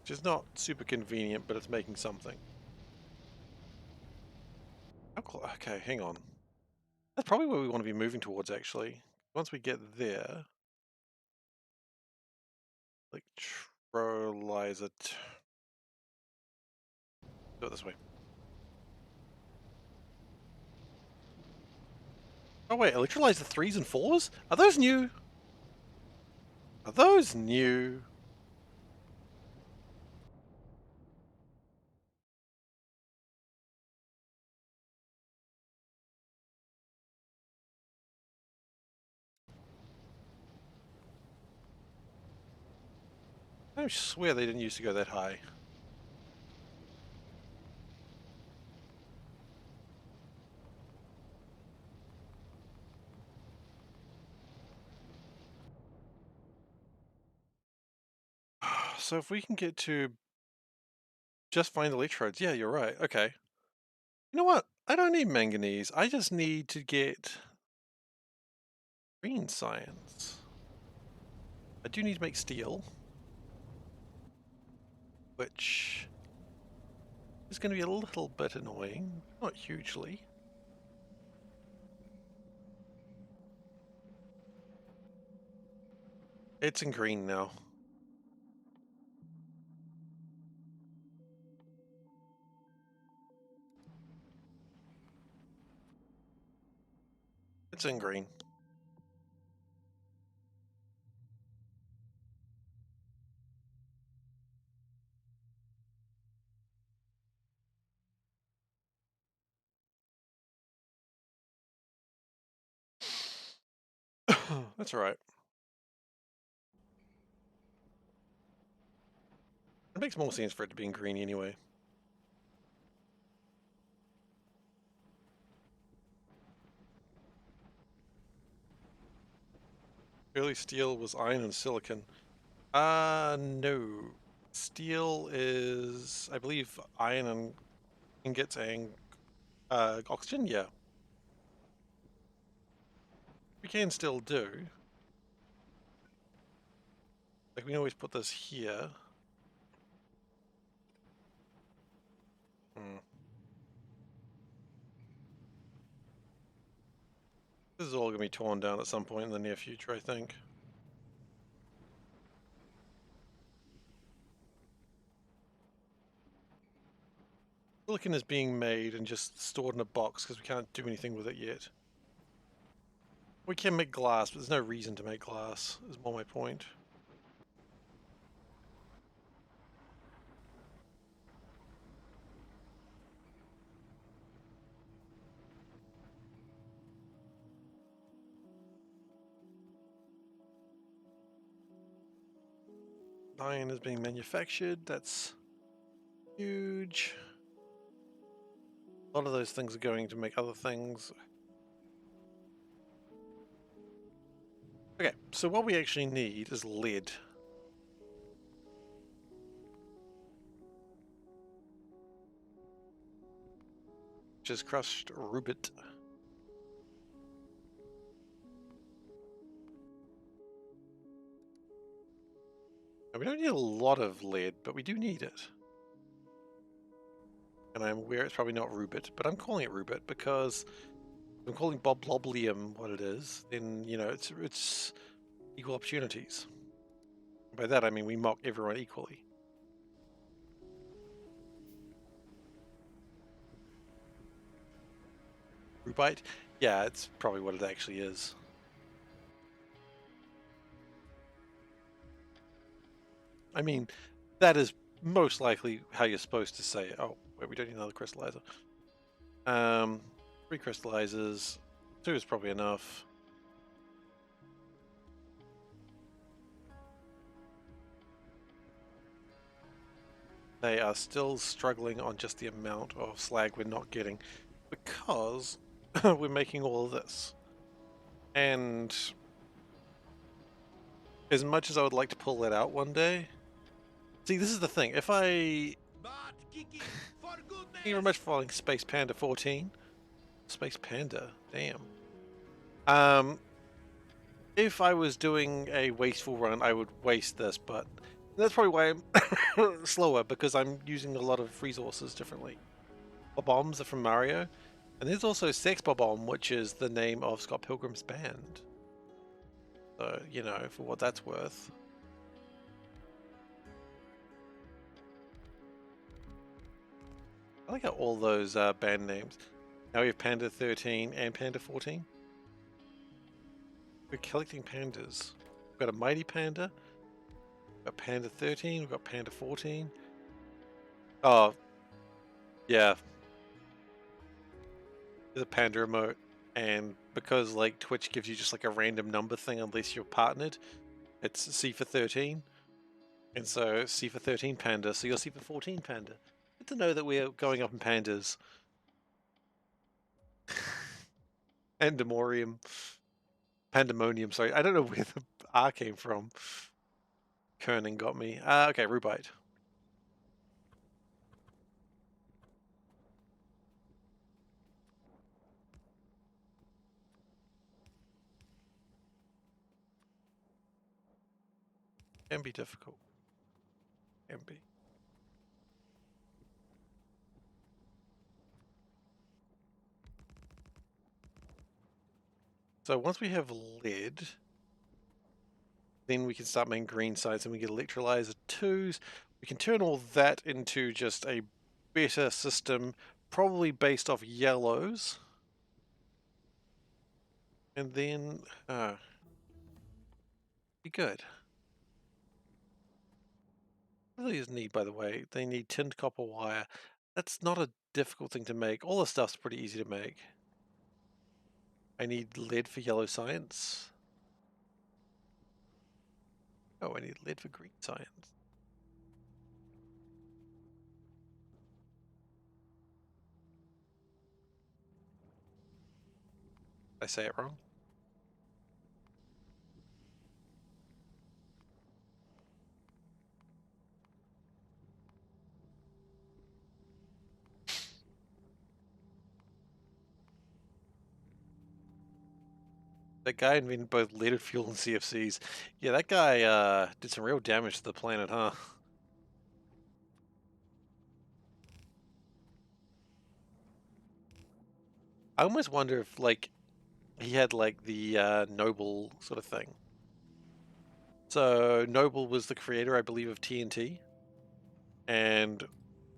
Which is not super convenient, but it's making something. Okay, hang on. That's probably where we want to be moving towards, actually. Once we get there... Electrolyzer... Do it this way. Oh wait, electrolyzer 3s and 4s? Are those new? Are those new? I swear they didn't used to go that high. So if we can get to just find electrodes, yeah, you're right. Okay. You know what? I don't need manganese. I just need to get green science. I do need to make steel, which is going to be a little bit annoying. Not hugely. It's in green now. It's in green. That's all right. It makes more sense for it to be in green anyway. Early steel was iron and silicon. No. Steel is, I believe, iron and ingots and oxygen. Yeah, we can still do. Like we can always put this here. Hmm. This is all going to be torn down at some point in the near future, I think. Silicon is being made and just stored in a box because we can't do anything with it yet. We can make glass, but there's no reason to make glass, is more my point. Iron is being manufactured, that's huge. A lot of those things are going to make other things. Okay, so what we actually need is lead. Which is crushed rubit. Now, we don't need a lot of lead, but we do need it. And I'm aware it's probably not rubit, but I'm calling it rubit because if I'm calling bobloblium what it is, then, you know, it's equal opportunities. By that I mean we mock everyone equally. Rubite? Yeah, it's probably what it actually is. I mean, that is most likely how you're supposed to say it. Oh, wait, we don't need another crystallizer. 3 crystallizers. 2 is probably enough. They are still struggling on just the amount of slag we're not getting because we're making all of this. And as much as I would like to pull that out one day, see, this is the thing. If I... Thank you very much for following Space Panda 14. Space Panda, damn. If I was doing a wasteful run, I would waste this, but that's probably why I'm slower, because I'm using a lot of resources differently. Bob-ombs are from Mario, and there's also Sex Bob-omb, which is the name of Scott Pilgrim's band. So, you know, for what that's worth. I like how all those band names. Now we have Panda 13 and Panda 14. We're collecting pandas. We've got a Mighty Panda. We've got Panda 13. We've got Panda 14. Oh, yeah. There's a Panda emote. And because like Twitch gives you just like a random number thing unless you're partnered, it's C for 13. And so C for 13 Panda. So you're C for 14 Panda. Good to know that we're going up in pandas. Pandemonium. Pandemonium, sorry. I don't know where the R came from. Kerning got me. Okay, Rubite. Can be difficult. Can be. So once we have lead, then we can start making green sites and we get electrolyzer 2s. We can turn all that into just a better system, probably based off yellows. And then, be good. What do these need, by the way? They need tinned copper wire. That's not a difficult thing to make. All the stuff's pretty easy to make. I need lead for yellow science. Oh, I need lead for green science. Did I say it wrong? That guy invented both leaded fuel and CFCs. Yeah, that guy did some real damage to the planet, huh? I almost wonder if, like, he had, like, the Noble sort of thing. So, Noble was the creator, I believe, of TNT. And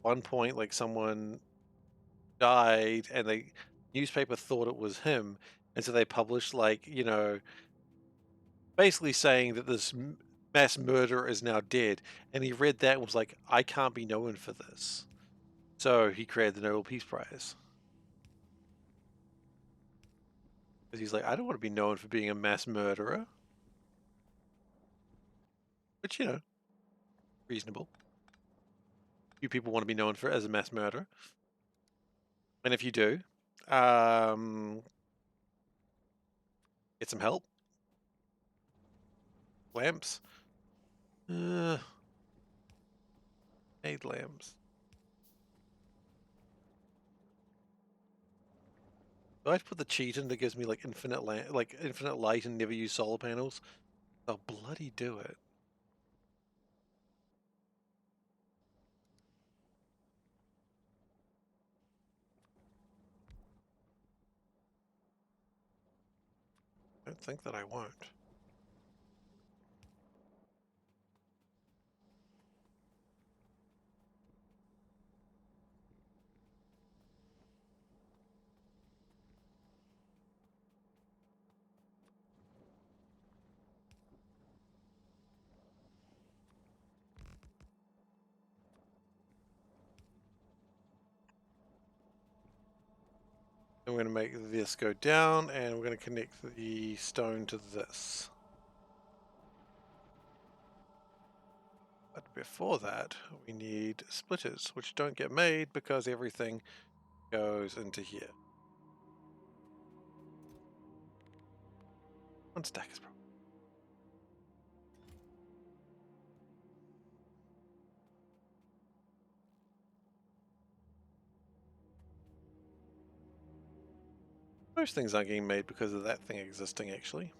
one point, like, someone died and the newspaper thought it was him. And so they published, like, basically saying that this mass murderer is now dead. And he read that and was like, I can't be known for this. So he created the Nobel Peace Prize. Because he's like, I don't want to be known for being a mass murderer. Which, reasonable. Few people want to be known for as a mass murderer. And if you do, get some help. Lamps. Need lamps. Do I have to put the cheat in that gives me like infinite infinite light and never use solar panels? I'll bloody do it. I don't think that I won't. I'm going to make this go down and we're going to connect the stone to this. But before that, we need splitters, which don't get made because everything goes into here. One stack is probably. Most things aren't getting made because of that thing existing, actually.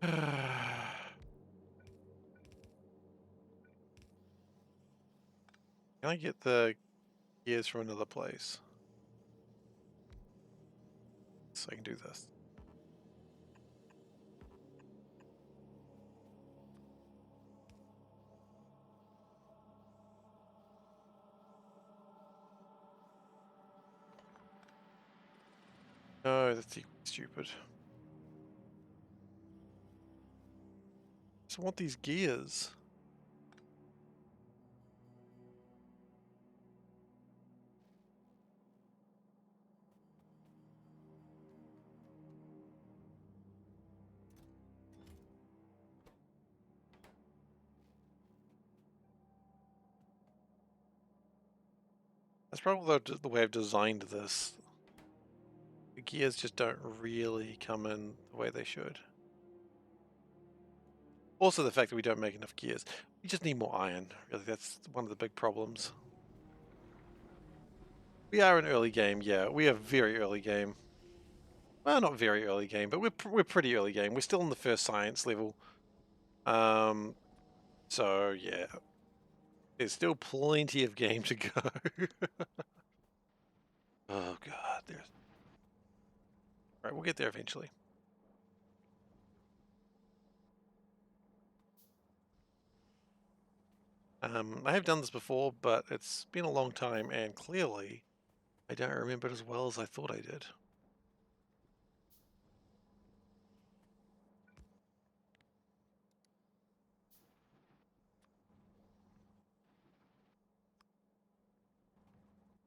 Can I get the gears from another place? So I can do this. No, that's stupid. I just want these gears. That's probably the way I've designed this. The gears just don't really come in the way they should. Also the fact that we don't make enough gears. We just need more iron. Really, that's one of the big problems. We are an early game, yeah. We are very early game. Well, not very early game, but we're pretty early game. We're still in the first science level. So yeah. There's still plenty of game to go. Oh god, there's... Alright, we'll get there eventually. I have done this before, but it's been a long time, and clearly I don't remember it as well as I thought I did.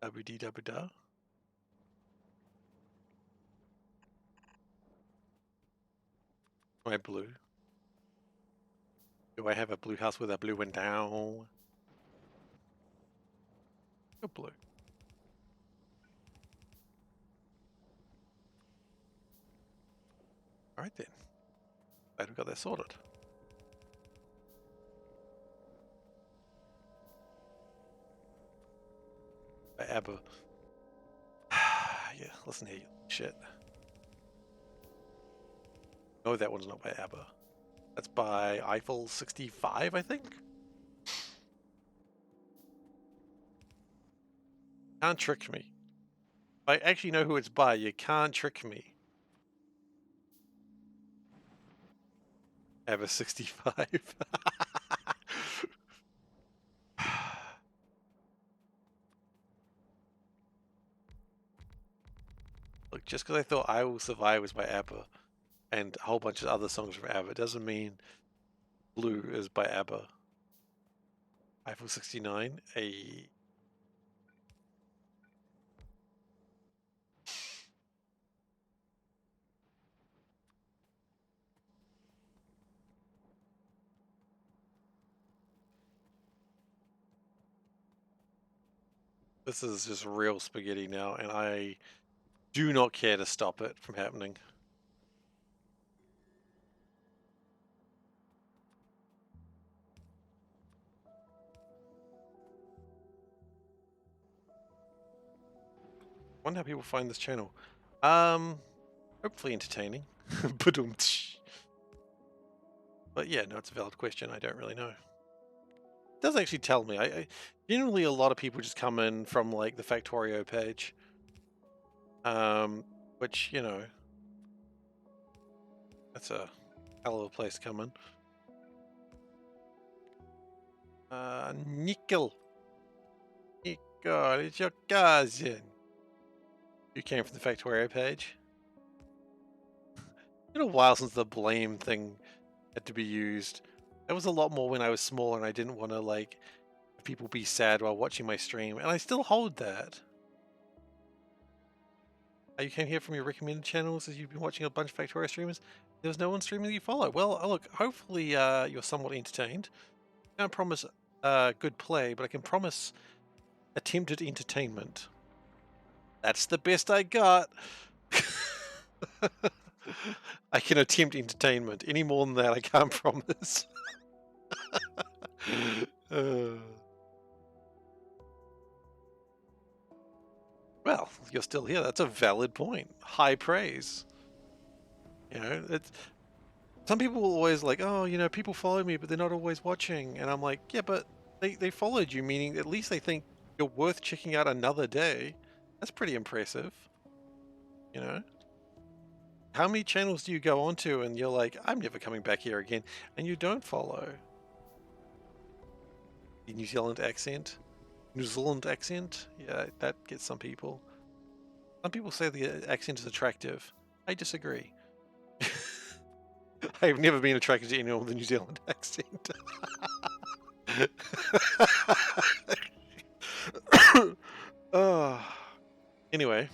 WDW. Am I blue? Do I have a blue house with a blue window? You're blue. Alright then. Glad we got that sorted. By ABBA. Yeah, listen here, you shit. No, that one's not by ABBA. That's by Eiffel 65, I think? Can't trick me. I actually know who it's by. You can't trick me. ABBA 65. Look, just because I thought I Will Survive was by ABBA and a whole bunch of other songs from ABBA doesn't mean Blue is by ABBA. Eiffel 69, a... This is just real spaghetti now, and I do not care to stop it from happening. Wonder how people find this channel. Hopefully entertaining. But yeah, no, it's a valid question. I don't really know. It does actually tell me. I generally a lot of people just come in from like the Factorio page. Which, you know, that's a hell of a place to come in. Nickel. Nickel, it's your cousin. You came from the Factorio page. It's been a while since the blame thing had to be used. That was a lot more when I was smaller and I didn't want to like people be sad while watching my stream, and I still hold that. You came here from your recommended channels as you've been watching a bunch of Factorio streamers. There's no one streaming that you follow. Well, look, hopefully you're somewhat entertained. I can't promise good play, but I can promise attempted entertainment. That's the best I got. I can attempt entertainment. Any more than that, I can't promise. Well, you're still here. That's a valid point. High praise. You know, it's some people will always like, oh, you know, people follow me, but they're not always watching. And I'm like, yeah, but they followed you, meaning at least they think you're worth checking out another day. That's pretty impressive. You know? How many channels do you go onto and you're like, I'm never coming back here again, and you don't follow? The New Zealand accent? New Zealand accent? Yeah, that gets some people. Some people say the accent is attractive. I disagree. I've never been attracted to anyone with a New Zealand accent. Anyway,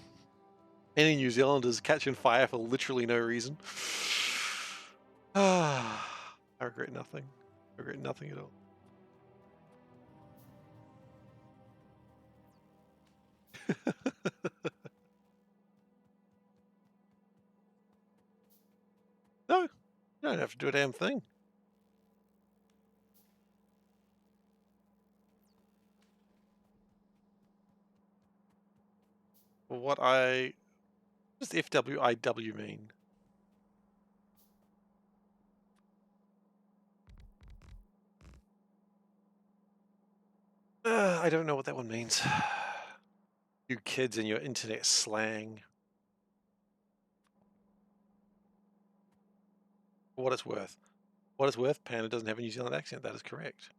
any New Zealanders catching fire for literally no reason. I regret nothing. I regret nothing at all. No, you don't have to do a damn thing. What does FWIW mean? I don't know what that one means. You kids and your internet slang. For what it's worth. What it's worth, Panda doesn't have a New Zealand accent. That is correct.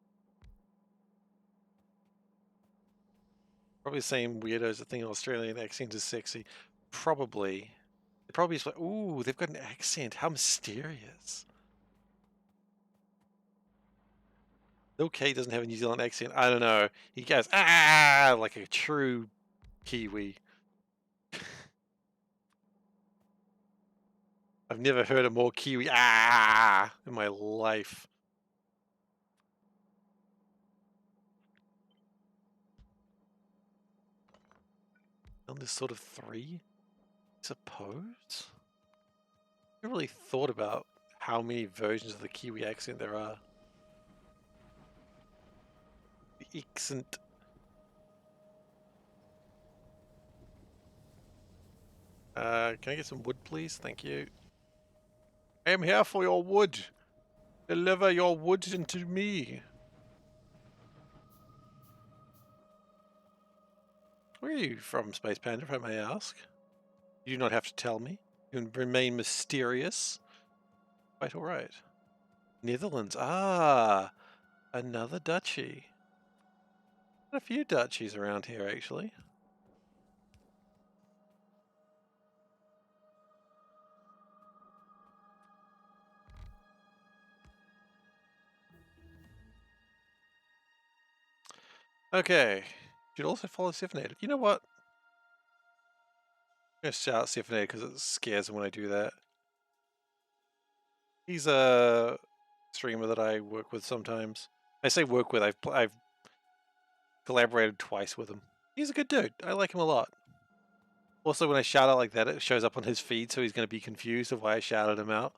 Probably the same weirdos that think Australian accent is sexy. Probably. They probably just like, ooh, they've got an accent. How mysterious. Bill K doesn't have a New Zealand accent. I don't know. He goes, ah, like a true Kiwi. I've never heard a more Kiwi ah in my life. On this sort of 3, I suppose? I never really thought about how many versions of the Kiwi accent there are. The accent. Can I get some wood, please? Thank you. I am here for your wood. Deliver your wood into me. Where are you from, Space Panda, if I may ask? You do not have to tell me. You can remain mysterious. Quite alright. Netherlands. Ah, another duchy. Got a few duchies around here, actually. Okay. Should also follow SeiferKatt. You know what? I'm going to shout SeiferKatt because it scares him when I do that. He's a streamer that I work with sometimes. I say work with, I've collaborated twice with him. He's a good dude. I like him a lot. Also, when I shout out like that, it shows up on his feed, so he's going to be confused of why I shouted him out.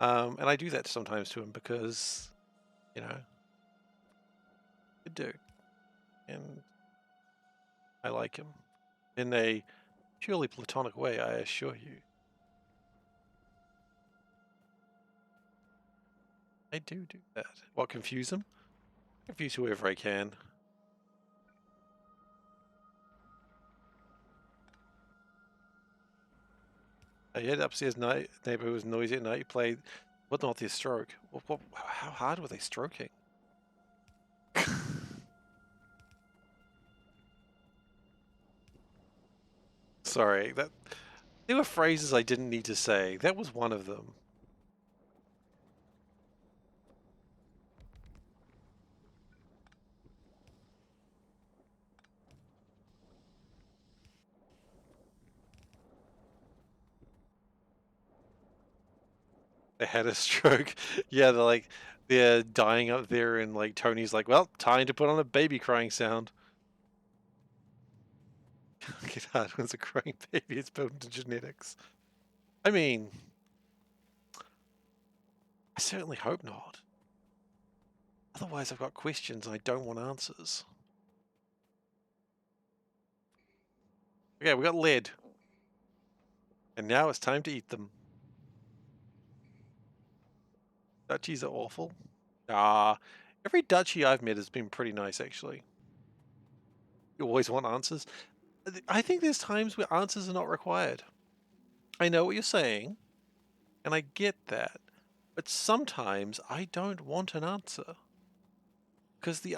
And I do that sometimes to him because, you know, good dude. And I like him. In a purely platonic way, I assure you. I do that. What, confuse him? Confuse whoever I can. I had upstairs neighbor who was noisy at night. He played, what not their stroke? How hard were they stroking? Sorry, there were phrases I didn't need to say. That was one of them. They had a stroke. Yeah, they're dying up there, and like Tony's like, well, time to put on a baby crying sound. Get hard when it's a crying baby. It's built into genetics. I mean, I certainly hope not. Otherwise, I've got questions and I don't want answers. Okay, we got lead. And now it's time to eat them. Duchies are awful. Every duchy I've met has been pretty nice, actually. You always want answers. I think there's times where answers are not required. I know what you're saying, and I get that. But sometimes I don't want an answer. Because the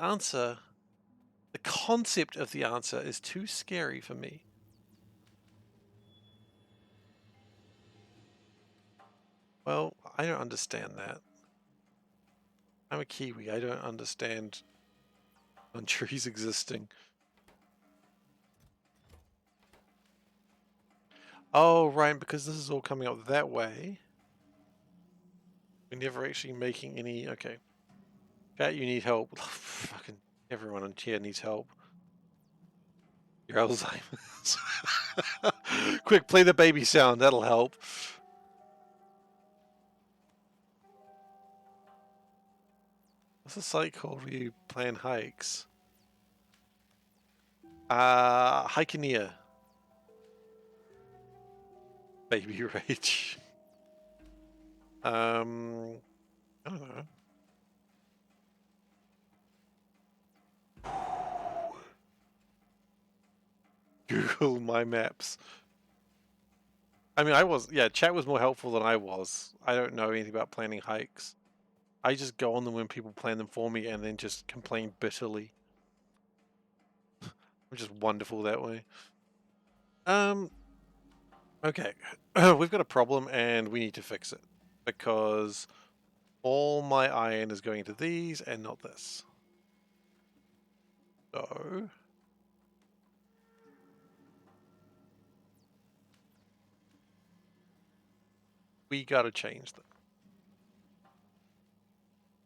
concept of the answer is too scary for me. Well, I don't understand that. I'm a Kiwi. I don't understand countries existing. Oh, right, because this is all coming up that way. We're never actually making any... Okay. Cat, you need help. Fucking everyone on here needs help. Your Alzheimer's. Quick, play the baby sound. That'll help. What's the site called where you plan hikes? Hikeneer. Baby rage. I don't know. Google my maps. I mean, chat was more helpful than I was. I don't know anything about planning hikes. I just go on them when people plan them for me and then just complain bitterly. which is wonderful that way. Okay. We've got a problem and we need to fix it because all my iron is going to these and not this. So we got to change them.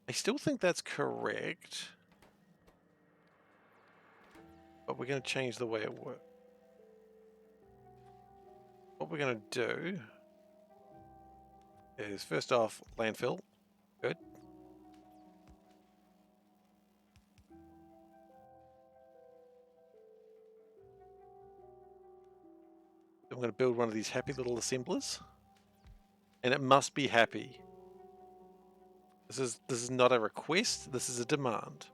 I still think that's correct, but we're going to change the way it works. What we're going to do is first off, landfill. Good. I'm going to build one of these happy little assemblers, and it must be happy. This is not a request. This is a demand.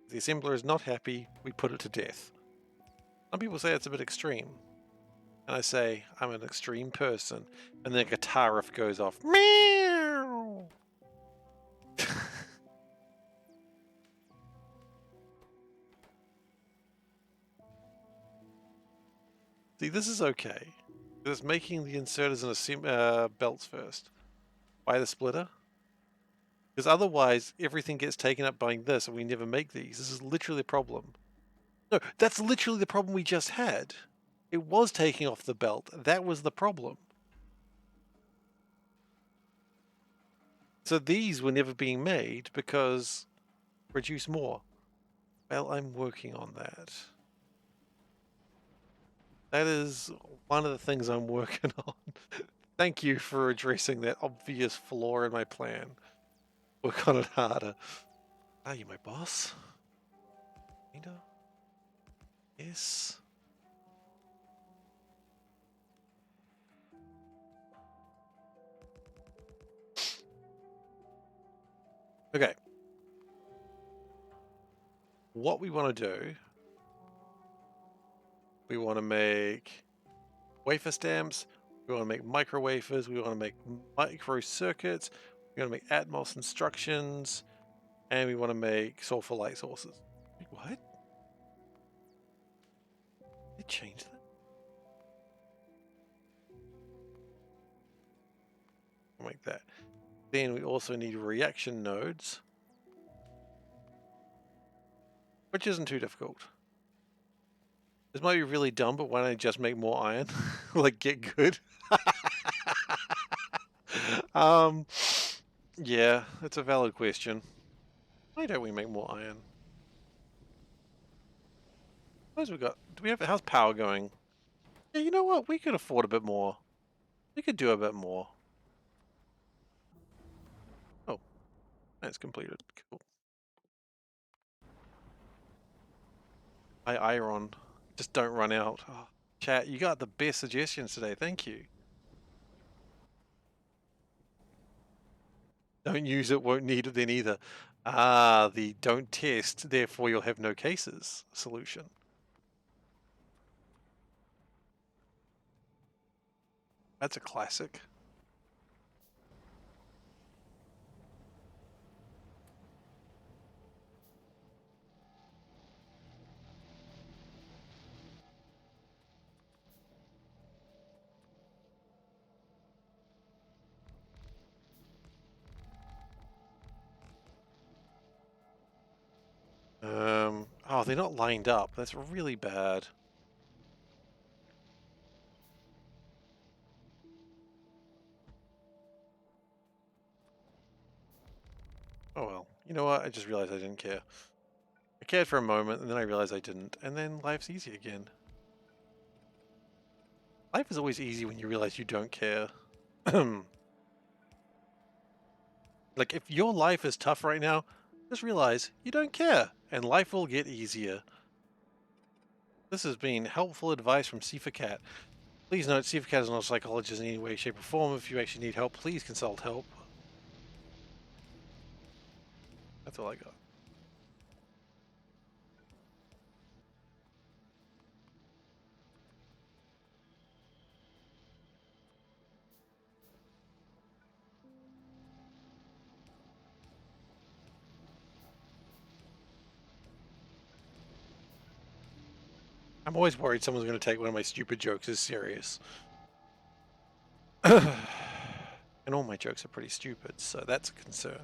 If the assembler is not happy, we put it to death. Some people say it's a bit extreme, and I say I'm an extreme person, and then a guitar riff goes off. Meow. See, this is okay. It's making the inserters and belts first. Why the splitter? Because otherwise, everything gets taken up by this, and we never make these. This is literally the problem. No, that's literally the problem we just had. It was taking off the belt. That was the problem. So these were never being made because produce more. Well, I'm working on that. That is one of the things I'm working on. Thank you for addressing that obvious flaw in my plan. Work on it harder. Are you my boss? Kinda? Yes. Okay. What we want to do, we want to make wafer stamps, we want to make micro wafers, we want to make micro circuits, we want to make Atmos instructions, and we want to make sulfur light sources. Wait, what? They changed that? I'll make that. Then we also need reaction nodes, which isn't too difficult. This might be really dumb, but why don't I just make more iron? Like, get good? Yeah, it's a valid question. Why don't we make more iron? What we got? Do we have, how's power going? Yeah, you know what? We could afford a bit more. We could do a bit more. Oh, that's completed. Cool. Iron. Just don't run out. Oh, chat, you got the best suggestions today. Thank you. Don't use it, won't need it then either. Ah, the don't test, therefore you'll have no cases solution. That's a classic. Oh, they're not lined up. That's really bad. Oh well. You know what? I just realized I didn't care. I cared for a moment, and then I realized I didn't, and then life's easy again. Life is always easy when you realize you don't care. Like, if your life is tough right now, just realize you don't care, and life will get easier. This has been helpful advice from SeiferKatt. Please note, SeiferKatt is not a psychologist in any way, shape, or form. If you actually need help, please consult help. That's all I got. I'm always worried someone's going to take one of my stupid jokes as serious. And all my jokes are pretty stupid, so that's a concern.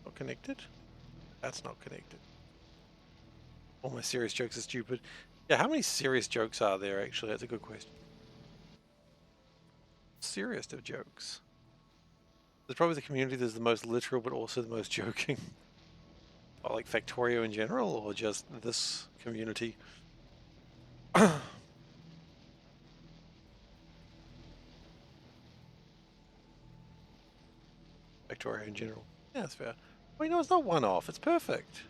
Not connected? That's not connected. All my serious jokes are stupid. Yeah, how many serious jokes are there, actually? That's a good question. Serious of jokes. There's probably the community that's the most literal, but also the most joking. Or like Factorio in general, or just this community? Factorio in general. Yeah, that's fair. Wait, no, it's not one off. It's perfect.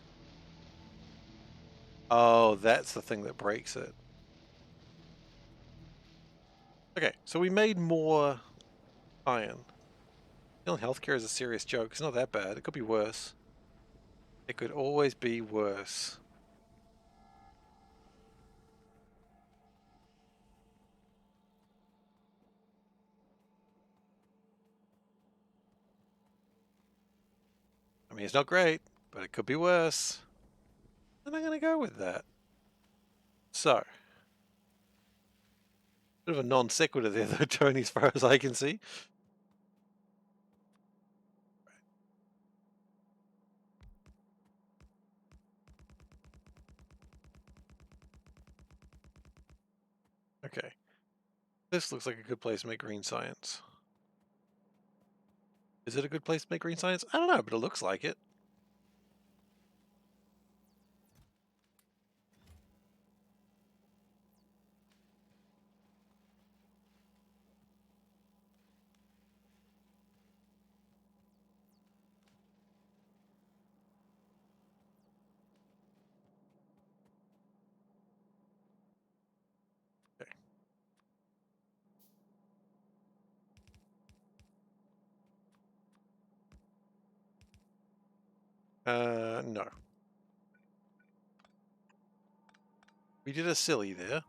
Oh, that's the thing that breaks it. Okay, so we made more iron. Healthcare is a serious joke. It's not that bad. It could be worse. It could always be worse. I mean, it's not great, but it could be worse. And I'm going to go with that. So, bit of a non sequitur there, though, Tony, as far as I can see. Okay. This looks like a good place to make green science. Is it a good place to make green science? I don't know, but it looks like it. Okay. No. We did a silly there.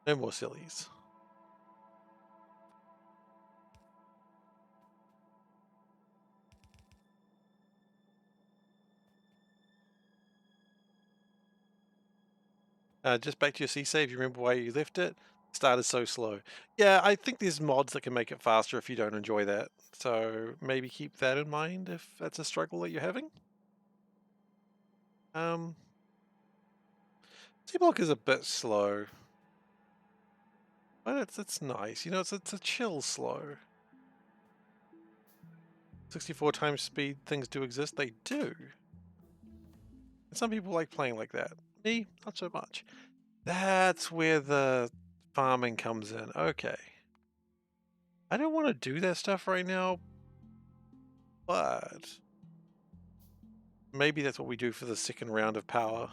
No more sillies. Just back to your C save. You remember why you left it? Started so slow. Yeah, I think there's mods that can make it faster if you don't enjoy that. So maybe keep that in mind if that's a struggle that you're having. Seablock is a bit slow, but it's nice. You know, it's a chill slow. 64 times speed things do exist. They do. And some people like playing like that. Me, not so much. That's where the farming comes in. Okay. I don't want to do that stuff right now, but maybe that's what we do for the second round of power.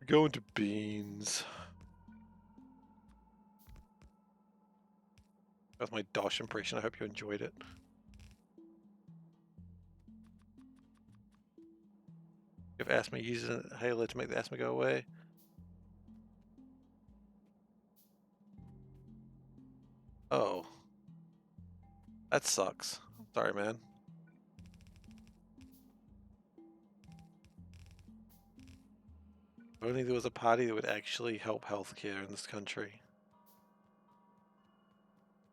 Go into beans. That's my Dosh impression. I hope you enjoyed it. If asthma uses an inhaler to make the asthma go away. Oh. That sucks. Sorry, man. If only there was a party that would actually help healthcare in this country.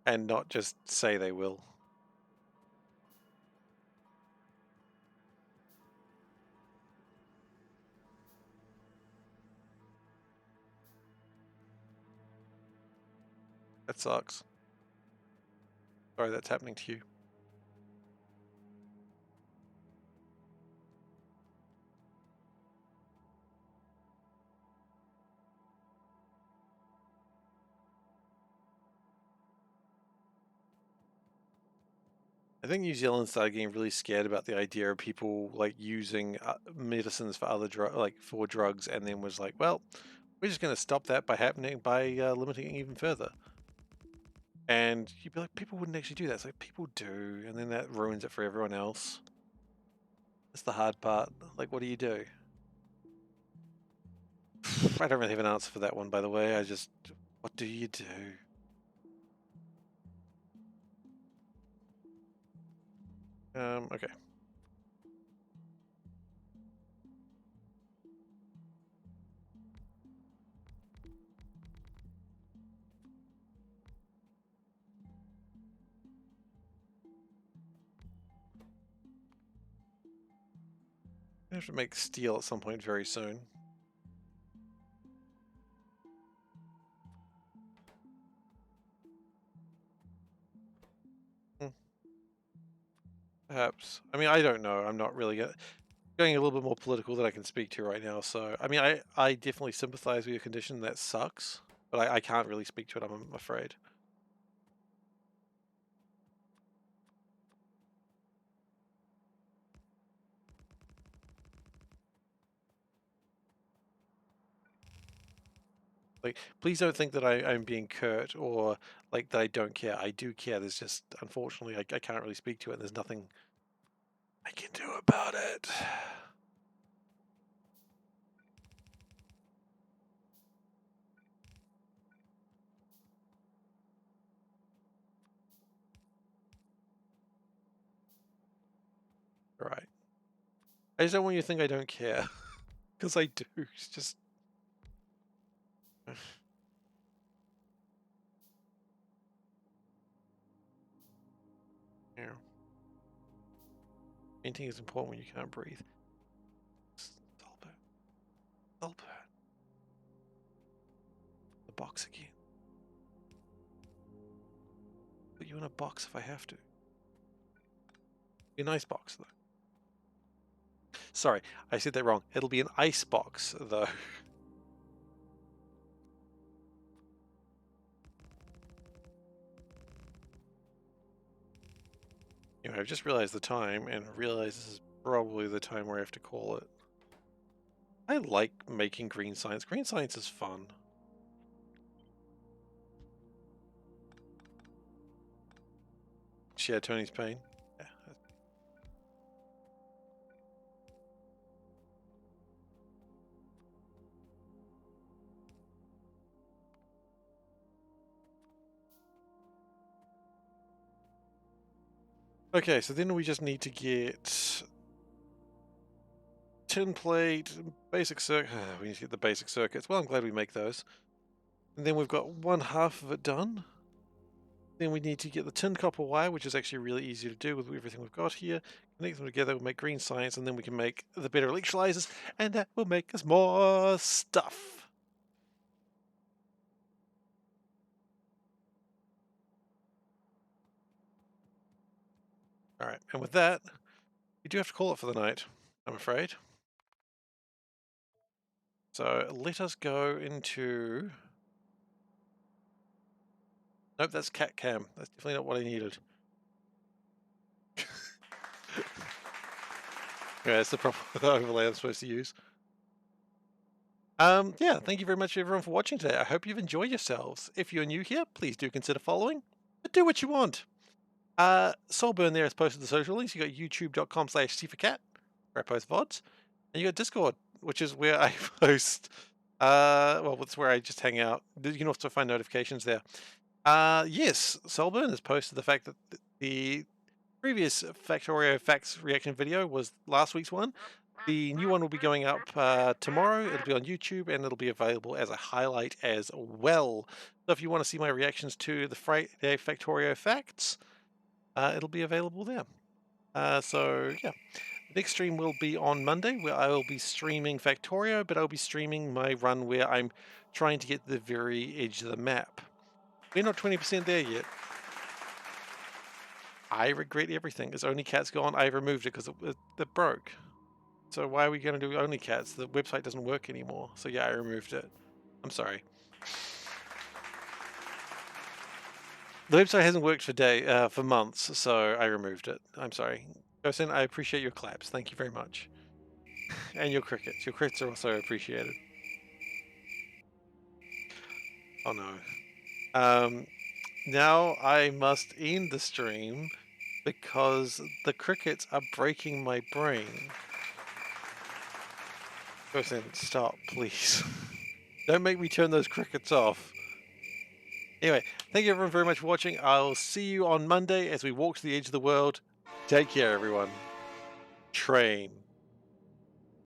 And not just say they will. That sucks. Sorry that's happening to you. I think New Zealand started getting really scared about the idea of people like using medicines for other for drugs, and then was like, well, we're just going to stop that by limiting it even further. And you'd be like, people wouldn't actually do that. It's like people do, and then that ruins it for everyone else. That's the hard part. Like, what do you do? I don't really have an answer for that one, by the way. What do you do? Okay. I have to make steel at some point very soon. Hmm. Perhaps. I mean, I don't know. I'm not really going a little bit more political than I can speak to right now. So, I mean, I definitely sympathize with your condition. That sucks. But I can't really speak to it, I'm afraid. Like, please don't think that I'm being curt or like that I don't care. I do care. There's just, unfortunately, I can't really speak to it. And there's nothing I can do about it. Right. I just don't want you to think I don't care. Because I do. It's just... Yeah. Painting is important when you can't breathe. Albert. Albert. The box again. Put you in a box if I have to. Be a nice box, though. Sorry, I said that wrong. It'll be an ice box, though. Anyway, I've just realized the time and realized this is probably the time where I have to call it. I like making green science. Green science is fun. Share Tony's pain. Yeah. Okay, so then we just need to get tin plate, basic circuit. We need to get the basic circuits. Well, I'm glad we make those. And then we've got one half of it done. Then we need to get the tin copper wire, which is actually really easy to do with everything we've got here. Connect them together, we'll make green science, and then we can make the better electrolyzers, and that will make us more stuff. Alright, and with that, we do have to call it for the night, I'm afraid. So let us go into... Nope, that's cat cam. That's definitely not what I needed. Yeah, that's the proper overlay I'm supposed to use. Yeah, thank you very much everyone for watching today. I hope you've enjoyed yourselves. If you're new here, please do consider following, but do what you want. Soulburn there has posted the social links. You got youtube.com/SeiferKatt, where I post VODs, and you got Discord, which is where I post. Well, it's where I just hang out. You can also find notifications there. Yes, Soulburn has posted the fact that the previous Factorio facts reaction video was last week's one. The new one will be going up tomorrow. It'll be on YouTube and it'll be available as a highlight as well. So if you want to see my reactions to the Friday Factorio facts, it'll be available there. So yeah, the next stream will be on Monday, where I will be streaming Factorio, but I'll be streaming my run where I'm trying to get to the very edge of the map. We're not 20% there yet. I regret everything. It's Only Cat's gone. I removed it because it broke. So why are we going to do Only Cats? The website doesn't work anymore. So yeah, I removed it. I'm sorry. The website hasn't worked for months, so I removed it. I'm sorry. Gosen, I appreciate your claps. Thank you very much. And your crickets. Your crickets are also appreciated. Oh no. Now I must end the stream because the crickets are breaking my brain. Gosen, stop, please. Don't make me turn those crickets off. Anyway, thank you everyone very much for watching. I'll see you on Monday as we walk to the edge of the world. Take care, everyone. Train.